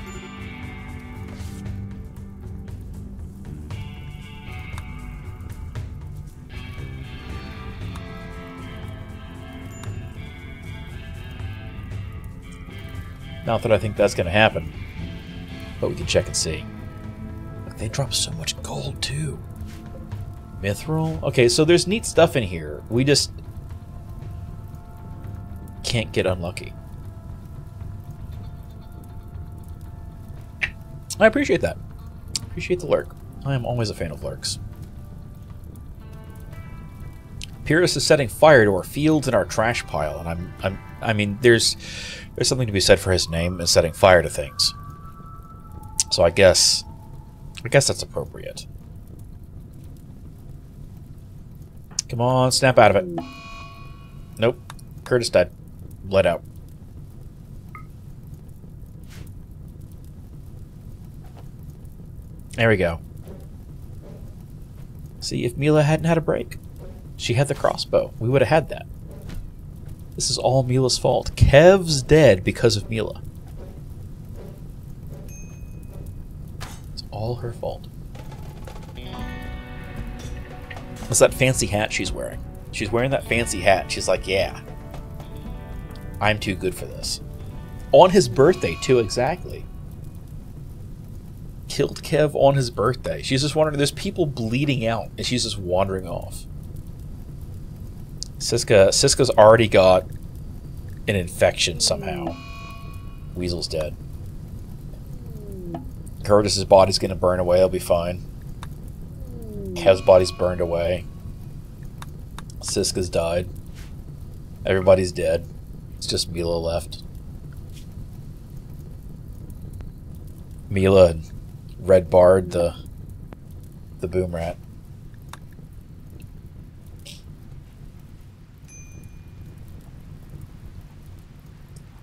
Not that I think that's going to happen, but we can check and see. Look, they drop so much gold, too. Mithril? Okay, so there's neat stuff in here. We just can't get unlucky. I appreciate that. Appreciate the lurk. I am always a fan of lurks. Pyrrhus is setting fire to our fields and our trash pile, and I mean, there's something to be said for his name and setting fire to things. So I guess that's appropriate. Come on, snap out of it. Nope. Curtis died. Bled out. There we go. See, if Mila hadn't had a break, she had the crossbow. We would have had that. This is all Mila's fault. Kev's dead because of Mila. It's all her fault. What's that fancy hat she's wearing? She's wearing that fancy hat. She's like, yeah, I'm too good for this. On his birthday, too, exactly. killed Kev on his birthday. She's just wondering, there's people bleeding out, and she's just wandering off. Siska's already got an infection somehow. Weasel's dead. Curtis's body's gonna burn away, he'll be fine. Kev's body's burned away. Siska's died. Everybody's dead. It's just Mila left. Mila and Red Bard, the boom rat.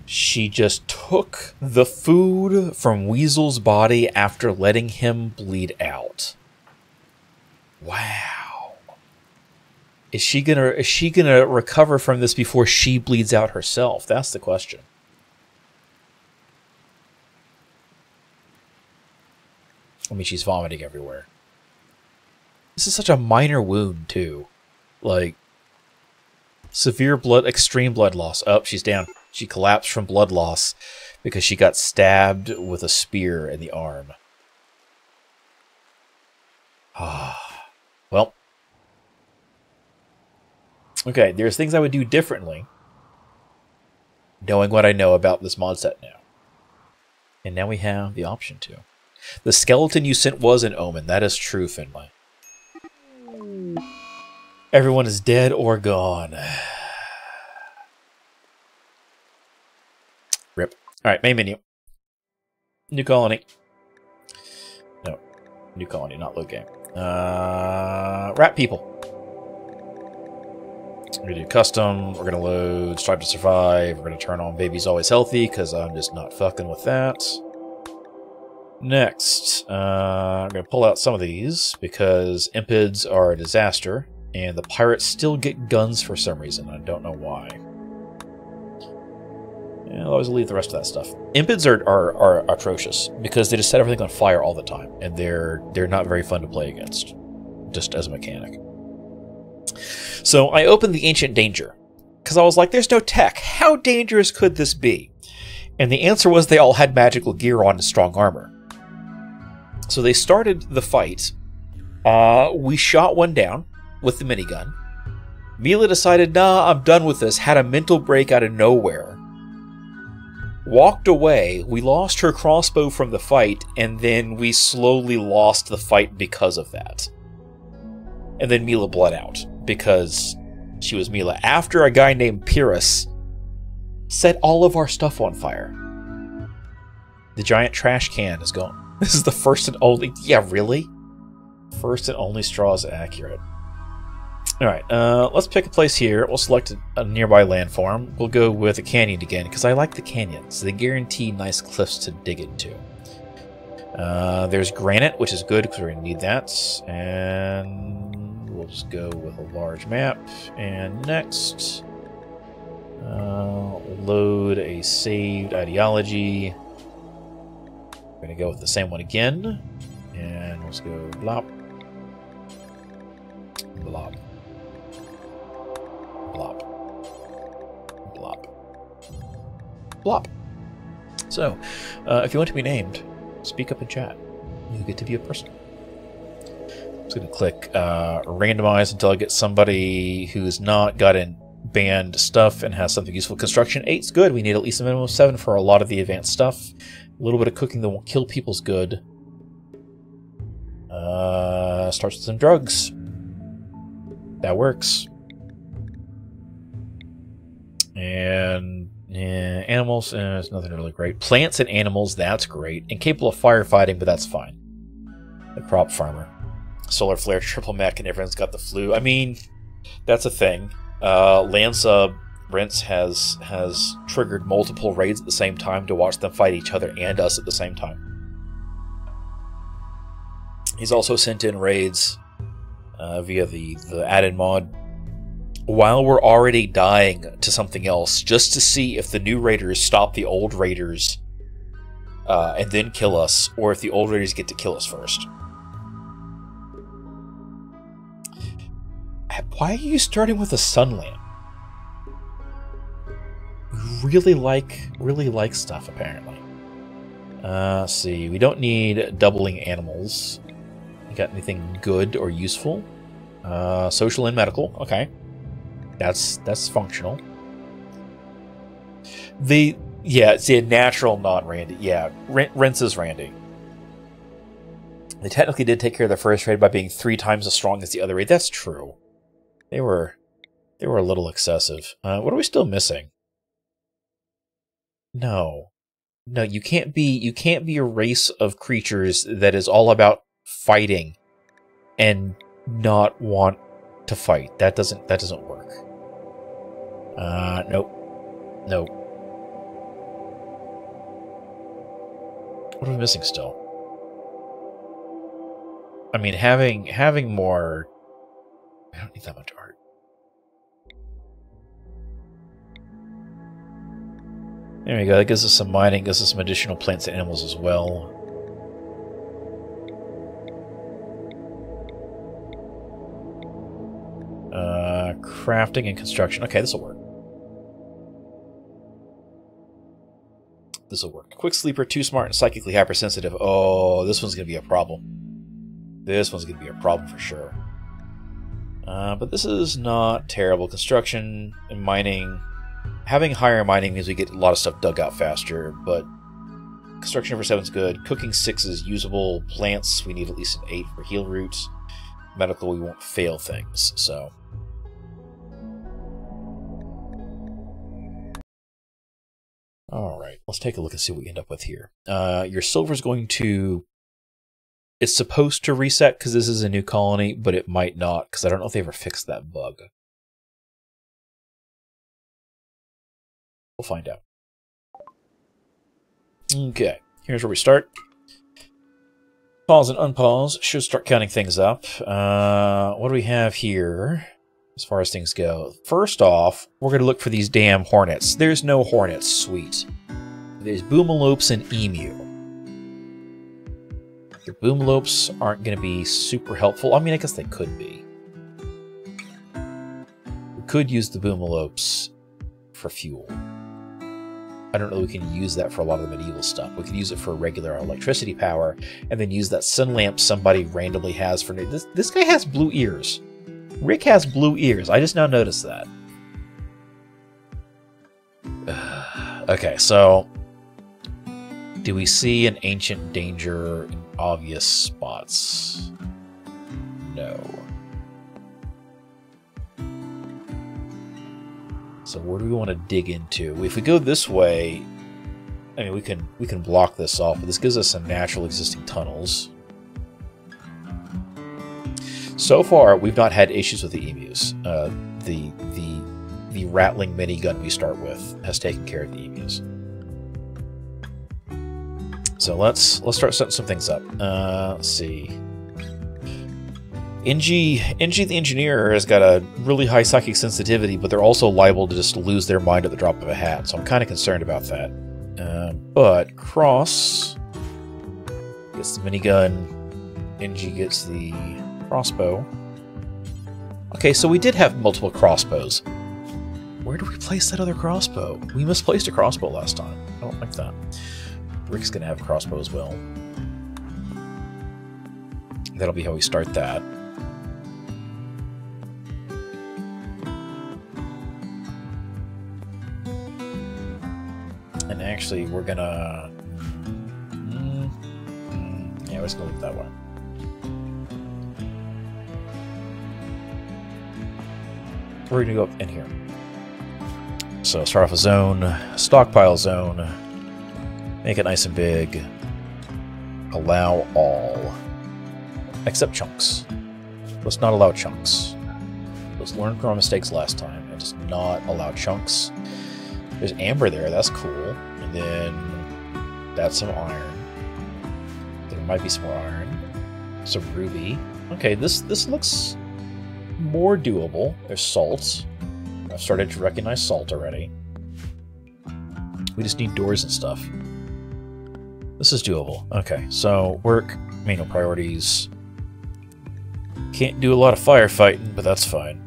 She just took the food from Weasel's body after letting him bleed out. Wow. Is she gonna recover from this before she bleeds out herself? That's the question. I mean, she's vomiting everywhere. This is such a minor wound, too. Like, severe extreme blood loss. Oh, she's down. She collapsed from blood loss because she got stabbed with a spear in the arm. Well. Okay, there's things I would do differently, knowing what I know about this mod set now. And now we have the option to. The skeleton you sent was an omen. That is true, Finlay. Everyone is dead or gone. Rip. Alright, main menu. New colony. No. New colony, not load game. Rat people. We're going to do custom. We're going to load Strive to Survive. We're going to turn on Baby's Always Healthy because I'm just not fucking with that. Next, I'm going to pull out some of these because impids are a disaster, and the pirates still get guns for some reason. I don't know why. Yeah, I'll always leave the rest of that stuff. Impids are atrocious because they just set everything on fire all the time, and they're not very fun to play against, just as a mechanic. So I opened the Ancient Danger because I was like, "There's no tech. How dangerous could this be?" And the answer was they all had magical gear on and strong armor. So they started the fight. We shot one down with the minigun. Mila decided, nah, I'm done with this. Had a mental break out of nowhere. Walked away. We lost her crossbow from the fight, and then we slowly lost the fight because of that. And then Mila bled out because she was Mila. After a guy named Pyrrhus set all of our stuff on fire. The giant trash can is gone. This is the first and only... Yeah, really? First and only straw is accurate. Alright, let's pick a place here. We'll select a nearby landform. We'll go with a canyon again, because I like the canyons. They guarantee nice cliffs to dig into. There's granite, which is good, because we're going to need that. And we'll just go with a large map. And next... load a saved ideology. We're going to go with the same one again. And let's go blop. Blop. Blop. Blop. Blop. So, if you want to be named, speak up in chat. You get to be a person. I'm just going to click randomize until I get somebody who's not gotten banned stuff and has something useful. Construction 8's good. We need at least a minimum of 7 for a lot of the advanced stuff. A little bit of cooking that won't kill people's good. Starts with some drugs. That works. And animals, it's nothing really great. Plants and animals, that's great. Incapable of firefighting, but that's fine. The crop farmer. Solar flare, triple mech, and everyone's got the flu. I mean, that's a thing. Lanza Rents has triggered multiple raids at the same time to watch them fight each other and us at the same time. He's also sent in raids via the added mod while we're already dying to something else, just to see if the new raiders stop the old raiders and then kill us, or if the old raiders get to kill us first. Why are you starting with a sun lamp? You really like stuff, apparently. Let's see. We don't need doubling animals. You got anything good or useful? Social and medical. Okay. That's functional. Yeah, it's a natural, not Randy. Yeah, Rince is Randy. They technically did take care of their first raid by being 3 times as strong as the other raid. That's true. They were a little excessive. What are we still missing? No, you can't be a race of creatures that is all about fighting and not want to fight. That doesn't work. Nope. What are we missing still? I mean, having more. I don't need that much art. There we go. That gives us some mining, gives us some additional plants and animals as well. Crafting and construction. Okay, this will work. This will work. Quick sleeper, too smart, and psychically hypersensitive. Oh, this one's going to be a problem. This one's going to be a problem for sure. But this is not terrible. Construction and mining. Having higher mining means we get a lot of stuff dug out faster, but construction over 7 is good. Cooking 6 is usable. Plants, we need at least an 8 for heal roots. Medical, we won't fail things, so. Alright, let's take a look and see what we end up with here. Your silver's going to... It's supposed to reset because this is a new colony, but it might not, because I don't know if they ever fixed that bug. We'll find out. Okay, here's where we start. Pause and unpause. Should start counting things up. What do we have here as far as things go? First off, we're going to look for these damn hornets. There's no hornets. Sweet. There's boomalopes and emu. The boomalopes aren't going to be super helpful. I mean, I guess they could be. We could use the boomalopes for fuel. I don't know if we can use that for a lot of the medieval stuff. We can use it for regular electricity power, and then use that sun lamp somebody randomly has for... This guy has blue ears. Rick has blue ears. I just now noticed that. Okay, so... Do we see an ancient danger in obvious spots? No. So where do we want to dig into? If we go this way, I mean, we can block this off, but this gives us some natural existing tunnels. So far, we've not had issues with the emus. The rattling minigun we start with has taken care of the emus. So let's start setting some things up. Let's see. Ingi the engineer has got a really high psychic sensitivity, but they're also liable to just lose their mind at the drop of a hat, so I'm kind of concerned about that. But Cross gets the minigun, Ingi gets the crossbow. Okay, so we did have multiple crossbows. Where do we place that other crossbow? We misplaced a crossbow last time. I don't like that. Rick's gonna have a crossbow as well. That'll be how we start that. And actually, we're gonna... yeah, we're just gonna leave it that way. We're gonna go up in here. So start off a zone, stockpile zone, make it nice and big, allow all, except chunks. Let's not allow chunks. Let's learn from our mistakes last time and just not allow chunks. There's amber there, that's cool. And then that's some iron. There might be some more iron. Some ruby. Okay, this looks more doable. There's salt. I've started to recognize salt already. We just need doors and stuff. This is doable. Okay, so work, main priorities. Can't do a lot of firefighting, but that's fine.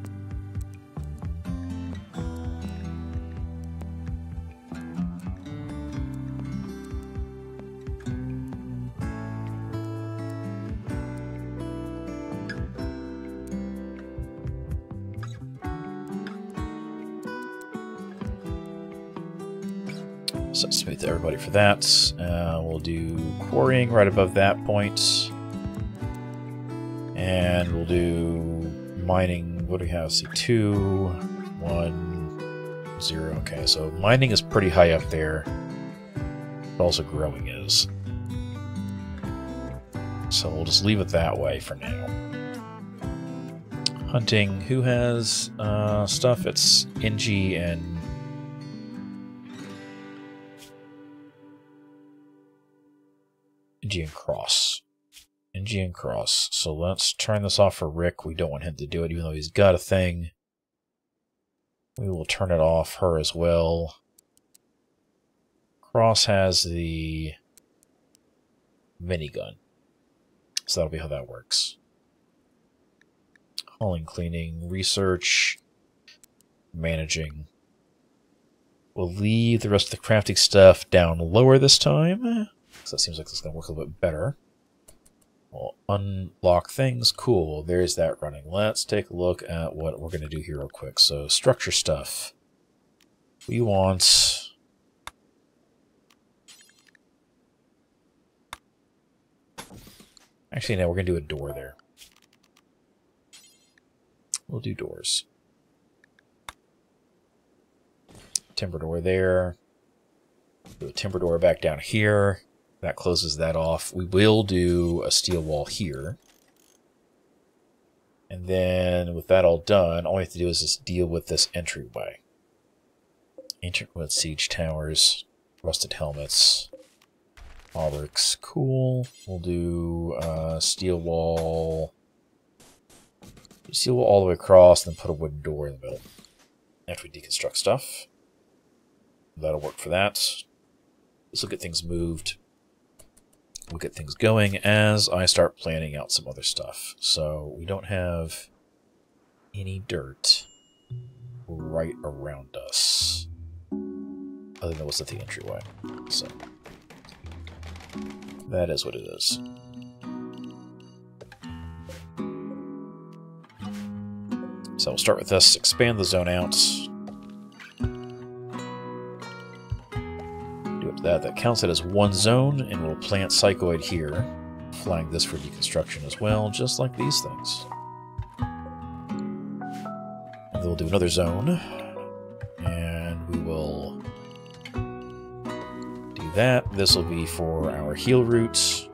So smooth everybody for that. We'll do quarrying right above that point. And we'll do mining. What do we have? See, 2, 1, 0. Okay, so mining is pretty high up there. But also growing is. So we'll just leave it that way for now. Hunting. Who has stuff? It's NG and... NG and Cross. NG and Cross. So let's turn this off for Rick. We don't want him to do it, even though he's got a thing. We will turn it off her as well. Cross has the minigun. So that'll be how that works. Hauling, cleaning, research, managing. We'll leave the rest of the crafting stuff down lower this time, because that seems like it's going to work a little bit better. We'll unlock things. Cool, there's that running. Let's take a look at what we're going to do here real quick. So, structure stuff. We want... Actually, no, we're going to do a door there. We'll do doors. Timber door there. Do a timber door back down here. That closes that off. We will do a steel wall here. And then with that all done, all we have to do is just deal with this entryway. Ancient wood siege towers, rusted helmets, hauberks, cool. We'll do steel wall all the way across, and then put a wooden door in the middle. After we deconstruct stuff. That'll work for that. This will get things moved. We'll get things going as I start planning out some other stuff. So we don't have any dirt right around us. Other than what's at the entryway. So that is what it is. So we'll start with this, expand the zone out. Do up to that. That counts it as one zone, and we'll plant Psychoid here. Flag this for deconstruction as well, just like these things. And then we'll do another zone. And we will do that. This will be for our heal roots.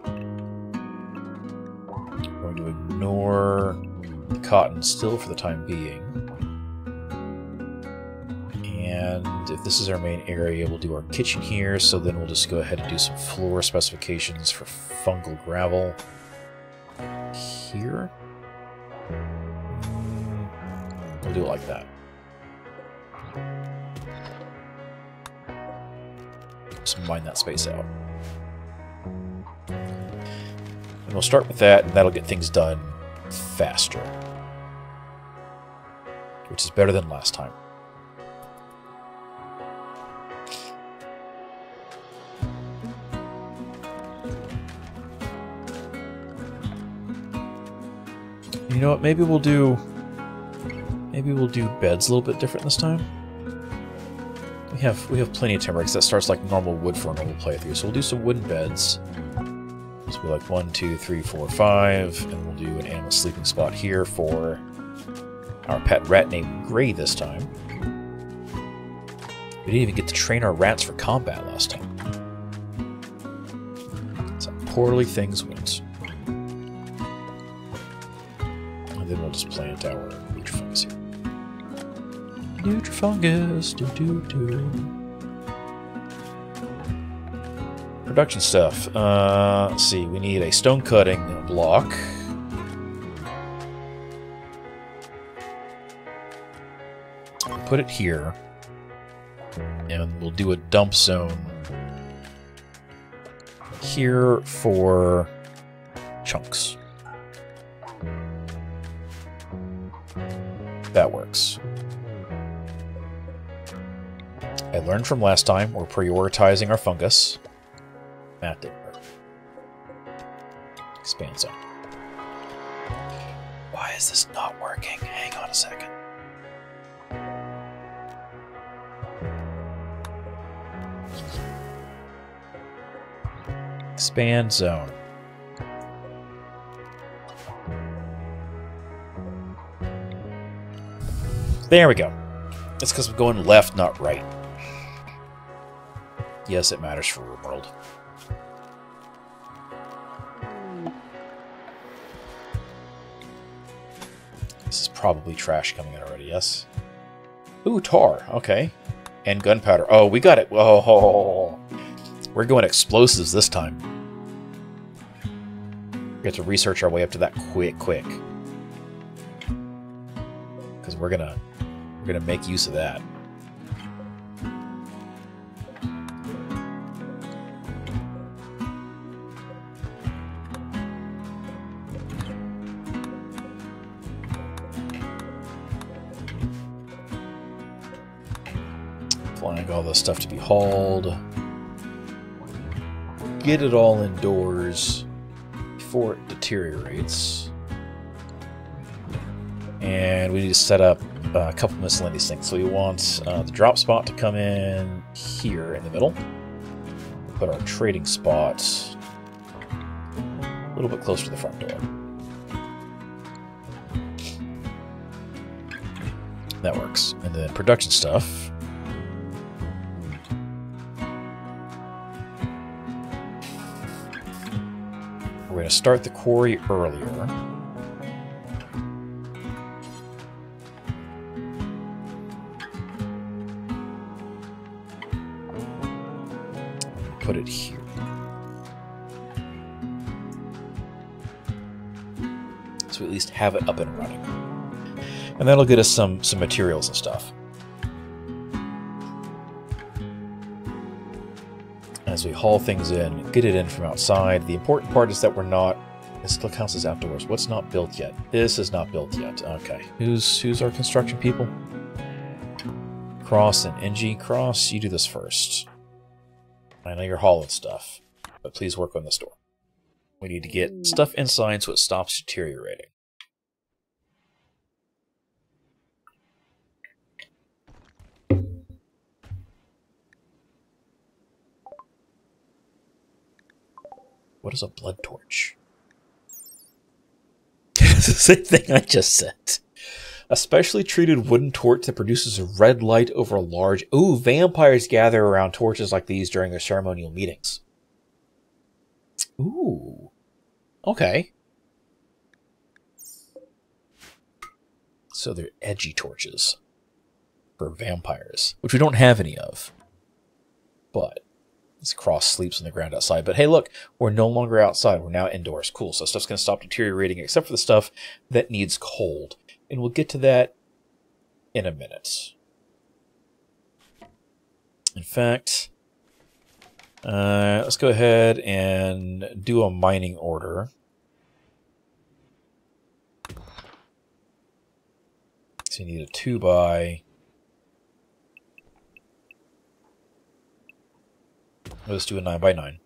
We're going to ignore the cotton still for the time being. And if this is our main area, we'll do our kitchen here, so then we'll just go ahead and do some floor specifications for fungal gravel here. We'll do it like that. Just mine that space out. And we'll start with that, and that'll get things done faster. Which is better than last time. You know what, maybe we'll do beds a little bit different this time. We have plenty of timber, because that starts like normal wood for a normal playthrough. So we'll do some wooden beds. So we'll be like 1, 2, 3, 4, 5, and we'll do an animal sleeping spot here for our pet rat named Gray this time. We didn't even get to train our rats for combat last time. That's how poorly things went. And then we'll just plant our Nutrifungus here. Nutrifungus, do. Production stuff. Let's see, we need a stone cutting block. We'll put it here. And we'll do a dump zone here for chunks. That works. I learned from last time, we're prioritizing our fungus. That didn't work. Expand zone. Why is this not working? Hang on a second. Expand zone. There we go. It's because I'm going left, not right. Yes, it matters for RimWorld. This is probably trash coming in already, yes? Ooh, tar. Okay. And gunpowder. Oh, we got it. Oh, we're going explosives this time. We have to research our way up to that quick. Because we're gonna make use of that. Flying all this stuff to be hauled. Get it all indoors before it deteriorates. And we need to set up a couple miscellaneous things. So we want the drop spot to come in here in the middle. Put our trading spot a little bit closer to the front door. That works. And then production stuff. We're going to start the quarry earlier. Put it here. So we at least have it up and running. And that'll get us some materials and stuff. As we haul things in, get it in from outside. The important part is that we're not... This still counts as outdoors. What's not built yet? This is not built yet. Okay. Who's our construction people? Cross and NG. Cross, you do this first. I know you're hauling stuff, but please work on this door. We need to get stuff inside so it stops deteriorating. What is a blood torch? It's the same thing I just said. A specially treated wooden torch that produces a red light over a large... Ooh, vampires gather around torches like these during their ceremonial meetings. Ooh. Okay. So they're edgy torches for vampires, which we don't have any of. But this cross sleeps on the ground outside. But hey, look, we're no longer outside. We're now indoors. Cool. So stuff's going to stop deteriorating except for the stuff that needs cold. And we'll get to that in a minute. In fact, let's go ahead and do a mining order. So you need a 2x. Let's do a 9x9.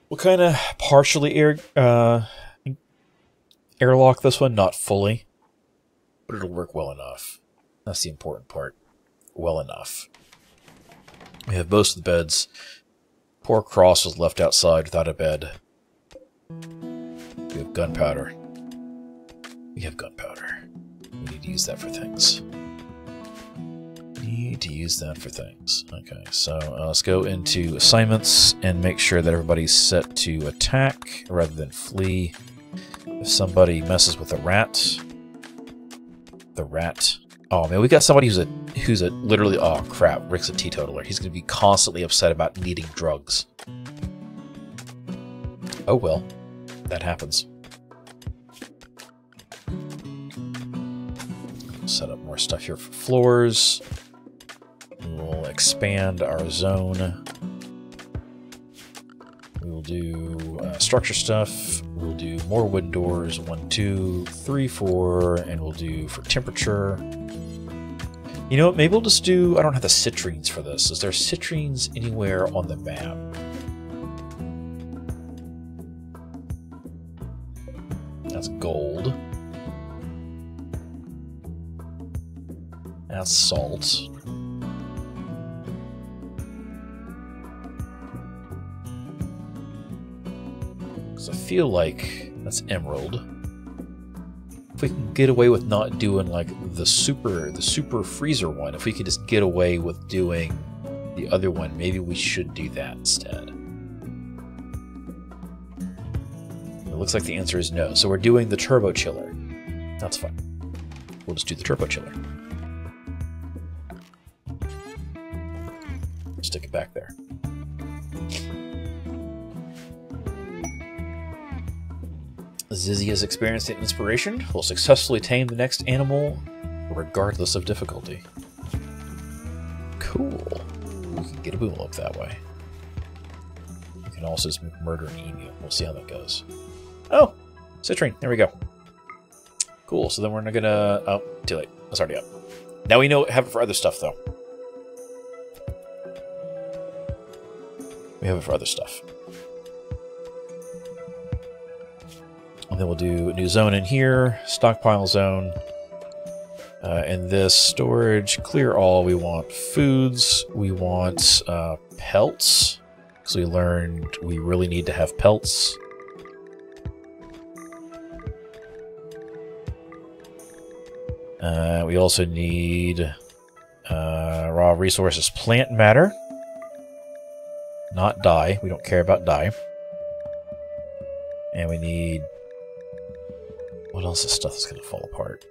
We'll kind of partially airlock this one, not fully, but it'll work well enough. That's the important part. Well enough. We have most of the beds. Poor Cross was left outside without a bed. We have gunpowder. We have gunpowder. We need to use that for things. Okay, so let's go into assignments and make sure that everybody's set to attack rather than flee. If somebody messes with the rat... Oh man, we got somebody who's a literally... Oh crap, Rick's a teetotaler. He's going to be constantly upset about needing drugs. Oh well, that happens. Set up more stuff here for floors. We'll expand our zone. We'll do structure stuff. We'll do more wooden doors. 1, 2, 3, 4. And we'll do for temperature. You know what? Maybe we'll just do... I don't have the citrines for this. Is there citrines anywhere on the map? That's gold. That's salt. Because I feel like that's emerald. If we can get away with not doing like the super freezer one, if we could just get away with doing the other one, maybe we should do that instead. It looks like the answer is no. So we're doing the turbo chiller. That's fine. We'll just do the turbo chiller. Stick it back there. Zizzy has experienced an inspiration. Will successfully tame the next animal, regardless of difficulty. Cool. We can get a boomlope that way. You can also just murder an emu. We'll see how that goes. Oh! Citrine. There we go. Cool. So then we're not gonna... Oh, too late. That's already up. Now we know have it for other stuff, though. We have it for other stuff. And then we'll do a new zone in here, stockpile zone. And this storage, clear all. We want foods. We want pelts. Because we learned we really need to have pelts. We also need raw resources, plant matter. Not dye. We don't care about dye. And we need... What else is stuff that's going to fall apart?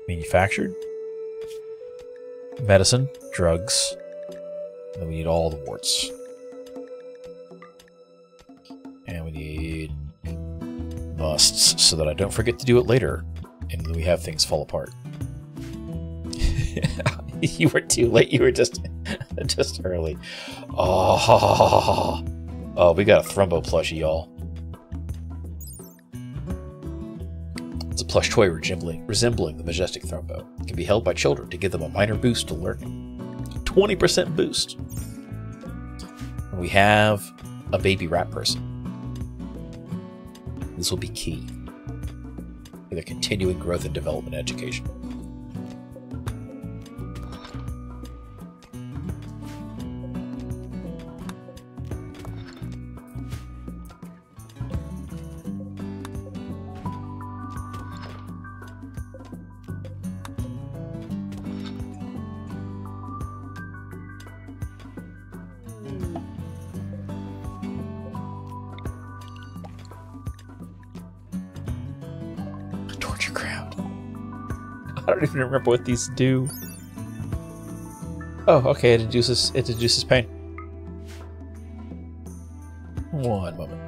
Manufactured. Medicine. Drugs. And then we need all the warts. And we need musts so that I don't forget to do it later. And we have things fall apart. You were too late. You were just early. Oh, we got a Thrumbo plushie, y'all. It's a plush toy resembling the majestic Thrumbo. It can be held by children to give them a minor boost to learning. 20% boost. And we have a baby rat person. This will be key for their continuing growth and development education. I don't even remember what these do. Oh, okay, it reduces pain. One moment.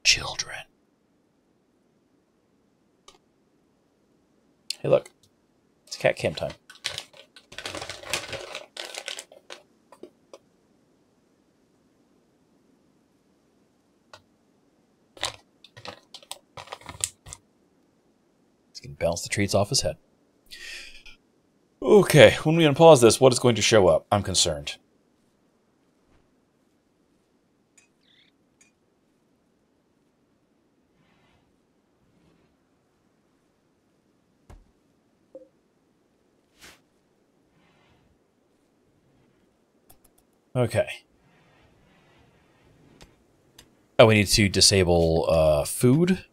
Children. Hey, look. It's cat cam time. He's going to bounce the treats off his head. Okay, when we unpause this, what is going to show up? I'm concerned. Okay. Oh, we need to disable food.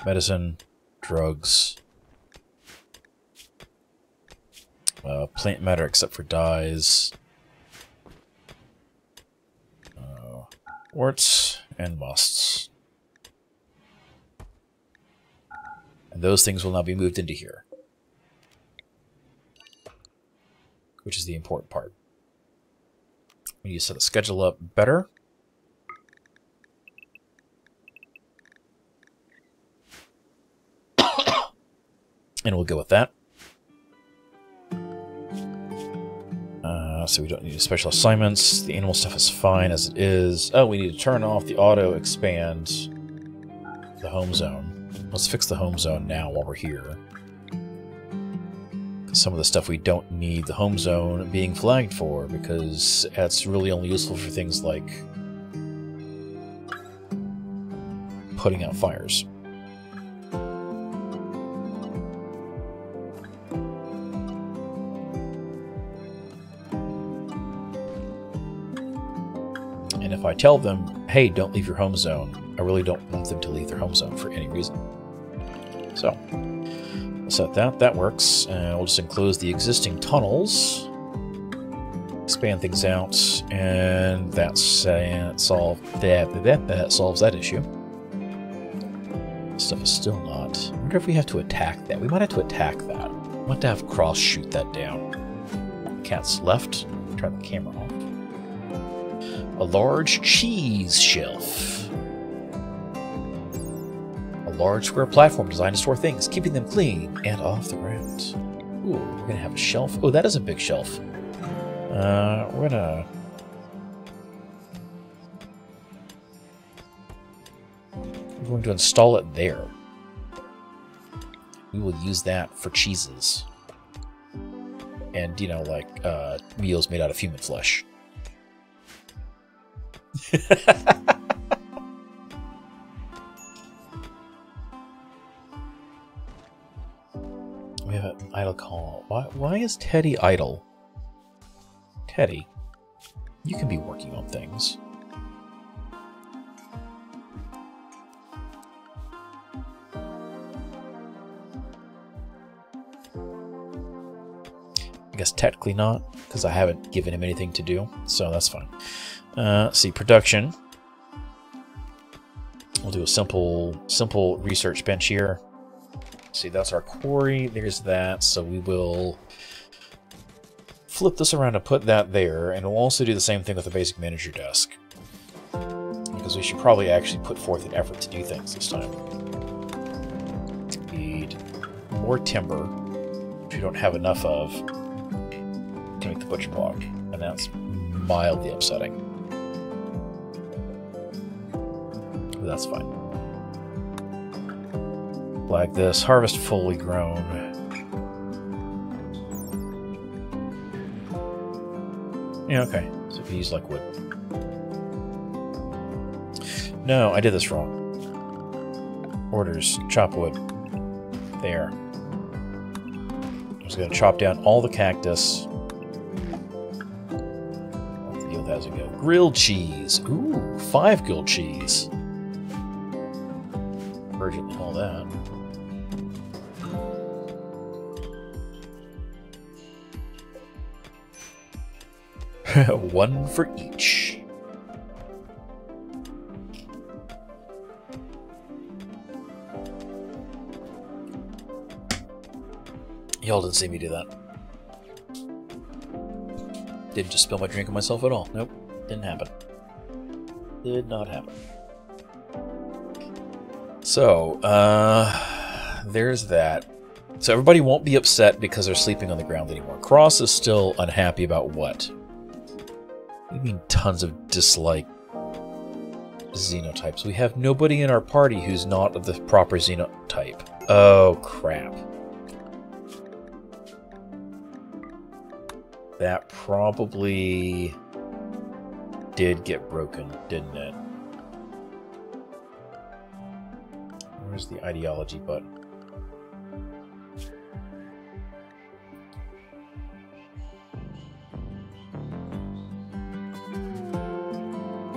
Medicine, drugs, plant matter except for dyes, warts, and musts. And those things will now be moved into here, which is the important part. We need to set the schedule up better. And we'll go with that. So we don't need special assignments. The animal stuff is fine as it is. Oh, we need to turn off the auto expand the home zone. Let's fix the home zone now while we're here. Some of the stuff we don't need the home zone being flagged for, because that's really only useful for things like putting out fires. And if I tell them, hey, don't leave your home zone, I really don't want them to leave their home zone for any reason. So, we'll set that. That works. And we'll just enclose the existing tunnels. Expand things out. And that solves that issue. Stuff is still not... I wonder if we have to attack that. We might have to attack that. We might have to have Cross shoot that down. Cat's left. Turn the camera off. A large cheese shelf. A large square platform designed to store things, keeping them clean and off the ground. Ooh, we're going to have a shelf. Oh, that is a big shelf. We're going to install it there. We will use that for cheeses. And, you know, like, meals made out of human flesh. We have an idle call. Why is Teddy idle? Teddy, you can be working on things. I guess technically not, because I haven't given him anything to do, so that's fine. Let's see, production. We'll do a simple research bench here. See, that's our quarry. There's that. So we will flip this around and put that there, and we'll also do the same thing with the basic manager desk, because we should probably actually put forth an effort to do things this time. We need more timber, which we don't have enough of, to make the butcher block, and that's mildly upsetting. But that's fine. Like this, harvest fully grown. Yeah, okay. So if you use like wood. No, I did this wrong. Orders, chop wood. There. I'm just gonna chop down all the cactus. Let's deal with that as we go. Grilled cheese. Ooh, 5 grilled cheese. Urgently all that. One for each. Y'all didn't see me do that. Didn't just spill my drink on myself at all. Nope. Didn't happen. Did not happen. So, there's that. So everybody won't be upset because they're sleeping on the ground anymore. Cross is still unhappy about what? I mean tons of dislike xenotypes. We have nobody in our party who's not of the proper xenotype. Oh, crap. That probably did get broken, didn't it? Where's the ideology button?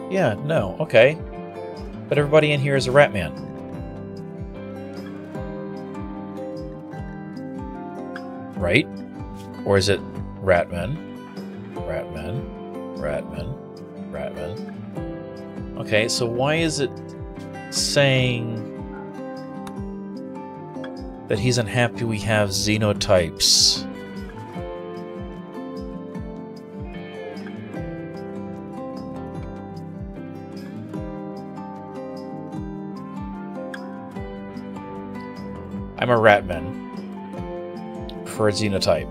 Yeah, no, okay. But everybody in here is a rat man. Right? Or is it Ratman? Ratman. Ratman. Ratman. Okay, so why is it saying that he's unhappy we have xenotypes? I'm a Ratman. For a xenotype.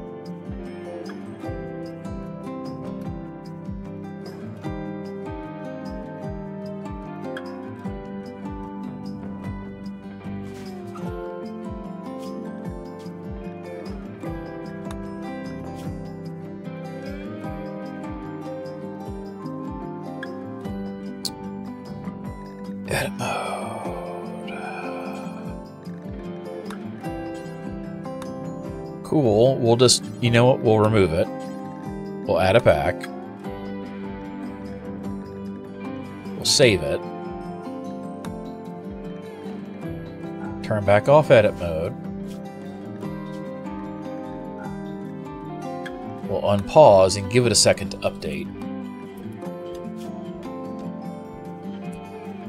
Edit mode. Cool. We'll just, you know what? We'll remove it. We'll add it back. We'll save it. Turn back off edit mode. We'll unpause and give it a second to update.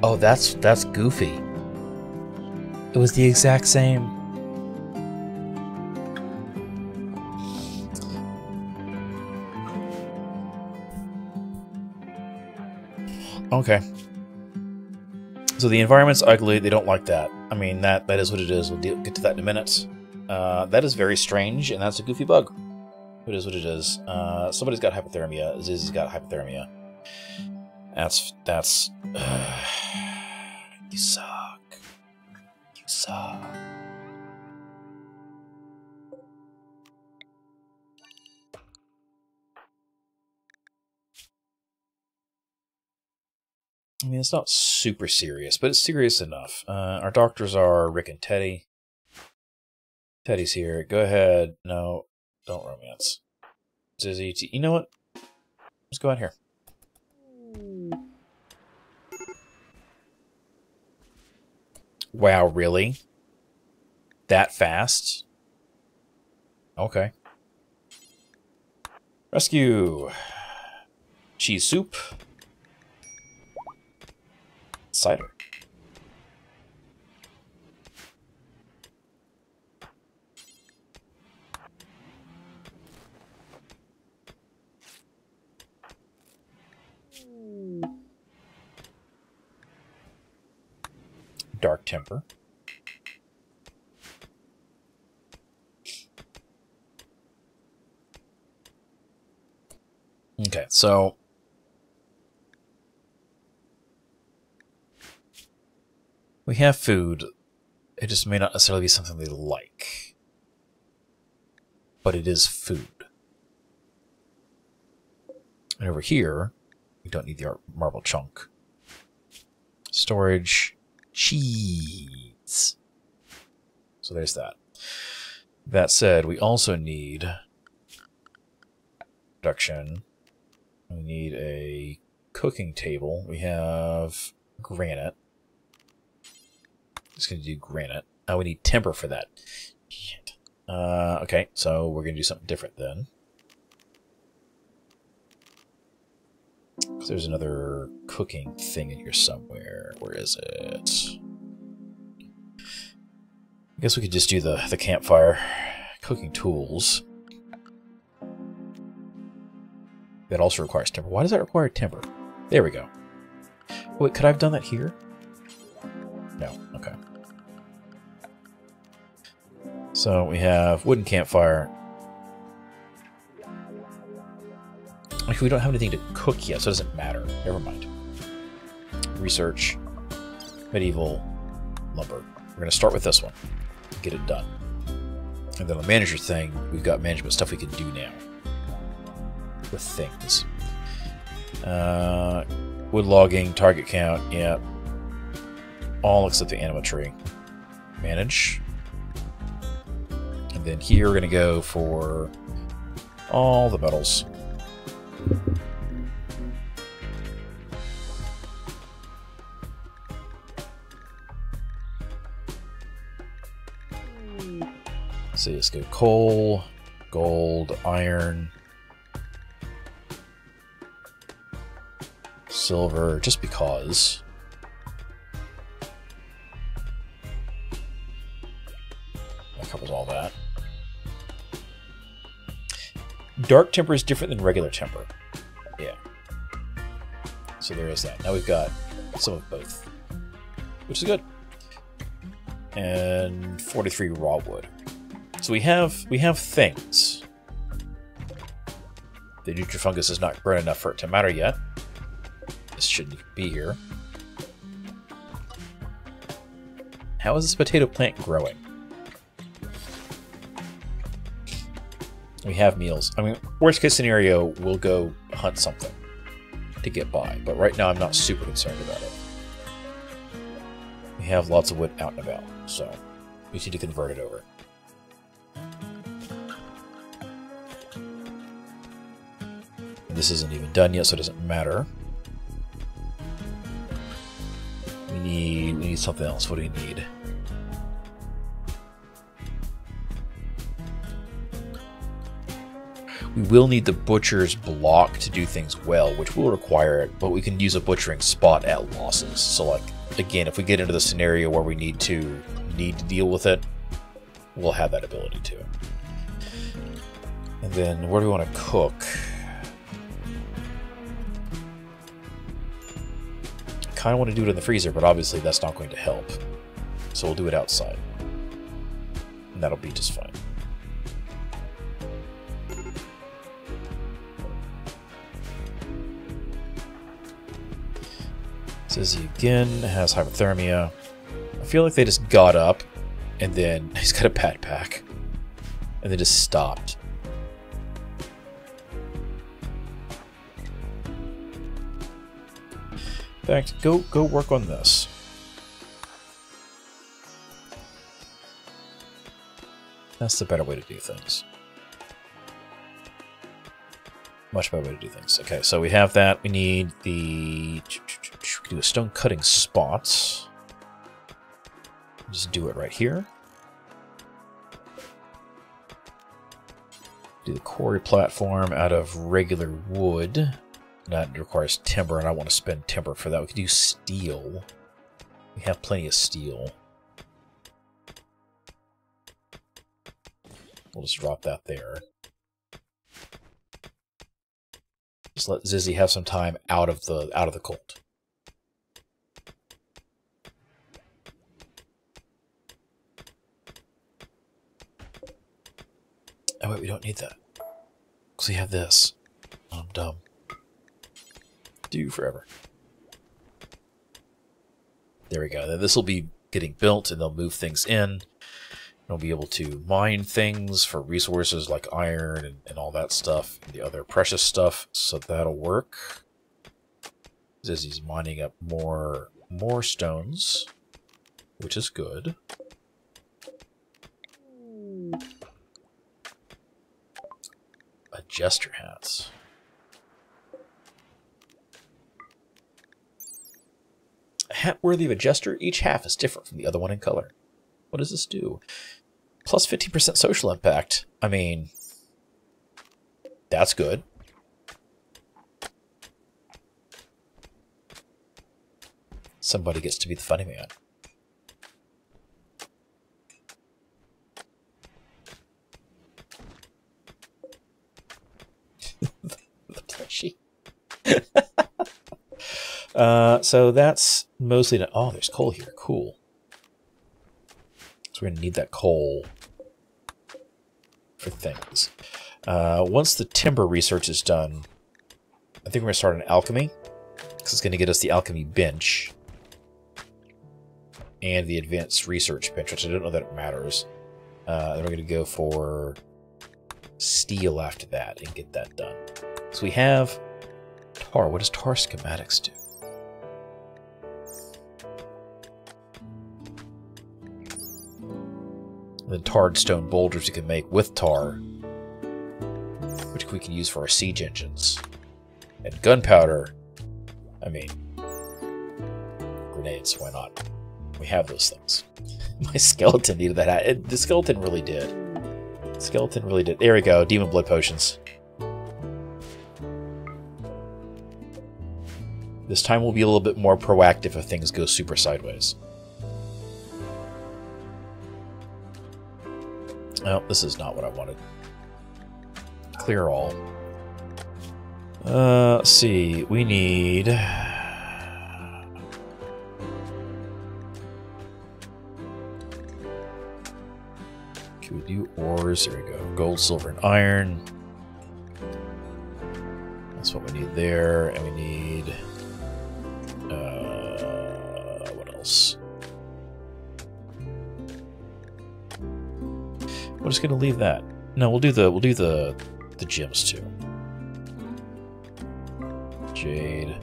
Oh, that's goofy. It was the exact same. Okay. So the environment's ugly. They don't like that. I mean, that is what it is. We'll get to that in a minute. That is very strange, and that's a goofy bug. It is what it is. Somebody's got hypothermia. Zizzy's got hypothermia. That's. You suck. You suck. I mean, it's not super serious, but it's serious enough. Our doctors are Rick and Teddy. Teddy's here. Go ahead. No, don't romance. Zizzy, you know what? Let's go out here. Wow, really? That fast? Okay. Rescue. Cheese soup. Cider. Dark temper. Okay, so we have food. It just may not necessarily be something they like. But it is food. And over here, we don't need the marble chunk. Storage. Cheese. So there's that. That said, we also need production. We need a cooking table. We have granite. Just going to do granite. We need timber for that. Shit. Okay, so we're going to do something different then. Because there's another cooking thing in here somewhere. Where is it? I guess we could just do the campfire. Cooking tools. That also requires timber. Why does that require timber? There we go. Wait, could I have done that here? No. Okay. So we have wooden campfire. Like, we don't have anything to cook yet, so it doesn't matter. Never mind. Research. Medieval. Lumber. We're going to start with this one. Get it done. And then the manager thing, we've got management stuff we can do now. With things. Wood logging, target count, yeah. All except the anima tree. Manage. And then here we're going to go for all the metals. So let's go coal, gold, iron, silver, just because. That covers all that. Dark timber is different than regular timber. Yeah. So there is that. Now we've got some of both, which is good. And 43 raw wood. So we have things. The nutrifungus is not grown enough for it to matter yet. This shouldn't even be here. How is this potato plant growing? We have meals. I mean, worst case scenario, we'll go hunt something to get by. But right now, I'm not super concerned about it. We have lots of wood out and about, so we need to convert it over. This isn't even done yet, so it doesn't matter. We need something else. What do we need? We will need the butcher's block to do things well, which will require it, but we can use a butchering spot at losses. So, like, again, if we get into the scenario where we need to deal with it, we'll have that ability to. And then, where do we want to cook? Kind of want to do it in the freezer, but obviously that's not going to help. So we'll do it outside. And that'll be just fine. Zizzy again has hypothermia. I feel like they just got up and then he's got a backpack and then just stopped. In fact, go work on this. That's the better way to do things. Much better way to do things. Okay, so we have that. We need the... We can do a stone cutting spot. Just do it right here. Do the quarry platform out of regular wood. That requires timber, and I want to spend timber for that. We could do steel. We have plenty of steel. We'll just drop that there. Just let Zizzy have some time out of the cold. Oh wait, we don't need that. Because we have this. Oh, I'm dumb. Do forever. There we go. This will be getting built, and they'll move things in. We'll be able to mine things for resources like iron and all that stuff, and the other precious stuff, so that'll work. Zizzy's mining up more stones, which is good. Jester hats. A hat worthy of a jester, each half is different from the other one in color. What does this do? Plus 50% social impact. I mean, that's good. Somebody gets to be the funny man. The plushie. So that's mostly... Oh, there's coal here. Cool. So we're going to need that coal for things. Once the timber research is done, I think we're going to start an alchemy, because it's going to get us the alchemy bench and the advanced research bench, which I don't know that it matters. Then we're going to go for steel after that and get that done. So we have tar. What does tar schematics do? The tarred stone boulders you can make with tar, which we can use for our siege engines. And gunpowder, I mean, grenades, why not? We have those things. My skeleton needed that hat. The skeleton really did. Skeleton really did. There we go. Demon blood potions. This time we'll be a little bit more proactive if things go super sideways. Oh, this is not what I wanted. Clear all. Let's see. We need... Can we do ores? There we go. Gold, silver, and iron. That's what we need there. And we need... what else? We're just gonna leave that. No, we'll do the gems too. Jade,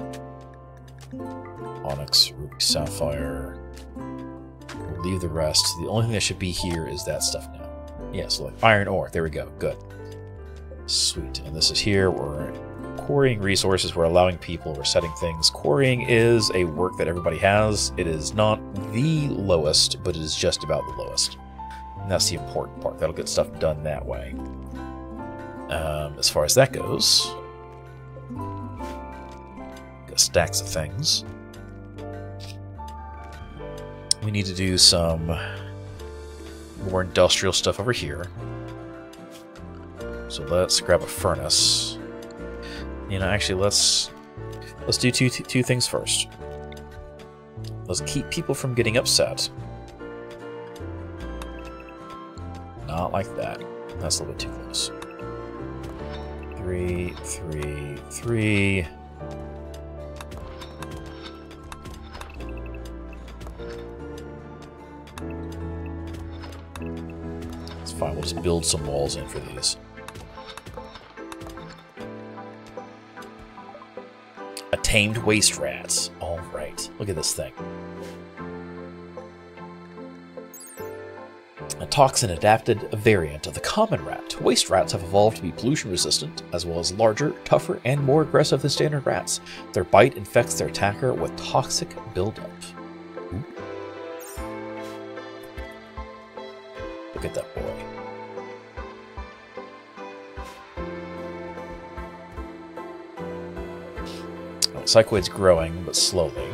onyx, ruby, sapphire. We'll leave the rest. The only thing that should be here is that stuff now. Yeah, so like iron ore. There we go. Good. Sweet. And this is here. We're quarrying resources. We're allowing people. We're setting things. Quarrying is a work that everybody has. It is not the lowest, but it is just about the lowest. And that's the important part. That'll get stuff done that way. As far as that goes, got stacks of things. We need to do some more industrial stuff over here. So let's grab a furnace. You know, actually, let's do two things first. Let's keep people from getting upset. Not like that. That's a little bit too close. 3, 3, 3. It's fine. We'll just build some walls in for these. A tamed waste rats. All right. Look at this thing. A toxin-adapted variant of the common rat. Waste rats have evolved to be pollution-resistant, as well as larger, tougher, and more aggressive than standard rats. Their bite infects their attacker with toxic buildup. Ooh. Look at that boy. Oh, Psychoid's growing, but slowly.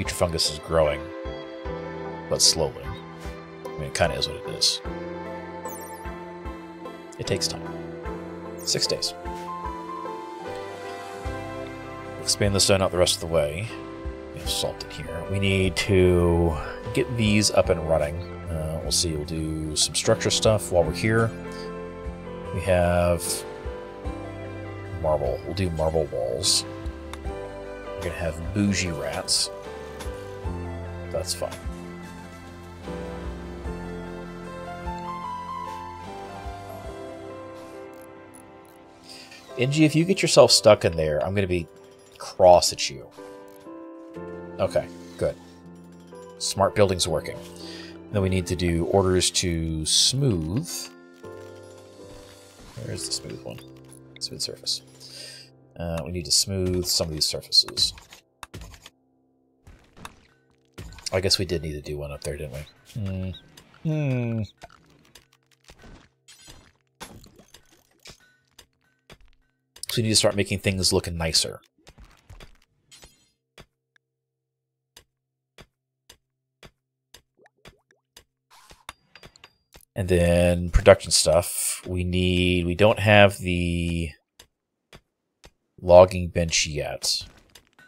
Fungus is growing, but slowly. I mean, it kind of is what it is. It takes time. 6 days. Expand the stone out the rest of the way. We have salt in here. We need to get these up and running. We'll see. We'll do some structure stuff while we're here. We have marble. We'll do marble walls. We're going to have bougie rats. That's fine. Inji, if you get yourself stuck in there, I'm going to be cross at you. Okay, good. Smart building's working. Then we need to do orders to smooth. Where's the smooth one? Smooth surface. We need to smooth some of these surfaces. I guess we did need to do one up there, didn't we? So we need to start making things looking nicer. And then production stuff. We don't have the logging bench yet,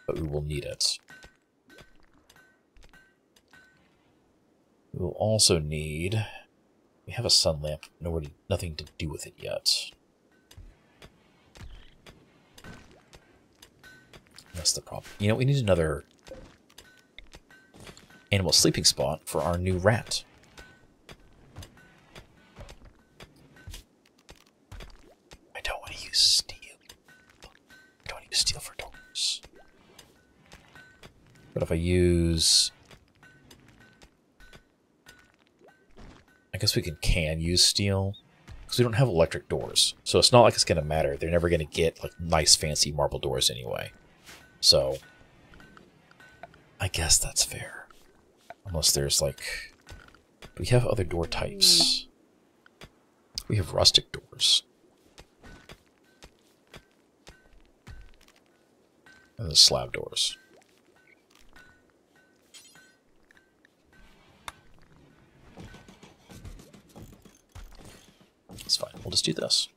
but we will need it. We will also need... We have a sun lamp. Nothing to do with it yet. That's the problem. You know, we need another animal sleeping spot for our new rat. I don't want to use steel. I don't want to use steel for doors. But if I use... I guess we can use steel, because we don't have electric doors. So it's not like it's going to matter. They're never going to get like nice fancy marble doors anyway. So I guess that's fair. Unless there's like... We have other door types. We have rustic doors. And the slab doors. It's fine. We'll just do this.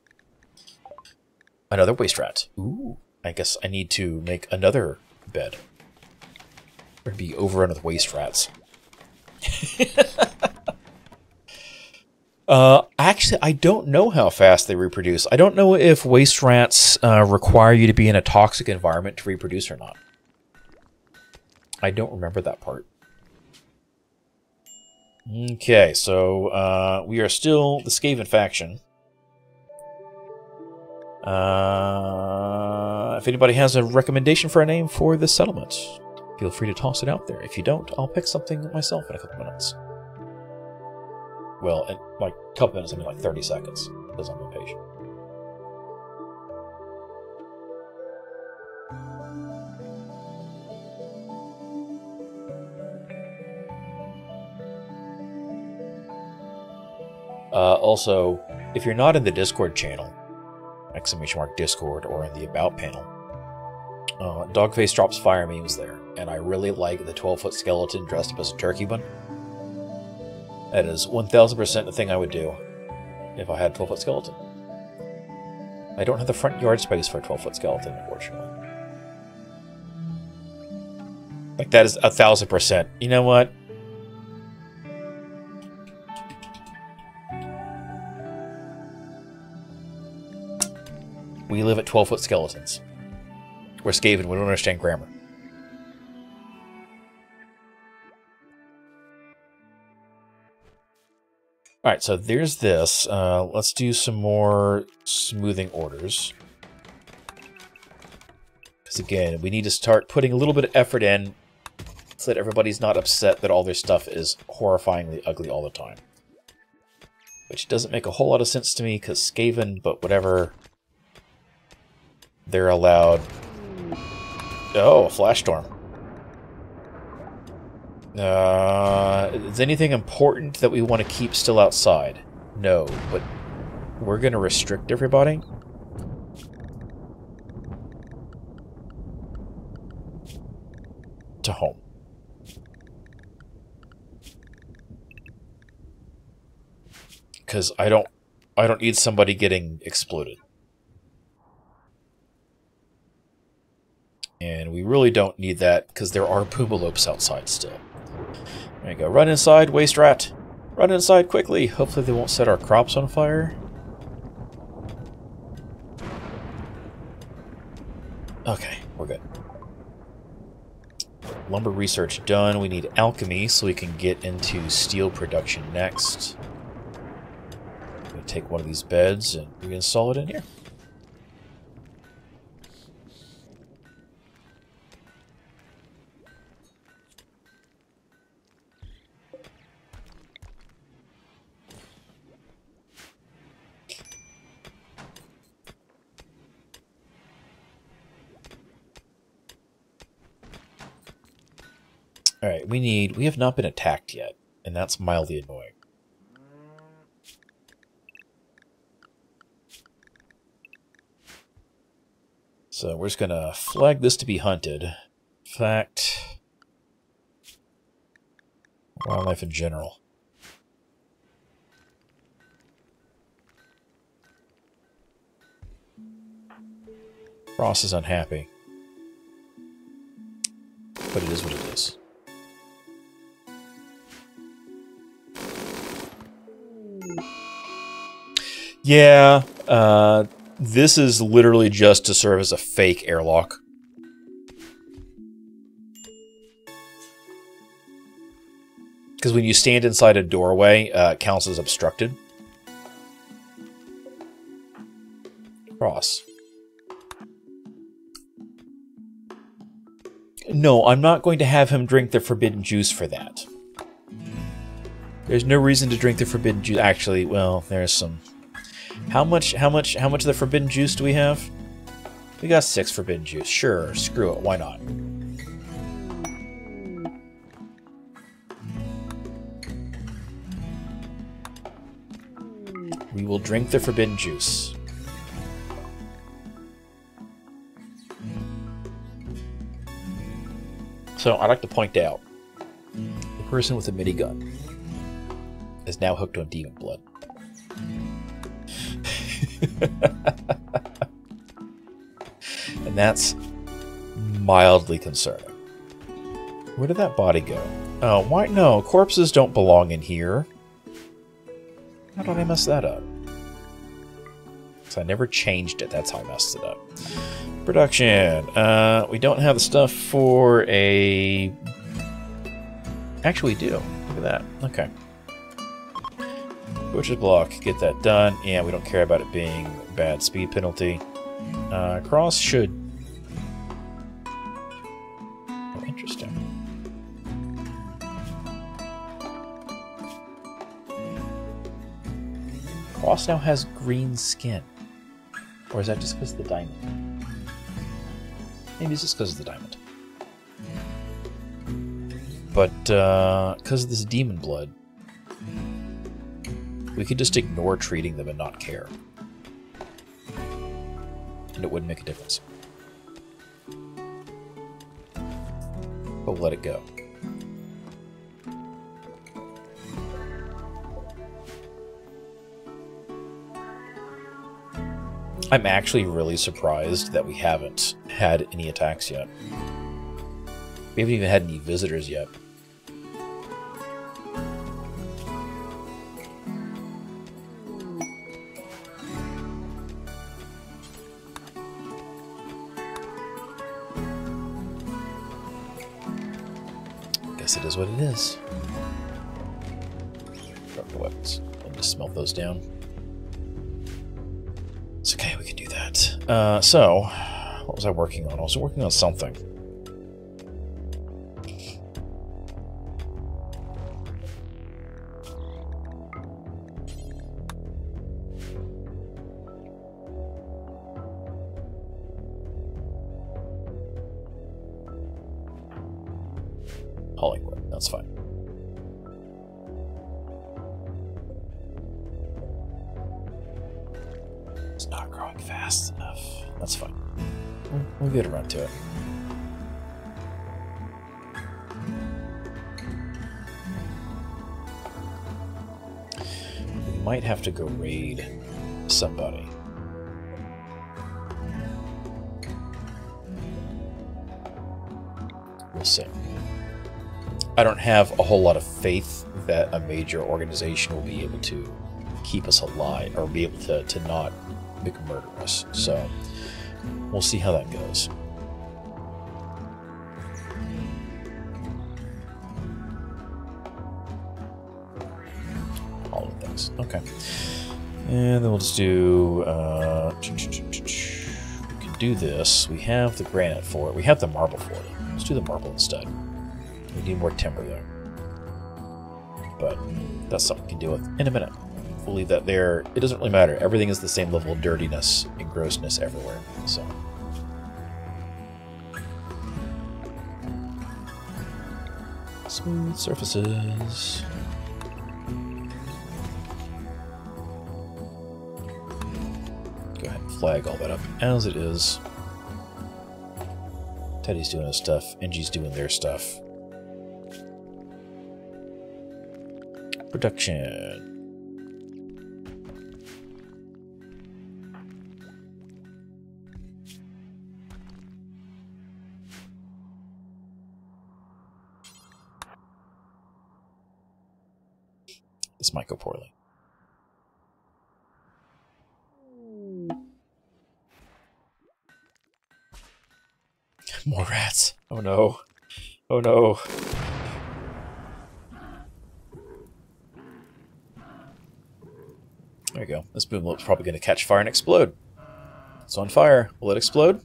Another waste rat. Ooh. I guess I need to make another bed. We're going to be overrun with waste rats. Actually, I don't know how fast they reproduce. I don't know if waste rats require you to be in a toxic environment to reproduce or not. I don't remember that part. Okay, so we are still the Skaven faction. If anybody has a recommendation for a name for this settlement, feel free to toss it out there. If you don't, I'll pick something myself in a couple minutes. Well, in like a couple minutes, I mean like 30 seconds, because I'm impatient. Also, if you're not in the Discord channel, !Discord, or in the About panel, Dogface drops fire memes there, and I really like the 12-foot skeleton dressed up as a turkey one. That is 1000% the thing I would do if I had a 12-foot skeleton. I don't have the front yard space for a 12-foot skeleton, unfortunately. Like, that is 1000%. You know what? We live at 12-foot skeletons. We're Skaven, we don't understand grammar. Alright, so there's this. Let's do some more smoothing orders. Because again, we need to start putting a little bit of effort in so that everybody's not upset that all their stuff is horrifyingly ugly all the time. Which doesn't make a whole lot of sense to me, because Skaven, but whatever. They're allowed... Oh, a flash storm. Is anything important that we want to keep still outside? No, but we're going to restrict everybody. To home. Because I don't need somebody getting exploded. And we really don't need that, because there are Pumalopes outside still. There you go. Run inside, waste rat. Run inside quickly. Hopefully they won't set our crops on fire. Okay, we're good. Lumber research done. We need alchemy so we can get into steel production next. I'm going to take one of these beds and reinstall it in here. Alright, we have not been attacked yet, and that's mildly annoying. So we're just gonna flag this to be hunted. In fact, wildlife in general. Ross is unhappy. But it is what it is. Yeah, this is literally just to serve as a fake airlock. Because when you stand inside a doorway, it counts as obstructed. Cross. No, I'm not going to have him drink the forbidden juice for that. There's no reason to drink the forbidden juice. Actually, well, there's some... How much of the forbidden juice do we have? We got 6 forbidden juice. Sure, screw it, why not? We will drink the forbidden juice. So, I'd like to point out, the person with the minigun is now hooked on demon blood. And that's mildly concerning. Where did that body go? Oh, why? No, corpses don't belong in here. How did I mess that up? Because I never changed it. That's how I messed it up. Production. We don't have the stuff for a... Actually, we do. Look at that. Okay. Butcher's block. Get that done. Yeah, we don't care about it being a bad speed penalty. Cross should... Oh, interesting. Cross now has green skin. Or is that just because of the diamond? Maybe it's just because of the diamond. But, because of this demon blood, we could just ignore treating them and not care. And it wouldn't make a difference. But we'll let it go. I'm actually really surprised that we haven't had any attacks yet. We haven't even had any visitors yet. Guess it is what it is. Drop the weapons. I'll just smelt those down. It's okay, we can do that. So, what was I working on? I was working on something. Hollywood, that's fine. It's not growing fast enough. That's fine. We'll get around to it. We might have to go raid somebody. We'll see. I don't have a whole lot of faith that a major organization will be able to keep us alive, or be able to not murder us. So, we'll see how that goes. All of things. Okay. And then we'll just do... we can do this. We have the granite for it. We have the marble for it. Let's do the marble instead. We need more timber there. But that's something we can deal with in a minute. We'll leave that there. It doesn't really matter. Everything is the same level of dirtiness and grossness everywhere. So. Smooth surfaces. Go ahead and flag all that up as it is. Teddy's doing his stuff. Engie's doing their stuff. Production. This might go poorly. More rats. Oh no. Oh no. There you go. This boom loop's probably going to catch fire and explode. It's on fire. Will it explode?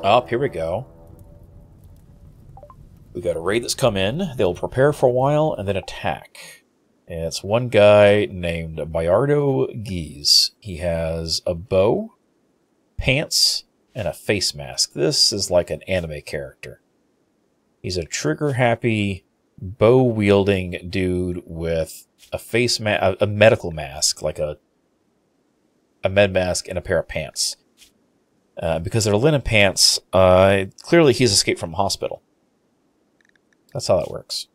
Up, here we go. We got a raid that's come in. They'll prepare for a while and then attack. And it's one guy named Bayardo Gies. He has a bow, pants, and a face mask. This is like an anime character. He's a trigger-happy, bow-wielding dude with a medical mask, like a med mask and a pair of pants. Because they're linen pants, clearly he's escaped from a hospital. That's how that works.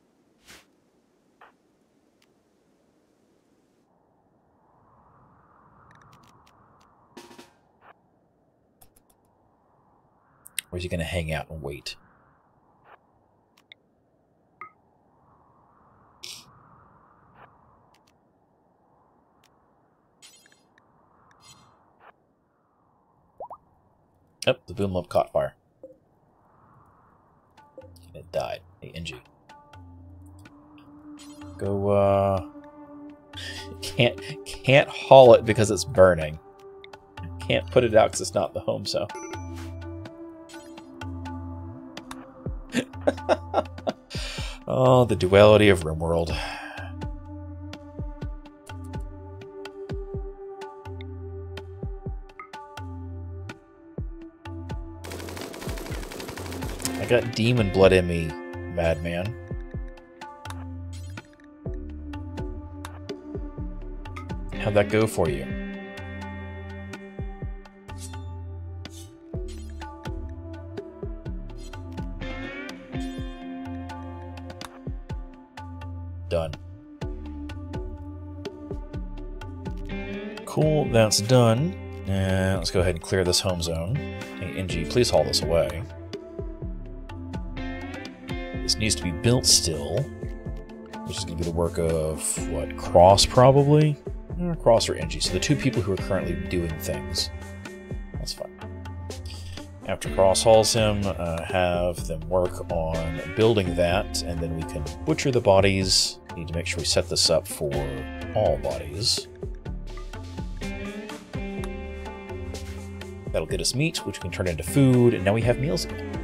Or is he going to hang out and wait? Oh, the boom lamp caught fire. And it died. Hey, NG. Go, Can't haul it because it's burning. Can't put it out because it's not the home cell. Oh, the duality of RimWorld. I got demon blood in me, madman. How'd that go for you? Done. Cool, that's done. Let's go ahead and clear this home zone. Hey, NG, please haul this away. This needs to be built still, which is going to be the work of, what, Cross, probably? Cross or NG, so the two people who are currently doing things. That's fine. After Cross hauls him, have them work on building that, and then we can butcher the bodies. Need to make sure we set this up for all bodies. That'll get us meat, which we can turn into food, and now we have meals again.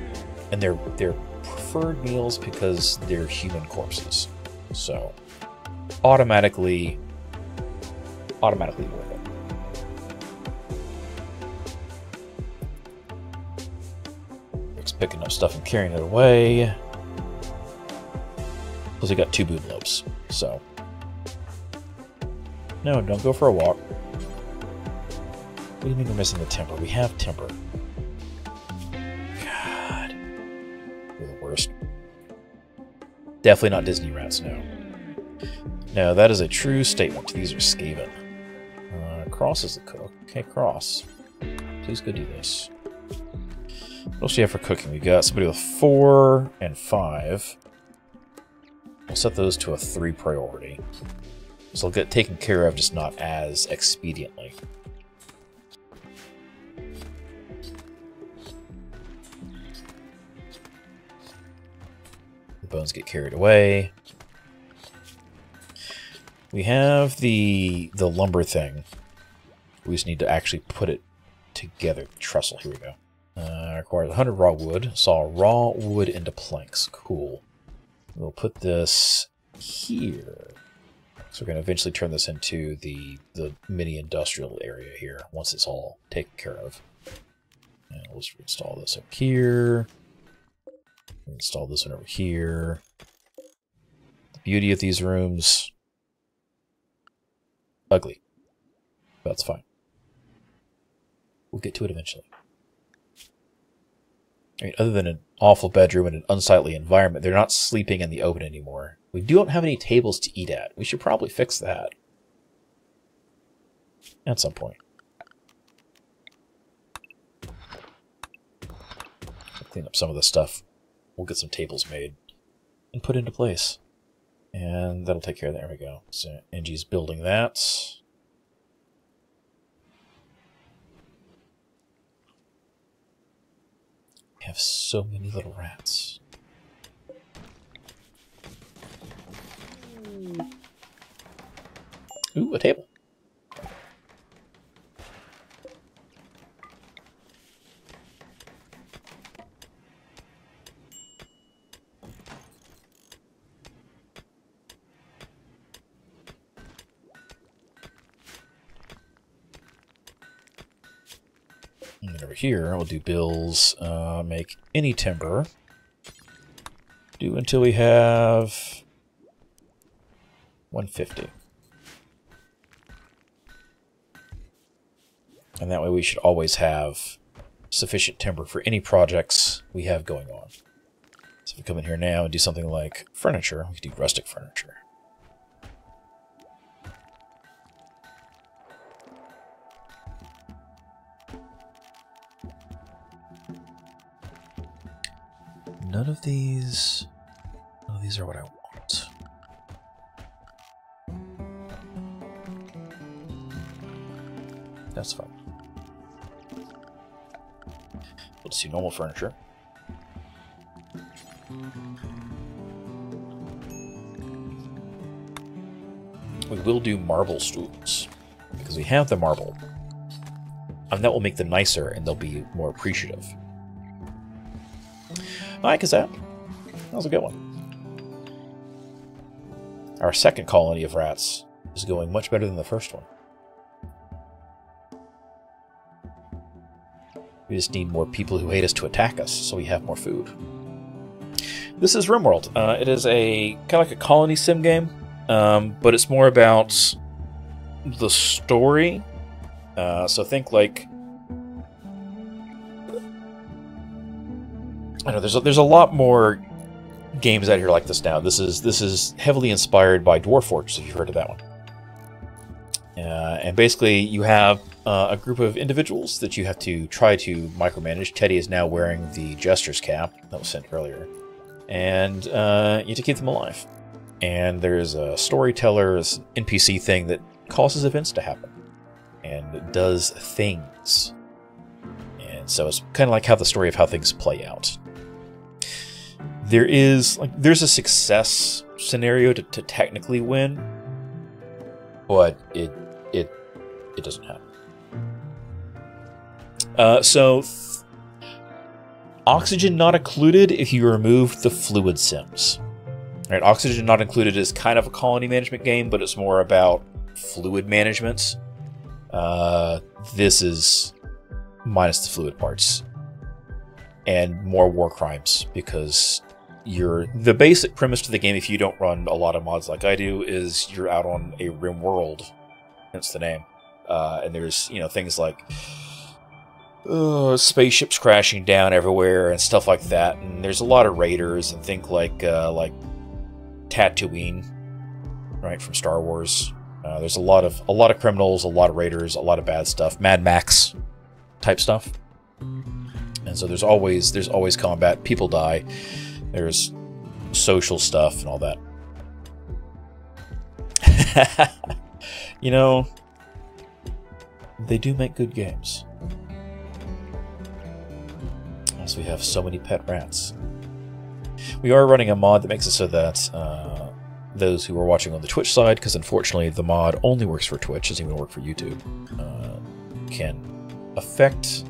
And they're preferred meals because they're human corpses. So, automatically worth it. Rick's picking up stuff and carrying it away. Plus we got 2 boob lobes, so. No, don't go for a walk. What do you mean we're missing the timber? We have timber. God. You're the worst. Definitely not Disney rats, no. No, that is a true statement. These are Skaven. Cross is the cook. Okay, Cross. Please go do this. What else do you have for cooking? We got somebody with 4 and 5. We'll set those to a 3 priority. So they'll get taken care of, just not as expediently. The bones get carried away. We have the lumber thing. We just need to actually put it together. Trestle, here we go. Requires 100 raw wood. Saw raw wood into planks. Cool. We'll put this here. So we're going to eventually turn this into the mini industrial area here once it's all taken care of. And we'll just install this up here. Install this one over here. The beauty of these rooms. Ugly. That's fine. We'll get to it eventually. I mean, other than an awful bedroom and an unsightly environment, they're not sleeping in the open anymore. We don't have any tables to eat at. We should probably fix that. At some point. Clean up some of this stuff. We'll get some tables made and put into place. And that'll take care of that. There we go. So NG's building that. We have so many little rats. Ooh, a table. then over here, we'll do bills, make any timber. Do until we have 150. And that way we should always have sufficient timber for any projects we have going on. So if we come in here now and do something like furniture, we can do rustic furniture. None of these are what I want. That's fine. Let's do normal furniture. We will do marble stools because we have the marble. And that will make them nicer and they'll be more appreciative. Hi, Kazat. That was a good one. Our second colony of rats is going much better than the first one. We just need more people who hate us to attack us, so we have more food. This is RimWorld. It is a kind of like a colony sim game, but it's more about the story. So think like, I know there's a lot more games out here like this now. This is heavily inspired by Dwarf Fortress, if you've heard of that one. And basically, you have a group of individuals that you have to try to micromanage. Teddy is now wearing the Jester's cap that was sent earlier. And you have to keep them alive. And there's a storyteller, this NPC thing that causes events to happen. And does things. And so it's kind of like how the story of how things play out. There's a success scenario to technically win, but it doesn't happen. Oxygen not included if you remove the fluid sims. Right, oxygen not included is kind of a colony management game, but it's more about fluid management. This is minus the fluid parts and more war crimes, because the basic premise to the game, if you don't run a lot of mods like I do, is you're out on a RimWorld, hence the name. And there's, things like spaceships crashing down everywhere and stuff like that. And there's a lot of raiders and think like Tatooine, right, from Star Wars. There's a lot of criminals, a lot of raiders, a lot of bad stuff, Mad Max type stuff. And so there's always combat. People die. There's social stuff and all that. They do make good games. As we have so many pet rats. We are running a mod that makes it so that those who are watching on the Twitch side, because unfortunately the mod only works for Twitch, doesn't even work for YouTube, can affect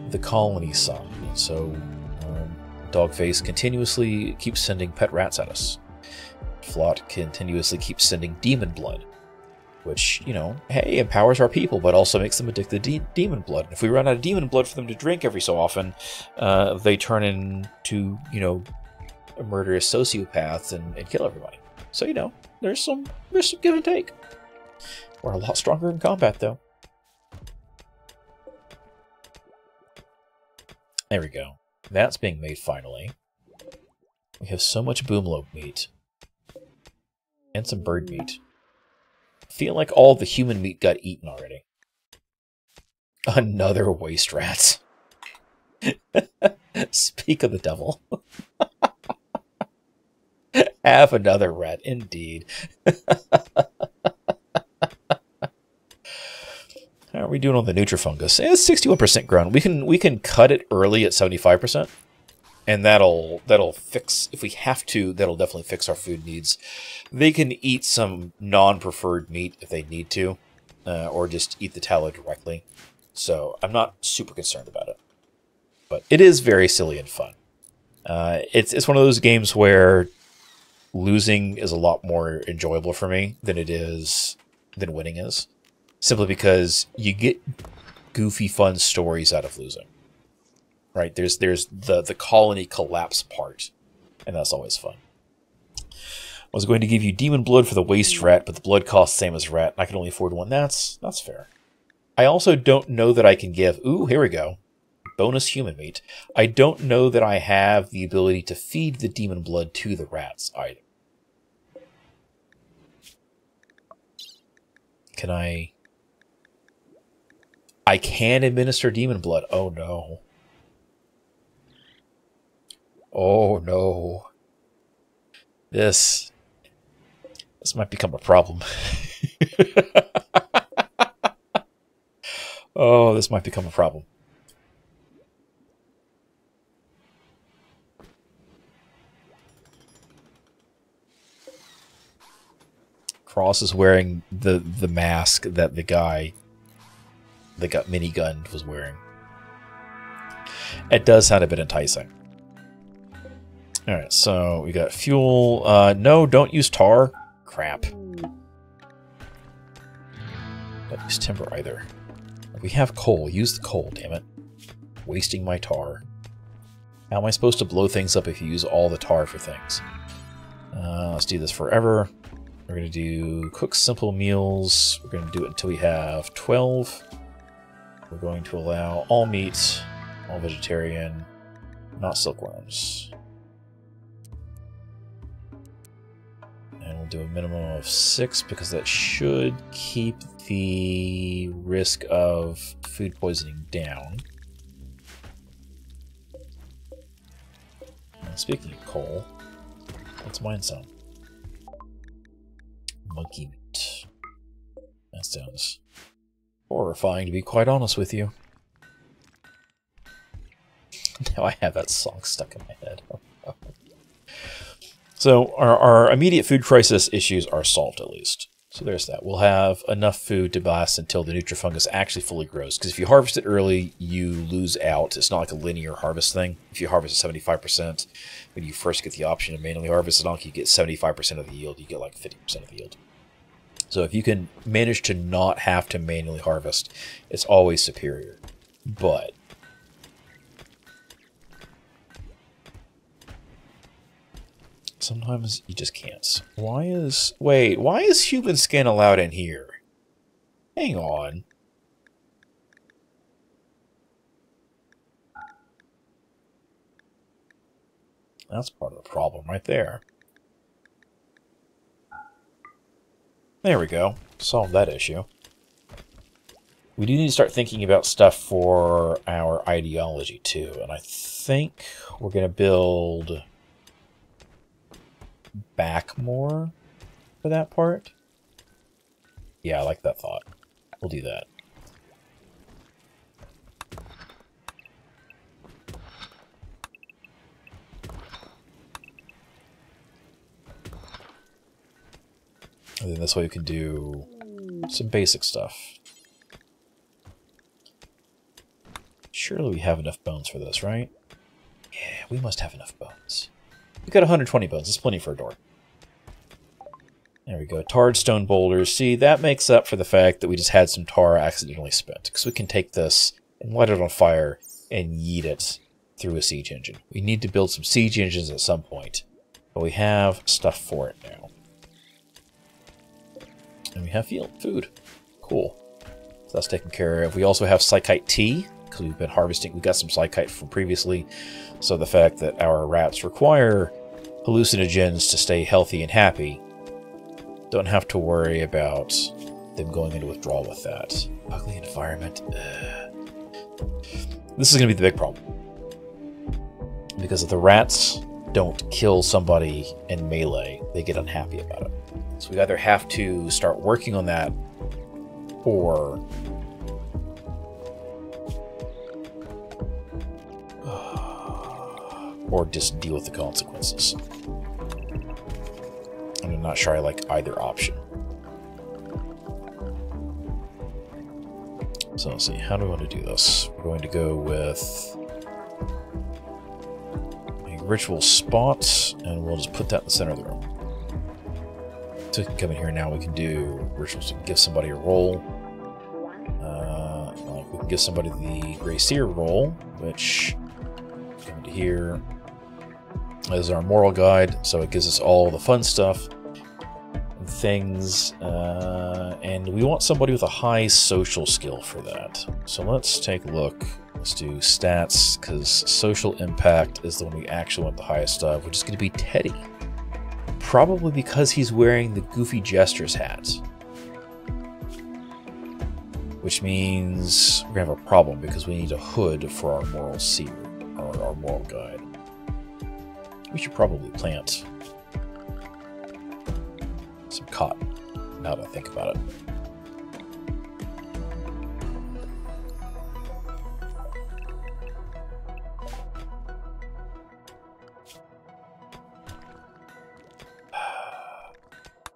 the colony side. And so Dogface continuously keeps sending pet rats at us. Flot continuously keeps sending demon blood, which, hey, empowers our people, but also makes them addicted to demon blood. And if we run out of demon blood for them to drink every so often, they turn into, murderous sociopaths and kill everybody. So, there's some give and take. We're a lot stronger in combat, though. There we go. That's being made finally. We have so much boomlobe meat. And some bird meat. I feel like all the human meat got eaten already. Another waste rat. Speak of the devil. Have another rat, indeed. How are we doing on the Nutrifungus? It's 61% grown. We can cut it early at 75%, and that'll fix, if we have to, that'll definitely fix our food needs. They can eat some non-preferred meat if they need to, or just eat the tallow directly. So I'm not super concerned about it, but it is very silly and fun. It's one of those games where losing is a lot more enjoyable for me than winning is. Simply because you get goofy, fun stories out of losing. Right? There's the colony collapse part, and that's always fun. I was going to give you demon blood for the waste rat, but the blood costs the same as rat, and I can only afford one. That's fair. I also don't know that I can give... Ooh, here we go. Bonus human meat. I don't know that I have the ability to feed the demon blood to the rats either. Can I... I can administer demon blood. Oh, no. Oh, no. This might become a problem. Oh, this might become a problem. Cross is wearing the mask that the guy that got minigunned was wearing. It does sound a bit enticing. Alright, so we got fuel. No, don't use tar. Crap. Don't use timber either. We have coal. Use the coal, damn it. Wasting my tar. How am I supposed to blow things up if you use all the tar for things? Let's do this forever. We're going to do cook simple meals. We're going to do it until we have 12. We're going to allow all meat, all vegetarian, not silkworms. And we'll do a minimum of 6 because that should keep the risk of food poisoning down. And speaking of coal, let's mine some. Monkey meat. That sounds horrifying, to be quite honest with you. Now I have that song stuck in my head. So our immediate food crisis issues are solved, at least. So there's that. We'll have enough food to last until the Nutrifungus actually fully grows. Because if you harvest it early, you lose out. It's not like a linear harvest thing. If you harvest at 75%, when you first get the option to manually harvest it, you get 75% of the yield. You get like 50% of the yield. So if you can manage to not have to manually harvest, it's always superior. But sometimes you just can't. Wait, why is human skin allowed in here? Hang on. That's part of the problem right there. There we go. Solved that issue. We do need to start thinking about stuff for our ideology too, and I think we're going to build back more for that part. Yeah, I like that thought. We'll do that. And then this way we can do some basic stuff. Surely we have enough bones for this, right? Yeah, we must have enough bones. We've got 120 bones. That's plenty for a door. There we go. Tarred stone boulders. See, that makes up for the fact that we just had some tar accidentally spent. Because we can take this and light it on fire and yeet it through a siege engine. We need to build some siege engines at some point. But we have stuff for it now. And we have food. Cool. So that's taken care of. We also have Psychite tea, because we've been harvesting. We got some Psychite from previously. So the fact that our rats require hallucinogens to stay healthy and happy, don't have to worry about them going into withdrawal with that. Ugly environment. This is going to be the big problem. Because if the rats don't kill somebody in melee, they get unhappy about it. So we either have to start working on that, or just deal with the consequences. And I'm not sure I like either option. So let's see, how do we want to do this? We're going to go with a ritual spot, and we'll just put that in the center of the room. So we can come in here now, we can do rituals to give somebody a roll. Like we can give somebody the Grey Seer role, which come into here as our moral guide, so it gives us all the fun stuff and things, and we want somebody with a high social skill for that. So let's take a look. Let's do stats, because social impact is the one we actually want the highest of, which is going to be Teddy. Probably because he's wearing the Goofy Gestures hat. Which means we're going to have a problem, because we need a hood for our moral seer, or our moral guide. We should probably plant some cotton, now that I think about it.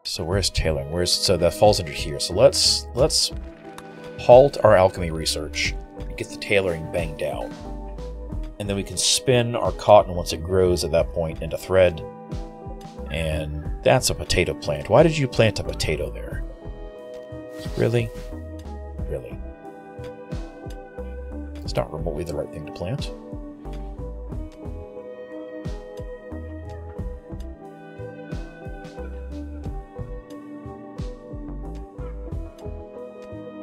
So where's tailoring? So that falls under here. So let's halt our alchemy research and get the tailoring banged out. And then we can spin our cotton once it grows at that point into thread. And that's a potato plant. Why did you plant a potato there? Really? Really? It's not remotely the right thing to plant.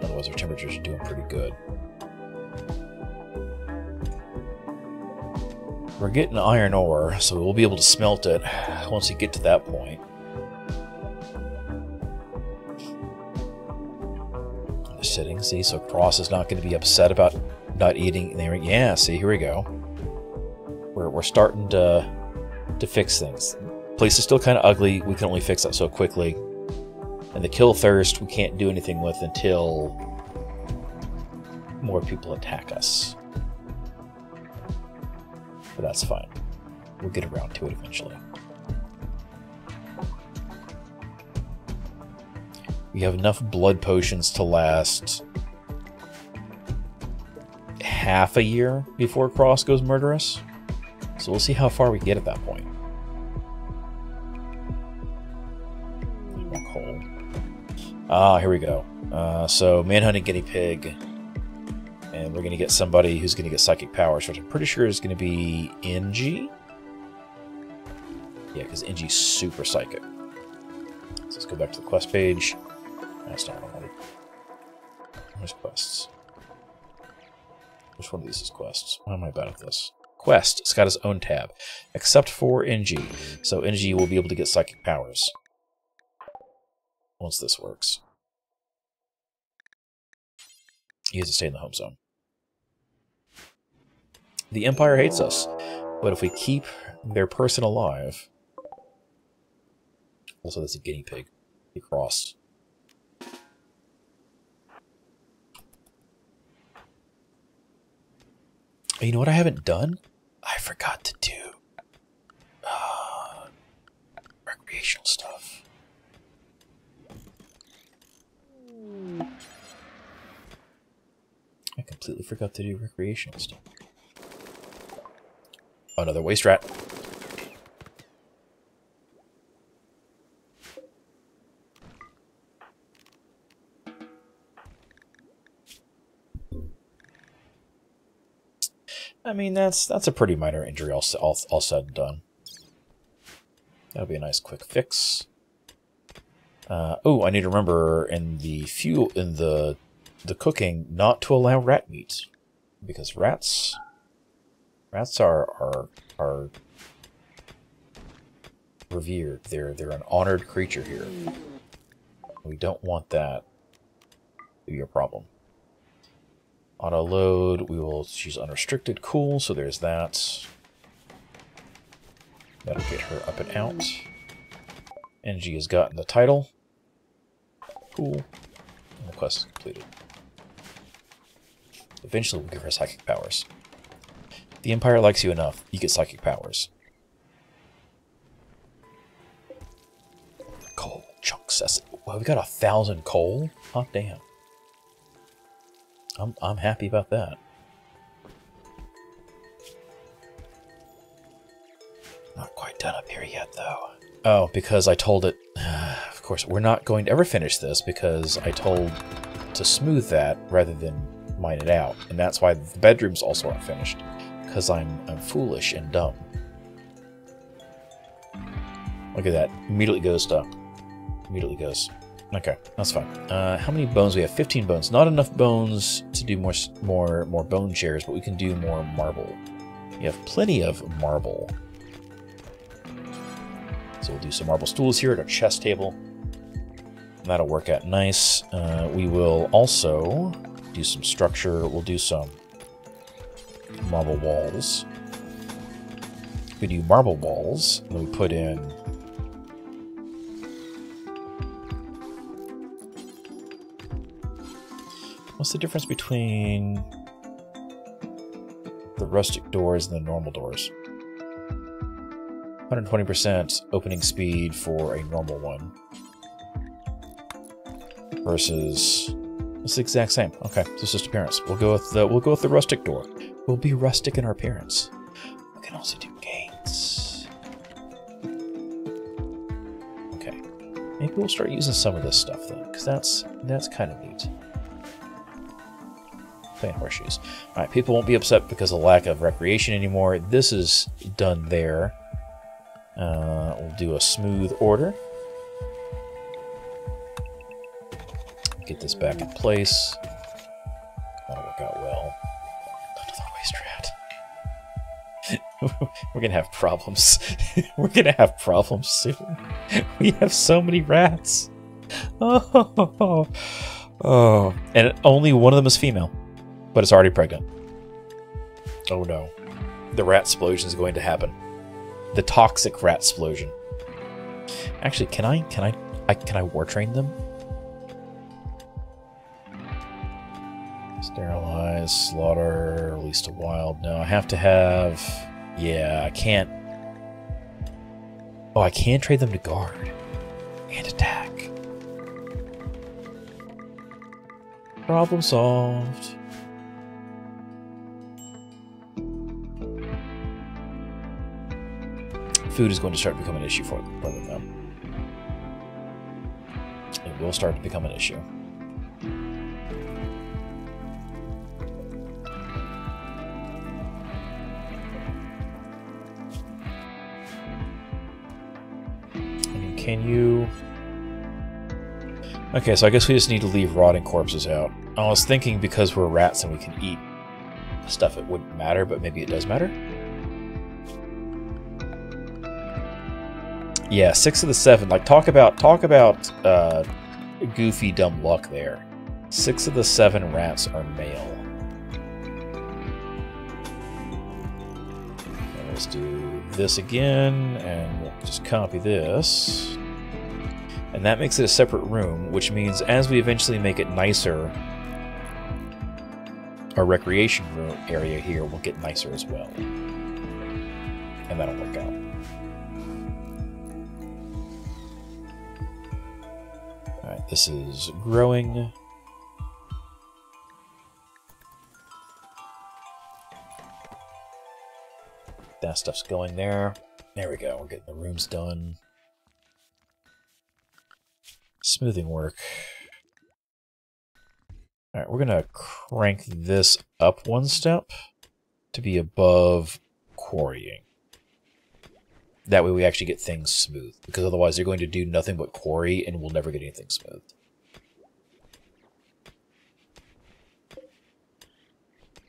Otherwise our temperatures are doing pretty good. We're getting iron ore, so we'll be able to smelt it once we get to that point. Just sitting, see, so Cross is not going to be upset about not eating. Yeah, see, here we go. We're starting to fix things. Place is still kind of ugly. We can only fix that so quickly. And the kill thirst we can't do anything with until more people attack us. But that's fine. We'll get around to it eventually. We have enough blood potions to last half a year before Cross goes murderous. So we'll see how far we get at that point. More coal. Ah, here we go. So manhunting guinea pig. And we're going to get somebody who's going to get psychic powers, which I'm pretty sure is going to be NG. Yeah, because NG's super psychic. So let's go back to the quest page. That's not what I wanted. Where's quests? Which one of these is quests? Why am I bad at this? Quest. It's got its own tab. Except for NG. So NG will be able to get psychic powers. Once this works. He has to stay in the home zone. The Empire hates us, but if we keep their person alive... Also, that's a guinea pig. He crossed. You know what I haven't done? I forgot to do recreational stuff. I completely forgot to do recreational stuff. Oh, another waste rat. I mean, that's a pretty minor injury, all said and done. That'll be a nice quick fix. Oh, I need to remember in the cooking not to allow rat meat, because rats are revered. They're an honored creature here. We don't want that to be a problem. Auto load, we will choose unrestricted. Cool, so there's that. That'll get her up and out. NG has gotten the title. Cool. And the quest is completed. Eventually we'll give her psychic powers. The Empire likes you enough, you get psychic powers. Coal chunks. That's, well, we got 1,000 coal? Hot damn. I'm happy about that. Not quite done up here yet, though. Oh, because I told it... of course, we're not going to ever finish this because I told to smooth that rather than mine it out. And that's why the bedrooms also aren't finished. Because I'm foolish and dumb. Look at that. Immediately goes up. Immediately goes. Okay, that's fine. How many bones? We have 15 bones. Not enough bones to do more bone chairs, but we can do more marble. We have plenty of marble. So we'll do some marble stools here at our chest table. That'll work out nice. We will also do some structure. We'll do some marble walls. We do marble walls, and then we put in what's the difference between the rustic doors and the normal doors? 120% opening speed for a normal one versus it's the exact same. Okay, so it's just appearance. We'll go with the rustic door. We'll be rustic in our appearance. We can also do gates. Okay, maybe we'll start using some of this stuff then, because that's kind of neat. Playing horseshoes. All right, people won't be upset because of lack of recreation anymore. This is done there. We'll do a smooth order. Get this back in place. That'll work out well. Another waste rat. We're gonna have problems. We're gonna have problems soon. We have so many rats. Oh, and only one of them is female, but it's already pregnant. Oh no, the rat explosion is going to happen. The toxic rat explosion. Actually, can I war train them? Sterilize, slaughter, release to wild. No, I have to have... Yeah, I can't... Oh, I can trade them to guard. And attack. Problem solved. Food is going to start to become an issue for them. It will start to become an issue. Can you... Okay, so I guess we just need to leave rotting corpses out. I was thinking because we're rats and we can eat stuff, it wouldn't matter, but maybe it does matter. Yeah, 6 of the 7. Like, talk about goofy dumb luck there. 6 of the 7 rats are male. Let's do this again, and we'll just copy this. And that makes it a separate room, which means as we eventually make it nicer, our recreation room area here will get nicer as well. And that'll work out. Alright, this is growing. That stuff's going there. There we go, we're getting the rooms done. Smoothing work. Alright, we're gonna crank this up one step to be above quarrying. That way we actually get things smooth, because otherwise they're going to do nothing but quarry and we'll never get anything smooth.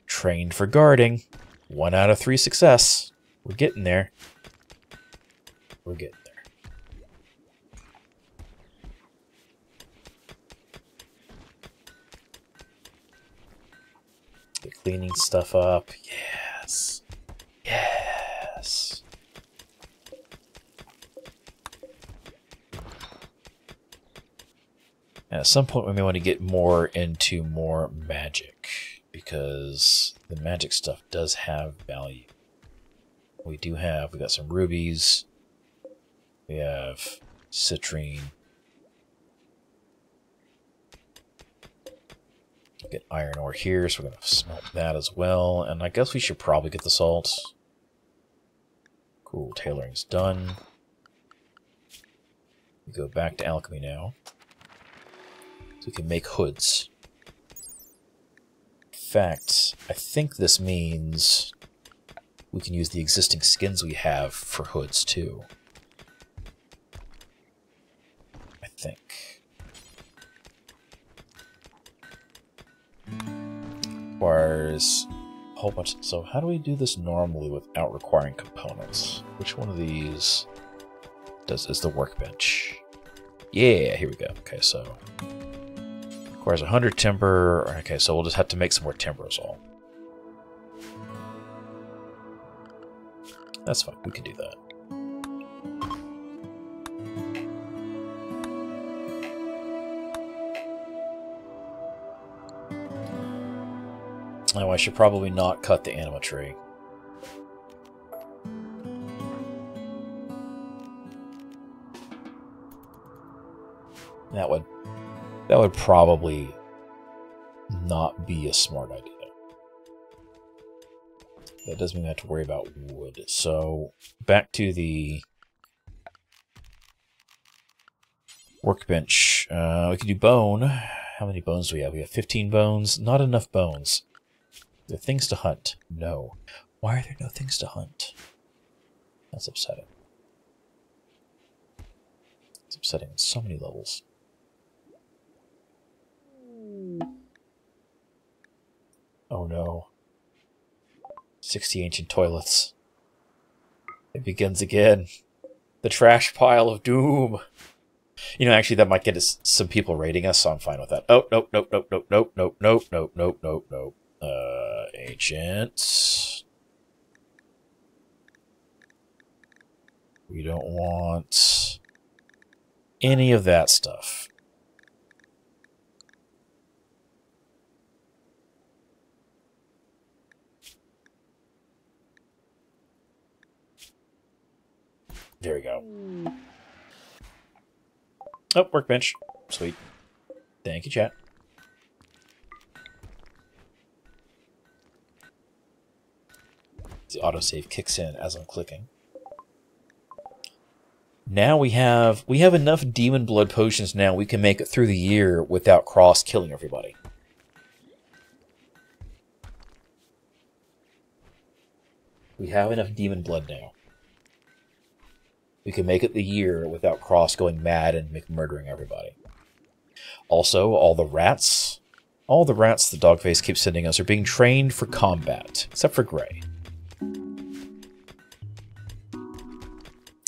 Trained for guarding. 1 out of 3 success. We're getting there. We're getting there. They're cleaning stuff up. Yes. Yes. And at some point we may want to get more into more magic, because the magic stuff does have value. We got some rubies. We have citrine. Get iron ore here, so we're going to smelt that as well. And I guess we should probably get the salt. Cool, tailoring's done. We go back to alchemy now. So we can make hoods. fact, I think this means we can use the existing skins we have for hoods too. I think. Requires a whole bunch. So how do we do this normally without requiring components? Which one of these is the workbench? Yeah, here we go. Okay, so requires 100 timber. Okay, so we'll just have to make some more timber is all. That's fine, we can do that. Oh, I should probably not cut the anima tree. That would probably not be a smart idea. That doesn't mean we have to worry about wood. So, back to the workbench. We can do bone. How many bones do we have? We have 15 bones. Not enough bones. Are there things to hunt? No. Why are there no things to hunt? That's upsetting. It's upsetting on so many levels. Oh no. 60 ancient toilets. It begins again. The trash pile of doom. You know, actually, that might get us some people rating us, so I'm fine with that. Oh, nope, nope, nope, nope, nope, nope, nope, nope, nope, nope, nope. Ancient. We don't want any of that stuff. There we go. Oh, workbench. Sweet. Thank you, chat. The autosave kicks in as I'm clicking. Now we have enough demon blood potions now we can make it through the year without Cross killing everybody. We have enough demon blood now. We can make it the year without Cross going mad and murdering everybody. Also, all the rats the Dogface keeps sending us are being trained for combat, except for Gray.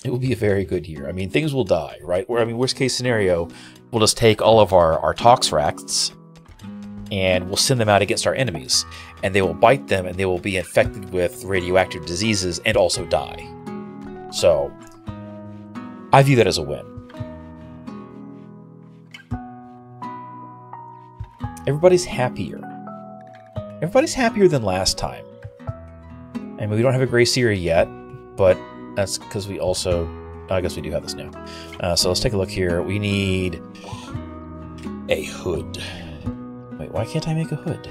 It will be a very good year. I mean, things will die, right? I mean, worst case scenario, we'll just take all of our Tox rats and we'll send them out against our enemies. And they will bite them and they will be infected with radioactive diseases and also die. So, I view that as a win. Everybody's happier. Everybody's happier than last time. I mean, we don't have a Gray Seer yet, but that's because we also... I guess we do have this now. So let's take a look here. We need a hood. Wait, why can't I make a hood?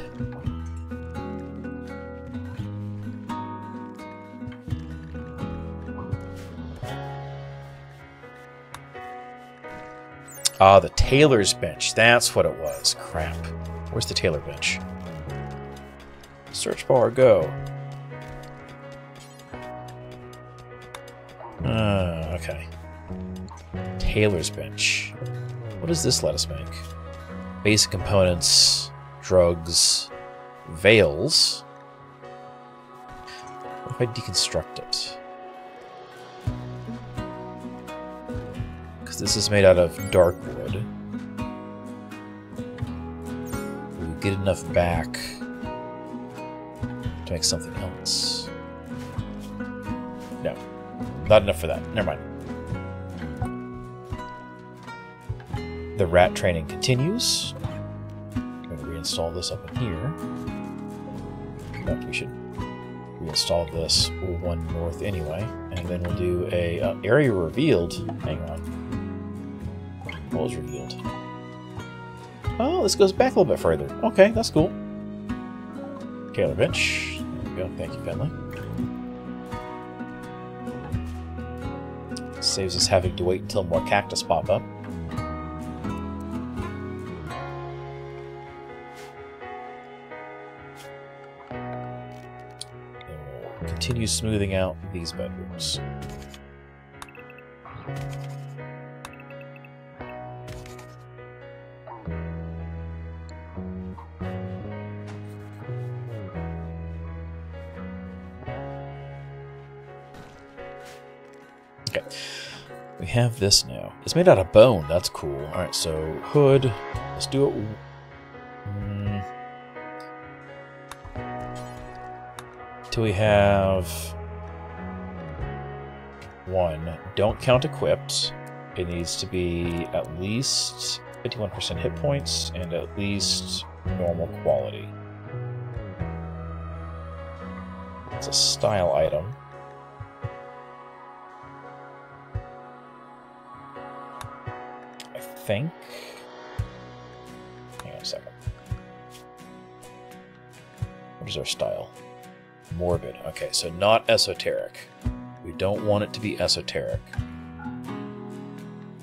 Ah, the tailor's bench. That's what it was. Crap. Where's the tailor bench? Search bar, go. Okay. Tailor's bench. What does this let us make? Basic components, drugs, veils. What if I deconstruct it? Because this is made out of dark wood. We'll get enough back to make something else. No. Not enough for that. Never mind. The rat training continues. I'm going to reinstall this up in here. In fact, we should reinstall this one north anyway. And then we'll do a area revealed. Hang on. What was revealed? Oh, this goes back a little bit further. Okay, that's cool. Tailor bench. There we go. Thank you, Finley. Saves us having to wait until more cactus pop up. continue smoothing out these bedrooms. Okay, we have this now. It's made out of bone. That's cool. All right, so hood. Let's do it. Till we have 1. Don't count equipped. It needs to be at least 51% hit points and at least normal quality. It's a style item. I think. Hang on a second. What is our style? Morbid. Okay, so not esoteric. We don't want it to be esoteric.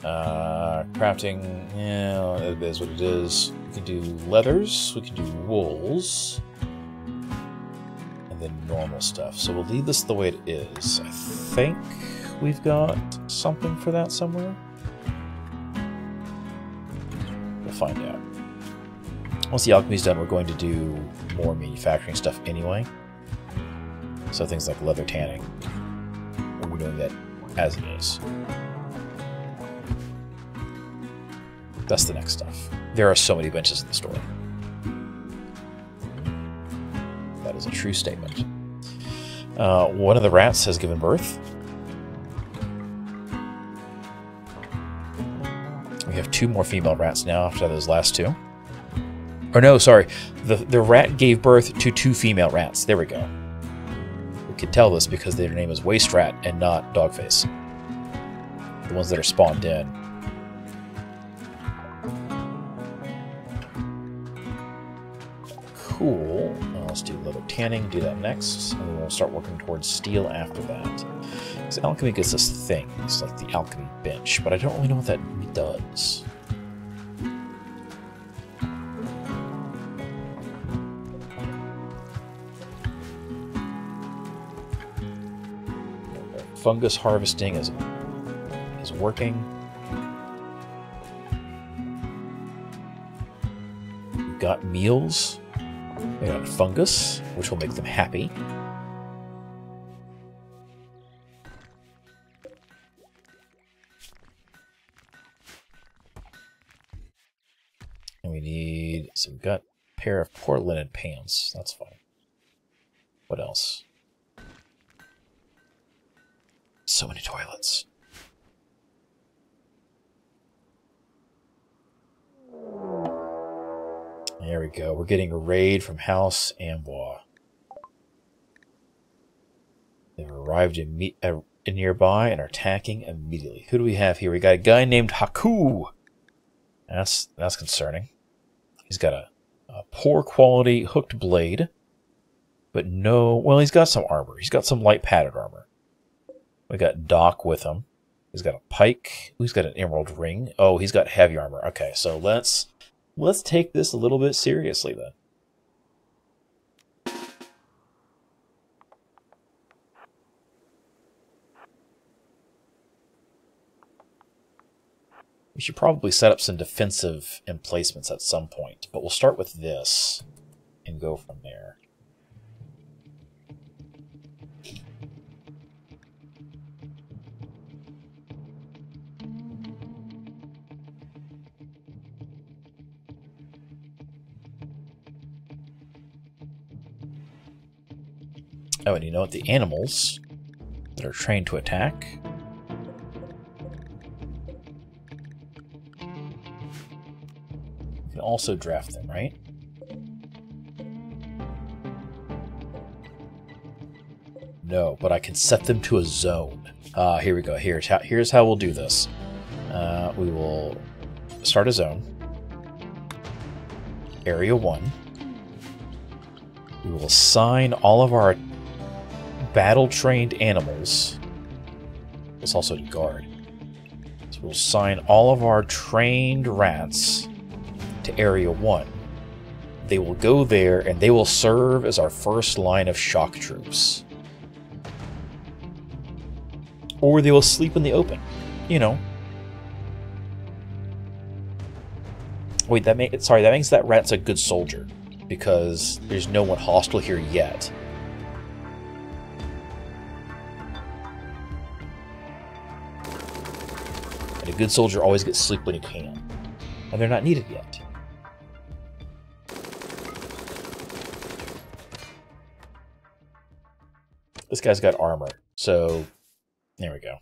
Crafting, yeah, it is what it is. We can do leathers, we can do wools, and then normal stuff. So we'll leave this the way it is. I think we've got something for that somewhere. We'll find out. Once the alchemy's done, we're going to do more manufacturing stuff anyway. So things like leather tanning. We're doing that as it is. That's the next stuff. There are so many benches in the store. That is a true statement. One of the rats has given birth. We have 2 more female rats now after those last 2. Or no, sorry. The rat gave birth to 2 female rats. There we go. We can tell this because their name is Waste Rat and not Dogface. The ones that are spawned in. Cool. Let's do leather tanning, do that next, and we'll start working towards steel after that. Because alchemy gives us things, like the alchemy bench, but I don't really know what that does. Fungus harvesting is working. We've got meals. We got fungus, which will make them happy. And we need, so we've got a pair of poor linen pants. That's fine. What else? So many toilets. There we go. We're getting a raid from House Ambois. They've arrived nearby and are attacking immediately. Who do we have here? We got a guy named Haku. That's concerning. He's got a poor quality hooked blade, but no. Well, he's got some armor. He's got some light padded armor. We got Doc with him. He's got a pike. He's got an emerald ring. Oh, he's got heavy armor. Okay, so let's take this a little bit seriously then. We should probably set up some defensive emplacements at some point, but we'll start with this and go from there. Oh, and you know what? The animals that are trained to attack. You can also draft them, right? No, but I can set them to a zone. Here we go. Here's how we'll do this. We will start a zone. Area 1. We will assign all of our battle-trained animals. It's also to guard. So we'll assign all of our trained rats to Area 1. They will go there and they will serve as our first line of shock troops. Or they will sleep in the open. You know. Wait, that means that rat's a good soldier. Because there's no one hostile here yet. And a good soldier always gets sleep when he can. And they're not needed yet. This guy's got armor, so there we go.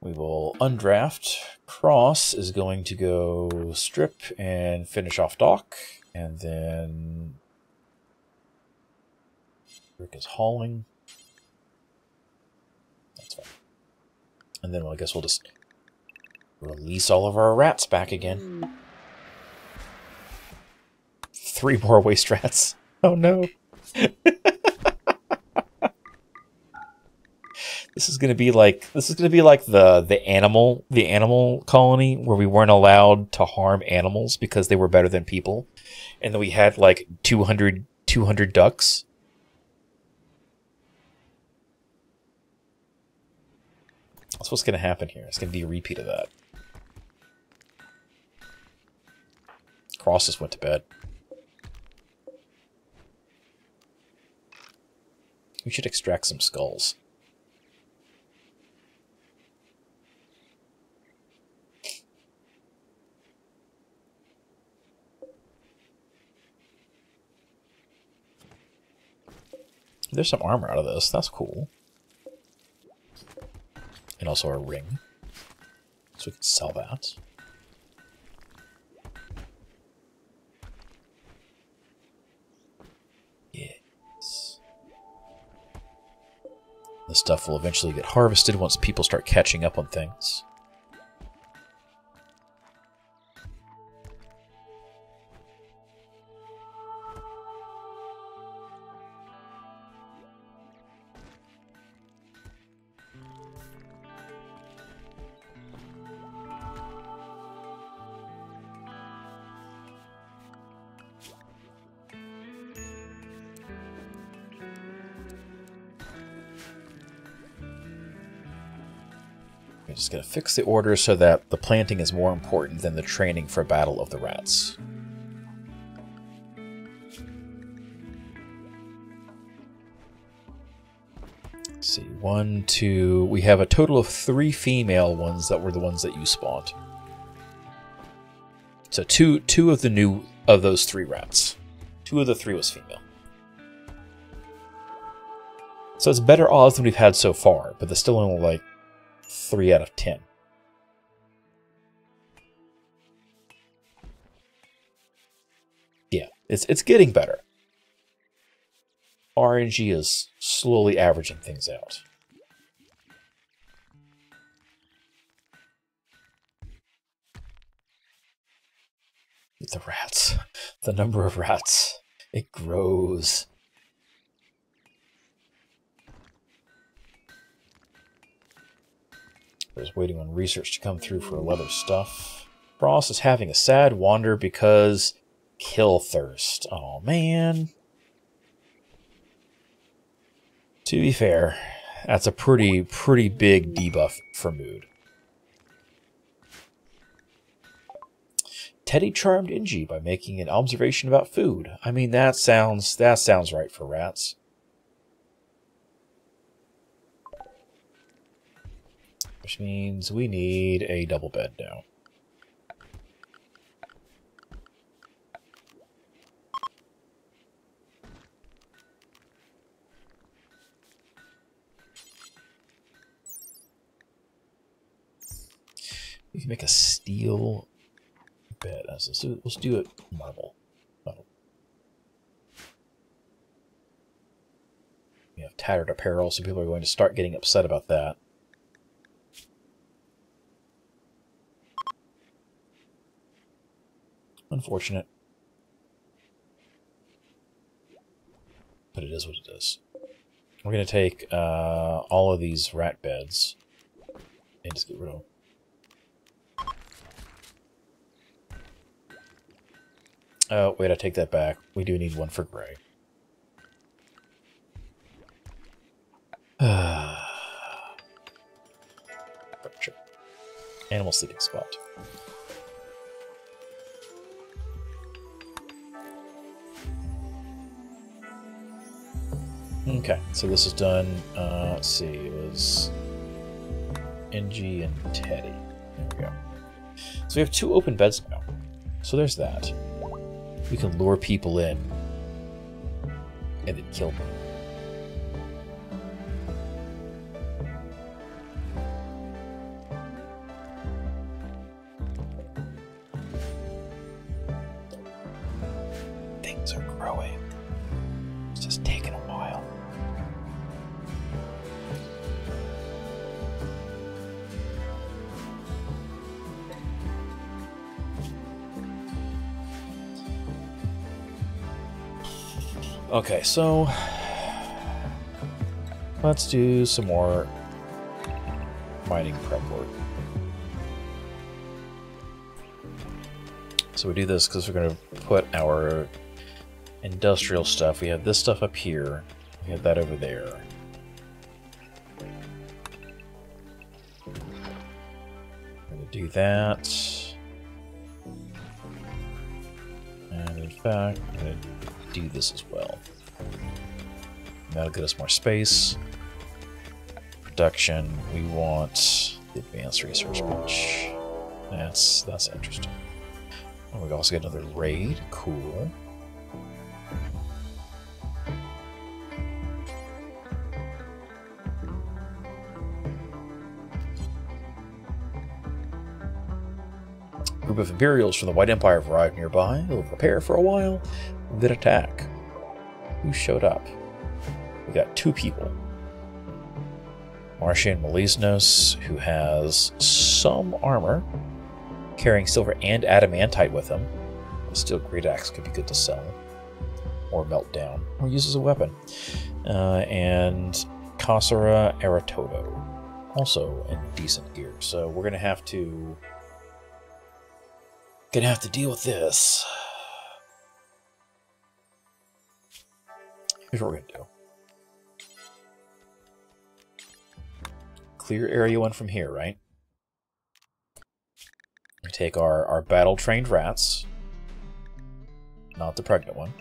We will undraft. Cross is going to go strip and finish off dock. And then Rick is hauling. That's fine. And then I guess we'll just release all of our rats back again. 3 more waste rats. Oh no. This is gonna be like the animal colony where we weren't allowed to harm animals because they were better than people, and then we had like 200 ducks. That's what's gonna happen here. It's gonna be a repeat of that. Cross just went to bed. We should extract some skulls. There's some armor out of this. That's cool. And also a ring. So we can sell that. Yes. This stuff will eventually get harvested once people start catching up on things. I'm just going to fix the order so that the planting is more important than the training for Battle of the Rats. Let's see, 1, 2... We have a total of 3 female ones that were the ones that you spawned. So two of those 3 rats. 2 of the 3 was female. So it's better odds than we've had so far, but there's still only like 3 out of 10. Yeah, it's getting better. RNG is slowly averaging things out. The rats. The number of rats. It grows. I was waiting on research to come through for leather stuff. Frost is having a sad wander because kill thirst. Oh man. To be fair, that's a pretty big debuff for mood. Teddy charmed Inji by making an observation about food. I mean, that sounds right for rats. Which means we need a double bed now. We can make a steel bed. Let's do it marble. Oh. We have tattered apparel, so people are going to start getting upset about that. Unfortunate. But it is what it is. We're going to take all of these rat beds and just get rid of them. Oh, wait, I take that back. We do need one for gray. normal sleeping spot. Okay, so this is done, let's see, it was NG and Teddy. There we go. So we have 2 open beds now. So there's that. We can lure people in and then kill them. Things are growing. It's just taking a while. Okay, so let's do some more mining prep work. So we do this because we're going to put our industrial stuff. We have this stuff up here. We have that over there. We're going to do that. And in fact, I'm going to do this as well. That'll get us more space. Production, we want the advanced research bench. That's interesting. And we've also got another raid. Cool. A group of Imperials from the White Empire have arrived nearby. They'll prepare for a while, then attack. Who showed up? We got 2 people. Martian Melisnos, who has some armor, carrying silver and adamantite with him. A steel great axe could be good to sell, or melt down, or use as a weapon. And Kasara Eratodo, also in decent gear. So we're gonna have to deal with this. Here's what we're gonna do. Clear area 1 from here, right? We take our battle-trained rats. Not the pregnant one.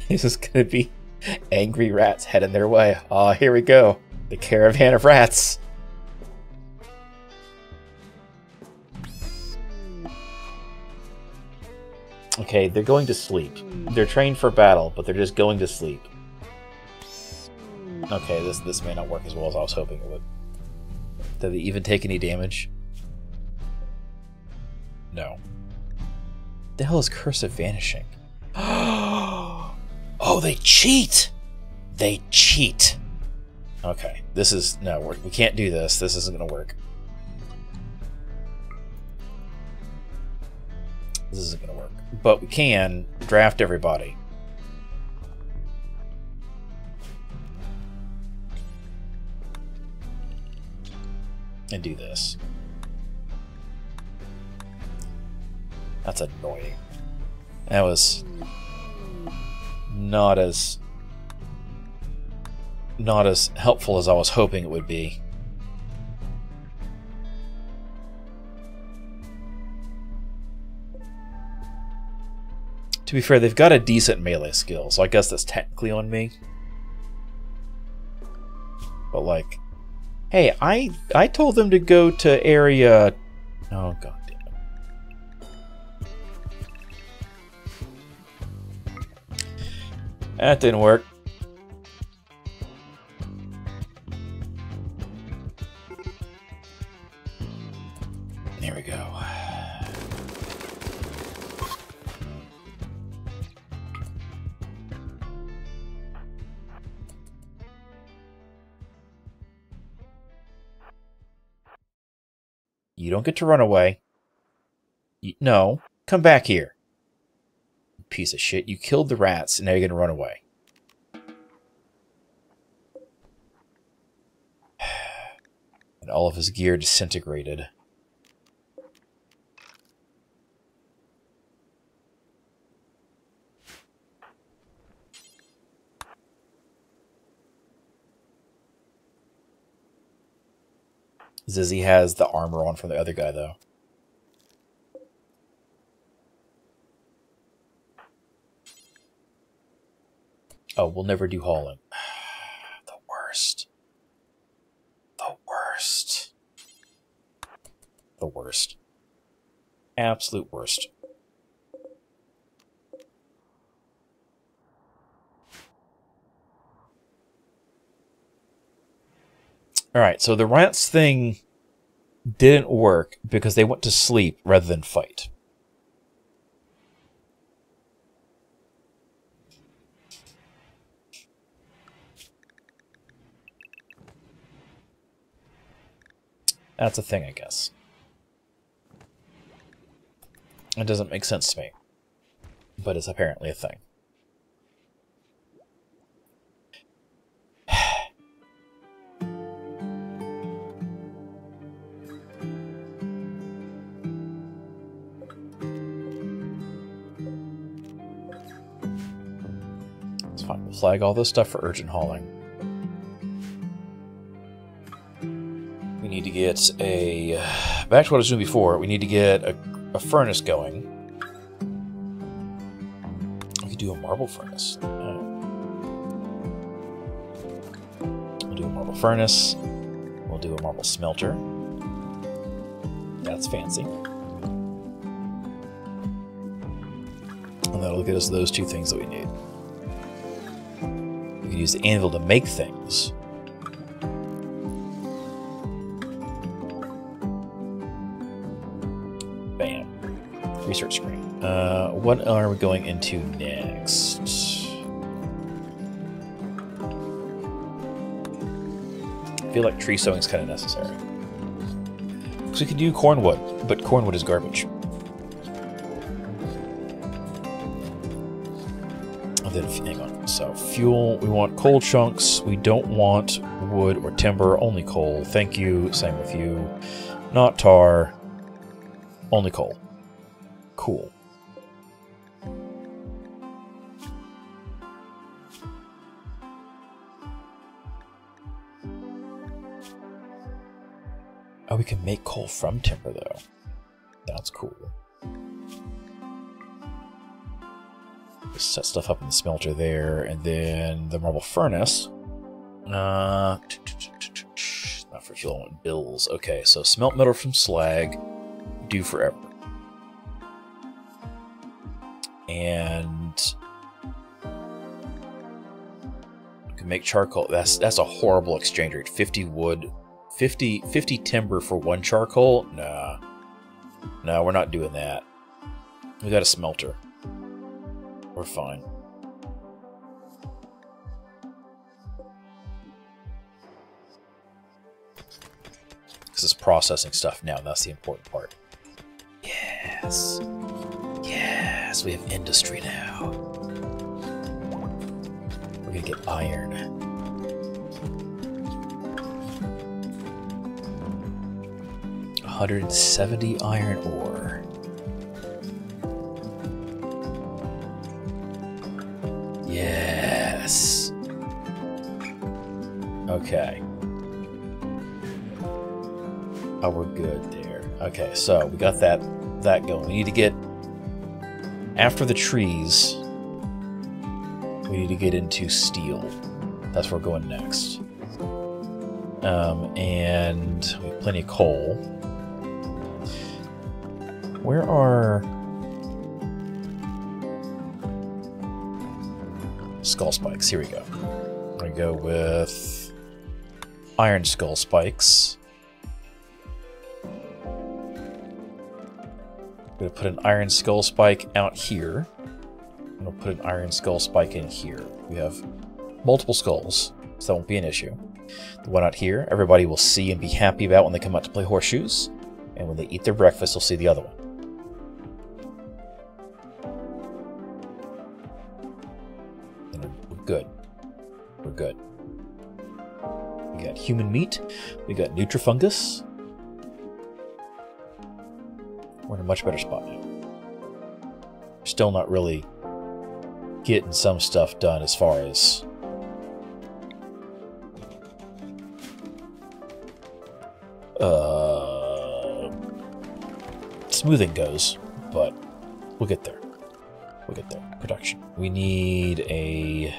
This is gonna be angry rats heading their way. Oh, here we go. The caravan of rats. Okay, they're going to sleep. They're trained for battle, but they're just going to sleep. Okay, this may not work as well as I was hoping it would. Did they even take any damage? No. The hell is Cursive Vanishing? Oh, they cheat! They cheat! Okay, this is... No, we can't do this. This isn't going to work. This isn't going to work. But we can draft everybody. And do this. That's annoying. That was not as helpful as I was hoping it would be. To be fair, they've got a decent melee skill, so I guess that's technically on me. But like, hey, I told them to go to area... Oh, god damn it. That didn't work. There we go. You don't get to run away. No, come back here. Piece of shit. You killed the rats, and now you're going to run away. And all of his gear disintegrated. Zizzy has the armor on from the other guy, though. Oh, we'll never do hauling. The worst. The worst. The worst. Absolute worst. Alright, so the rats thing didn't work because they went to sleep rather than fight. That's a thing, I guess. It doesn't make sense to me, but it's apparently a thing. It's fine. We'll flag all this stuff for urgent hauling. We need to get a... Back to what I was doing before, we need to get a furnace going. We could do a marble furnace. We'll do a marble furnace. We'll do a marble smelter. That's fancy. And that'll get us those two things that we need. We can use the anvil to make things. Bam. Research screen. What are we going into next? I feel like tree sowing is kind of necessary. Because we could do cornwood, but cornwood is garbage. And then, hang on. So, fuel, we want coal chunks. We don't want wood or timber, only coal. Thank you. Same with you. Not tar. Only coal. Cool. Oh, we can make coal from timber, though. That's cool. Just set stuff up in the smelter there, and then the marble furnace. Not for fuel, I want bills. Okay, so smelt metal from slag. Do forever. And you can make charcoal. That's a horrible exchange rate. 50 wood, 50 timber for 1 charcoal. Nah, no, we're not doing that. We got a smelter. We're fine. This is processing stuff now. That's the important part. Yes. Yes, we have industry now. We're gonna get iron. $170 iron ore. Yes. Okay. Oh, we're good there. Okay, so we got that going. We need to get, after the trees, we need to get into steel. That's where we're going next. And we have plenty of coal. Where are skull spikes? Here we go. I'm gonna go with iron skull spikes. I'm going to put an iron skull spike out here. I'm going to put an iron skull spike in here. We have multiple skulls, so that won't be an issue. The one out here, everybody will see and be happy about when they come out to play horseshoes. And when they eat their breakfast, they'll see the other one. And we're good. We're good. We got human meat. We got nutrifungus. We're in a much better spot now. We're still not really getting some stuff done as far as Smoothing goes, but we'll get there. We'll get there. Production. We need a...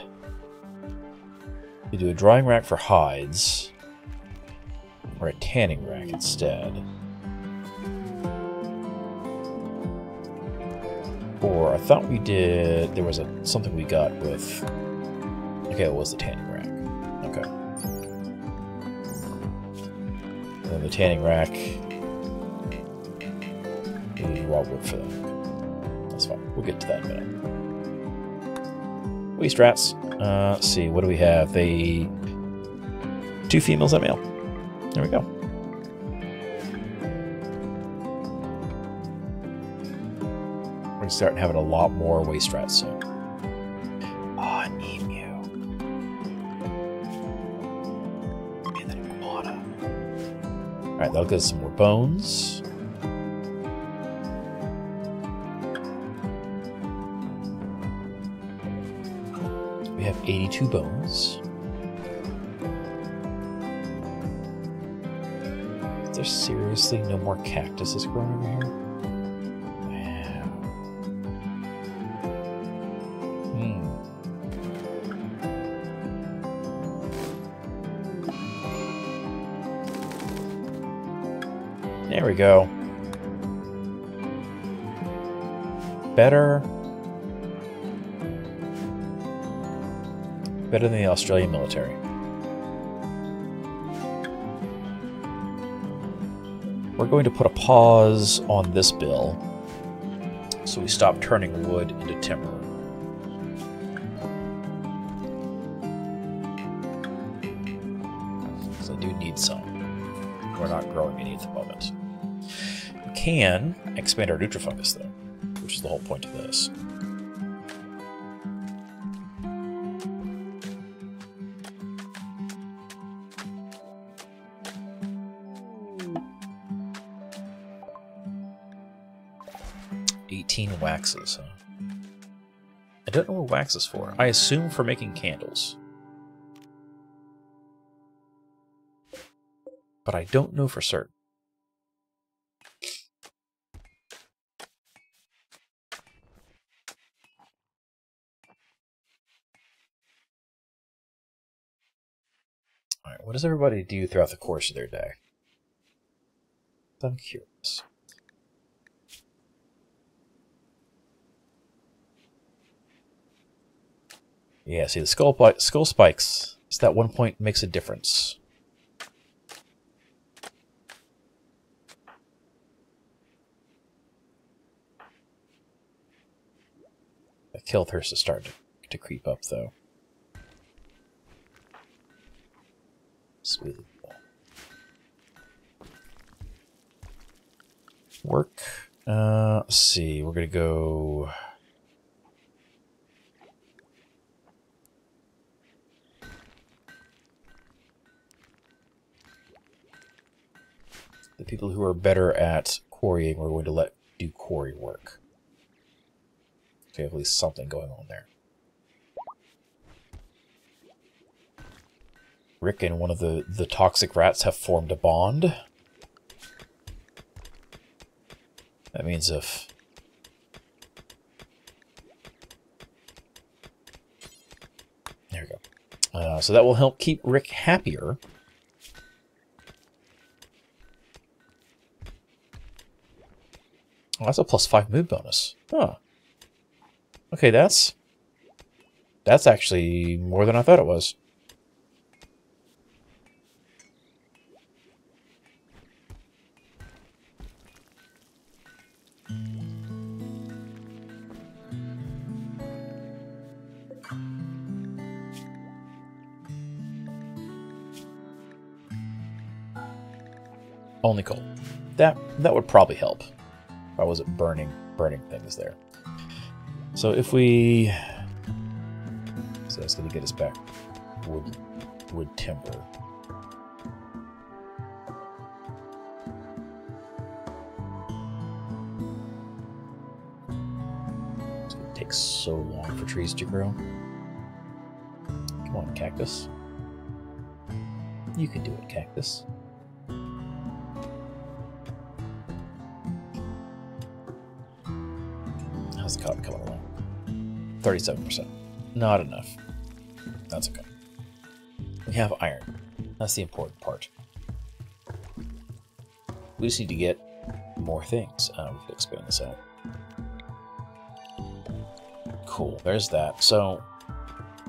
We do a drying rack for hides, or a tanning rack instead. Or I thought we did... There was something we got with... Okay, it was the tanning rack. Okay. And then the tanning rack... We need raw wood for them. That's fine. We'll get to that in a minute. Waste rats. Let's see. What do we have? 2 females and male. There we go. We're going to start having a lot more waste rats soon. Oh, an emu. And an iguana. Alright, that'll get us some more bones. We have 82 bones. Is there seriously no more cactuses growing over here? Wow. There we go. Better than the Australian military. We're going to put a pause on this bill so we stop turning wood into timber. Because I do need some. We're not growing any at the moment. We can expand our Nutrifungus though, which is the whole point of this. Waxes, huh? I don't know what wax is for. I assume for making candles. But I don't know for certain. Alright, what does everybody do throughout the course of their day? I'm curious. Yeah, see, the skull spikes. It's that 1 point makes a difference. The kill thirst is starting to creep up, though. Sweet. Work. Let's see. We're gonna go. The people who are better at quarrying, we're going to do quarry work. So we have at least something going on there. Rick and one of the toxic rats have formed a bond. That means if... There we go. So that will help keep Rick happier. Oh, that's a +5 mood bonus. Huh. Okay, that's actually more than I thought it was. Only coal. That would probably help. If I wasn't burning things there. So if we... So that's going to get us back wood timber. It's going to take so long for trees to grow. Come on, cactus. You can do it, cactus. How's the cotton coming along? 37%. Not enough. That's okay. We have iron. That's the important part. We just need to get more things. We can expand this out. Cool, there's that. So,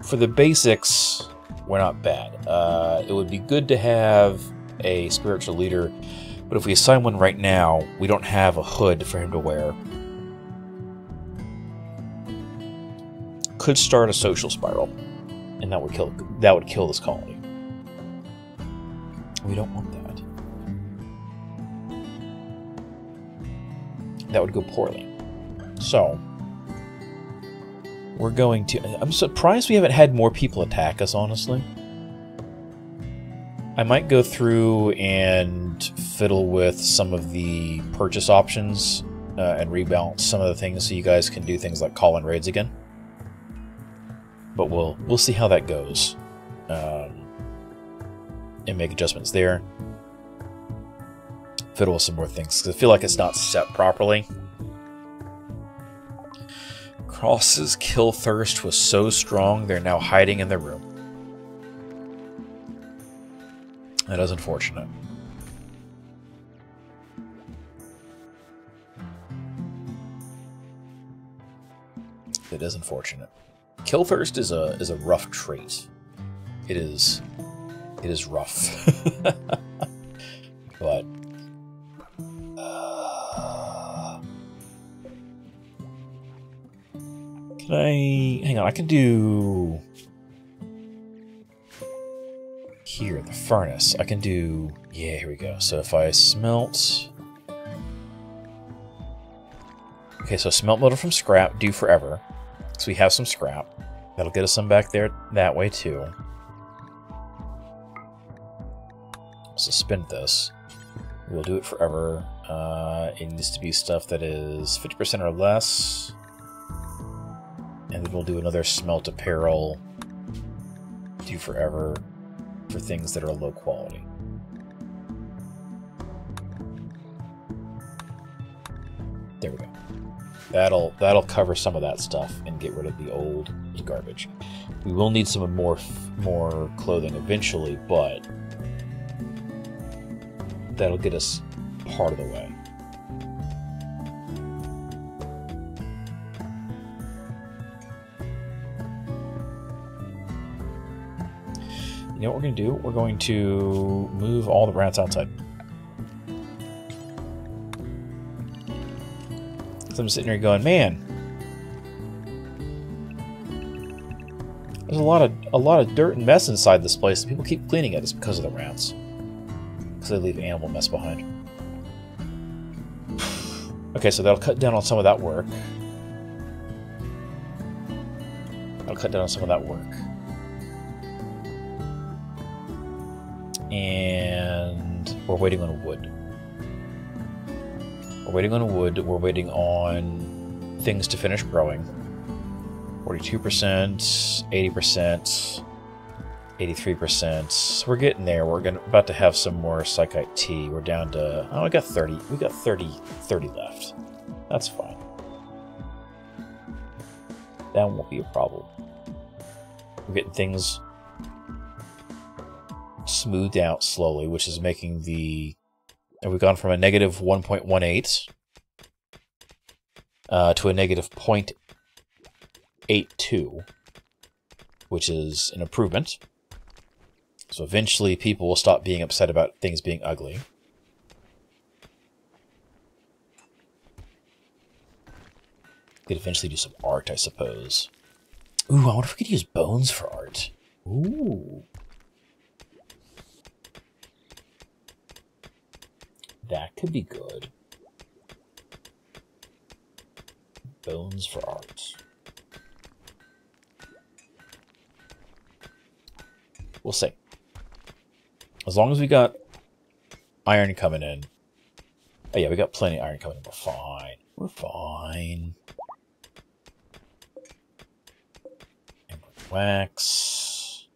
for the basics, we're not bad. It would be good to have a spiritual leader, but if we assign one right now, we don't have a hood for him to wear. Could start a social spiral, and that would kill this colony. We don't want that. That would go poorly. So, we're going to... I'm surprised we haven't had more people attack us, honestly. I might go through and fiddle with some of the purchase options and rebalance some of the things so you guys can do things like call in raids again. But we'll see how that goes. And make adjustments there. Fiddle with some more things, because I feel like it's not set properly. Cross's kill thirst was so strong, they're now hiding in their room. That is unfortunate. It is unfortunate. Kill thirst is a rough trait. It is rough. But can I hang on? I can do here the furnace. I can do here we go. So if I smelt, okay, so smelt metal from scrap, do forever. So we have some scrap. That'll get us some back there that way too. Suspend this. We'll do it forever. It needs to be stuff that is 50% or less. And then we'll do another smelt apparel. Do forever for things that are low quality. There we go. That'll cover some of that stuff and get rid of the old garbage. We will need some more clothing eventually, but that'll get us part of the way. You know what we're going to do? We're going to move all the rats outside. So I'm sitting here going, man, there's a lot of dirt and mess inside this place. People keep cleaning it. It's because of the rats. Because they leave animal mess behind. Okay, so that'll cut down on some of that work. And we're waiting on wood. We're waiting on things to finish growing. 42%, 80%, 83%. So we're getting there. We're about to have some more psychite tea. We're down to, oh, we got 30 left. That's fine. That won't be a problem. We're getting things smoothed out slowly, which is making the... And we've gone from a negative 1.18 to a negative 0.82, which is an improvement. So eventually people will stop being upset about things being ugly. Could eventually do some art, I suppose. Ooh, I wonder if we could use bones for art. Ooh. That could be good. Bones for art. We'll see. As long as we got iron coming in. Oh yeah, we got plenty of iron coming in. We're fine. We're fine. And wax.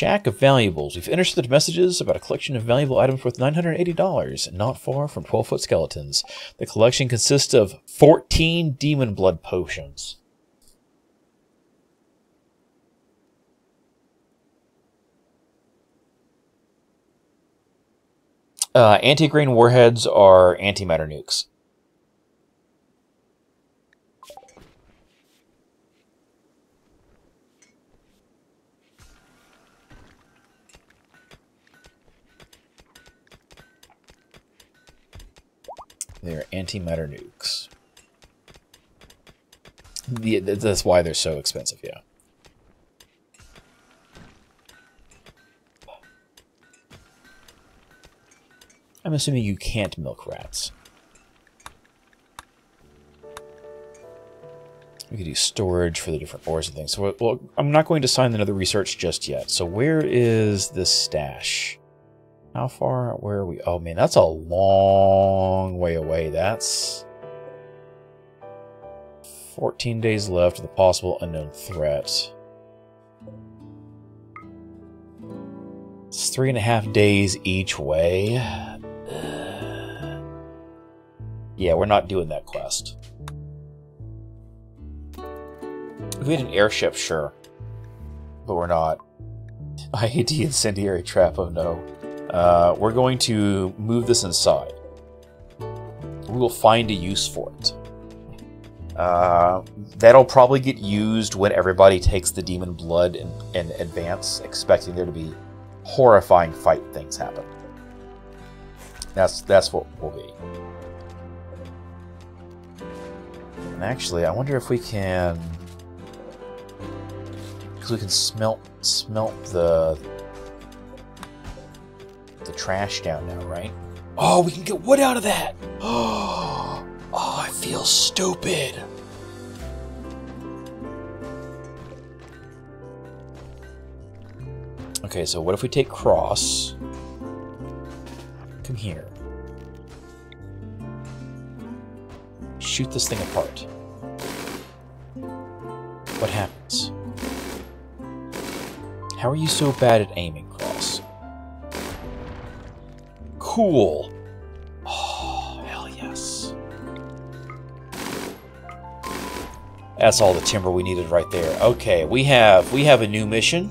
Shack of Valuables. We've intercepted messages about a collection of valuable items worth $980, not far from 12-foot skeletons. The collection consists of 14 demon blood potions. Anti-grain warheads are antimatter nukes. They're antimatter nukes. That's why they're so expensive, yeah. I'm assuming you can't milk rats. We could do storage for the different ores and things. So, well, I'm not going to sign another research just yet. So where is this stash? How far? Where are we? Oh, man, that's a long way away. That's 14 days left of the possible unknown threat. It's 3.5 days each way. Yeah, we're not doing that quest. If we had an airship, sure. But we're not. I hate the incendiary trap, oh no. We're going to move this inside. We will find a use for it. That'll probably get used when everybody takes the demon blood in advance, expecting there to be horrifying fight things happen. That's what will be. And actually, I wonder if we can... Because we can smelt the trash down now, right? Oh, we can get wood out of that! Oh, I feel stupid! Okay, so what if we take Cross? Come here. Shoot this thing apart. What happens? How are you so bad at aiming, Cross? Cool. Oh, hell yes. That's all the timber we needed right there. Okay, we have a new mission.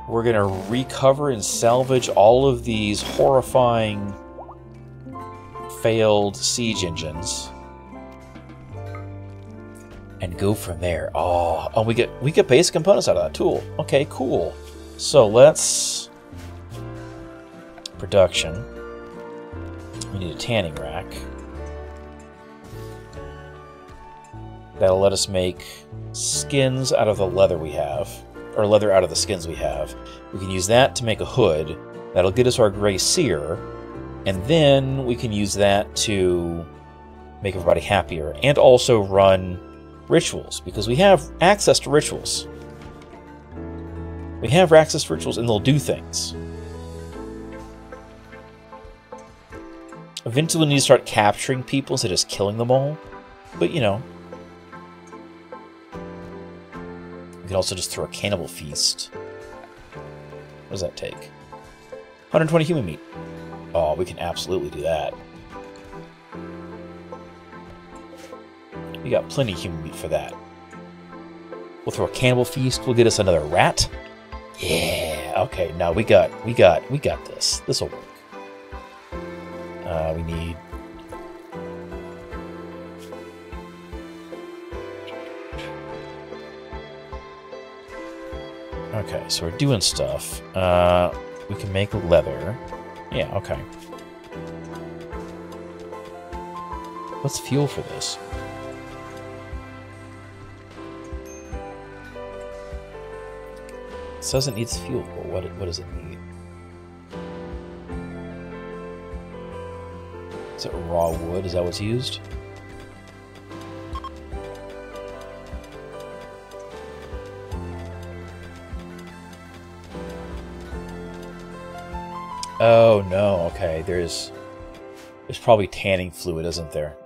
We're gonna recover and salvage all of these horrifying failed siege engines and go from there. Oh, we get basic components out of that tool. Okay, cool. So let's production. We need a tanning rack. That'll let us make skins out of the leather we have, or leather out of the skins we have. We can use that to make a hood. That'll get us our gray seer, and then we can use that to make everybody happier, and also run rituals, because we have access to rituals. We have access to rituals, and they'll do things. Eventually we need to start capturing people instead of just killing them all, but you know. We can also just throw a cannibal feast. What does that take? 120 human meat. Oh, we can absolutely do that. We got plenty of human meat for that. We'll throw a cannibal feast. We'll get us another rat. Yeah. Okay. Now we got this. This will work. We need. Okay, so we're doing stuff. We can make leather. Yeah, okay. What's fuel for this? It says it needs fuel, but what does it need? Is it raw wood? Is that what's used? Oh no, okay, there's probably tanning fluid, isn't there?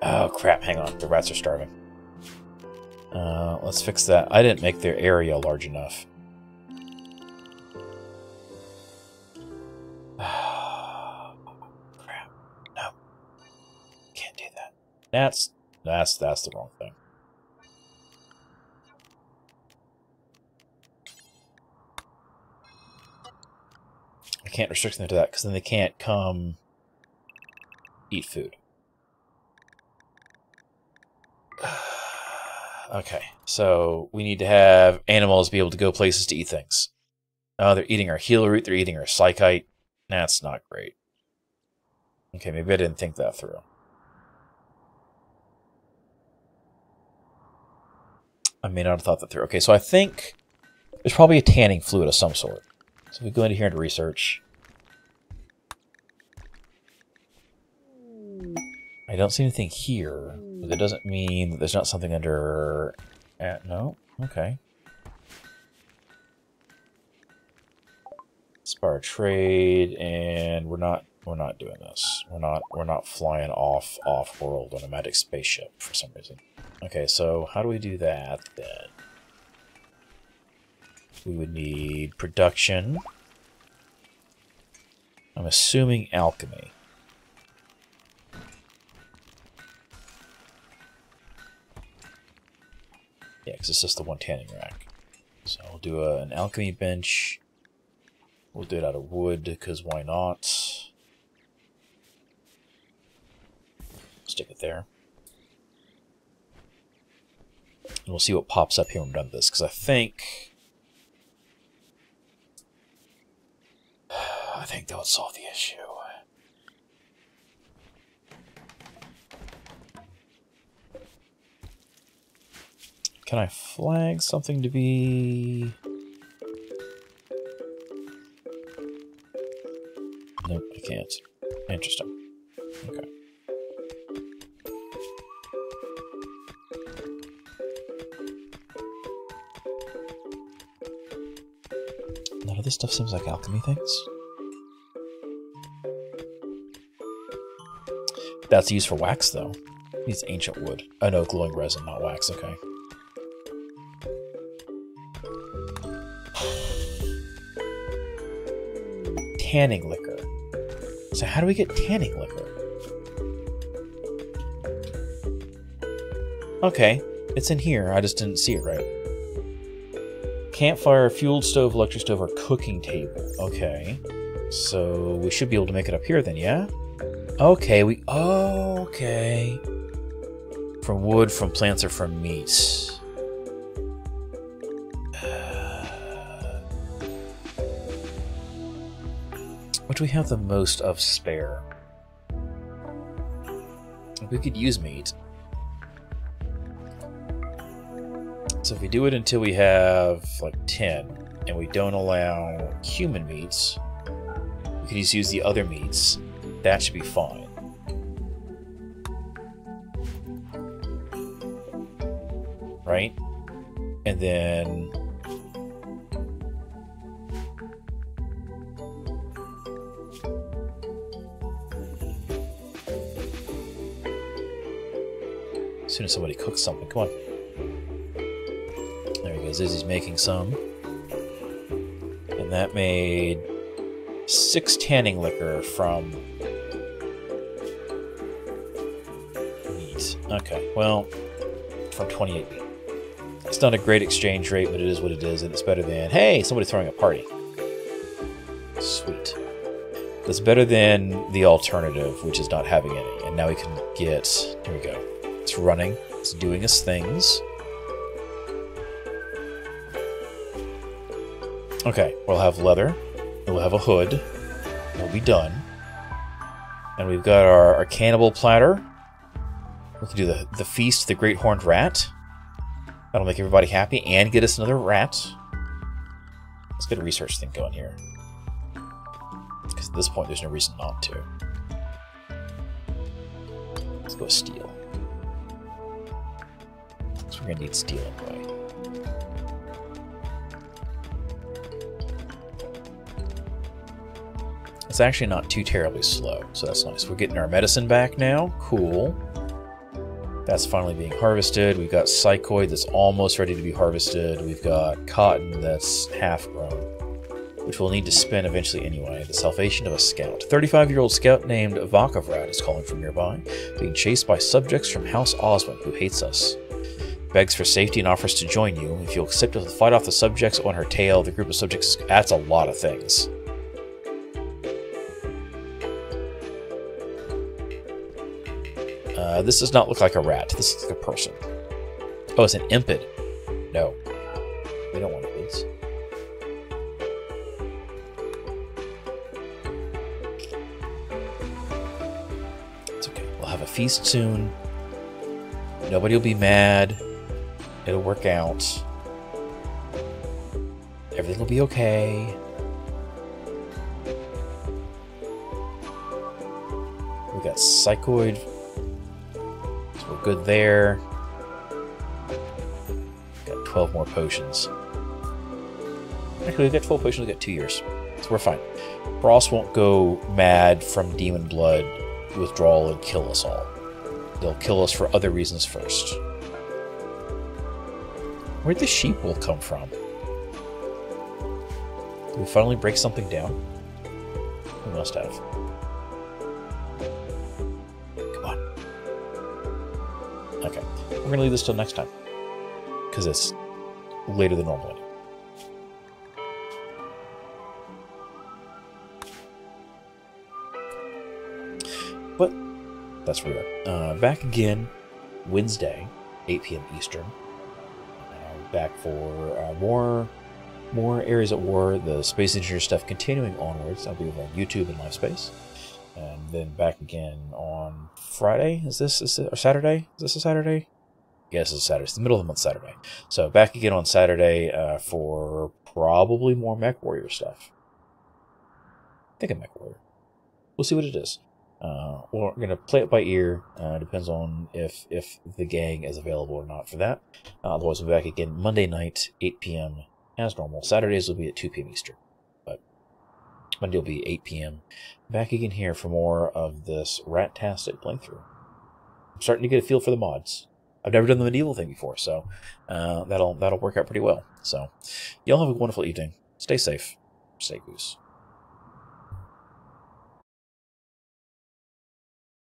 Oh crap, hang on, the rats are starving. Let's fix that. I didn't make their area large enough. Crap. No. Can't do that. That's the wrong thing. I can't restrict them to that because then they can't come eat food. Okay, so we need to have animals be able to go places to eat things. Oh, they're eating our healer root, they're eating our psychite. That's not great. Okay, maybe I didn't think that through. I may not have thought that through. Okay, so I think there's probably a tanning fluid of some sort. So we go into here into research. I don't see anything here, but that doesn't mean that there's not something under... no? Okay. Spire trade, and we're not doing this. We're not flying off-world on a magic spaceship for some reason. Okay, so how do we do that then? We would need production. I'm assuming alchemy. Yeah, because it's just the one tanning rack. So we'll do an alchemy bench. We'll do it out of wood, because why not? Stick it there. And we'll see what pops up here when we're done with this, because I think that would solve the issue. Can I flag something to be... Nope, I can't. Interesting. Okay. None of this stuff seems like alchemy things. That's used for wax, though. It's ancient wood. Oh no, glowing resin, not wax, okay. Tanning liquor. So how do we get tanning liquor? Okay, it's in here. I just didn't see it right. Campfire, fueled stove, electric stove, or cooking table. Okay. So we should be able to make it up here then, yeah? Okay, okay. From wood, from plants, or from meat. What do we have the most of spare? We could use meat. So if we do it until we have, like, 10, and we don't allow human meats, we could just use the other meats. That should be fine. Right? And then... as soon as somebody cooks something, come on. There he goes, Izzy's making some. And that made 6 tanning liquor from meat. Okay, well, from 28 meat. It's not a great exchange rate, but it is what it is, and it's better than, hey, somebody's throwing a party. Sweet. That's better than the alternative, which is not having any. And now we can get, here we go. It's running, it's doing its things. Okay, we'll have leather, we'll have a hood, we'll be done. And we've got our cannibal platter. We can do the feast of the great horned rat. That'll make everybody happy and get us another rat. Let's get a research thing going here. Because at this point there's no reason not to. Let's go with steel. So we're gonna need steel anyway. It's actually not too terribly slow, so that's nice. We're getting our medicine back now. Cool. That's finally being harvested. We've got psychoid that's almost ready to be harvested. We've got cotton that's half grown, which we'll need to spin eventually anyway. The salvation of a scout. 35-year-old scout named Vakavrat is calling from nearby, being chased by subjects from House Osmond, who hates us. Begs for safety and offers to join you. If you'll accept to fight off the subjects on her tail, the group of subjects... That's a lot of things. This does not look like a rat. This looks like a person. Oh, it's an impid. No. We don't want impids. It's okay. We'll have a feast soon. Nobody will be mad. It'll work out. Everything will be okay. We got psychoid. So we're good there. Got 12 more potions. Actually, we've got 12 potions. We've got 2 years. So we're fine. Frost won't go mad from demon blood withdrawal and kill us all. They'll kill us for other reasons first. Where'd the sheep wool come from? Did we finally break something down? We must have. Come on. Okay. We're going to leave this till next time. Because it's later than normal. But that's where we are. Back again Wednesday, 8 p.m. Eastern. Back for more areas at war, the space engineer stuff continuing onwards. I'll be over on YouTube and LiveSpace. And then back again on Friday. Is this or Saturday? Is this a Saturday? Yes, it's Saturday. It's the middle of the month Saturday. So back again on Saturday for probably more Mech Warrior stuff. I think a Mech Warrior. We'll see what it is. We're going to play it by ear. Depends on if the gang is available or not for that. Otherwise, we'll be back again Monday night, 8 p.m. as normal. Saturdays will be at 2 p.m. Eastern. But Monday will be 8 p.m. Back again here for more of this rat-tastic playthrough. I'm starting to get a feel for the mods. I've never done the medieval thing before, so that'll work out pretty well. So, y'all have a wonderful evening. Stay safe. Stay goose.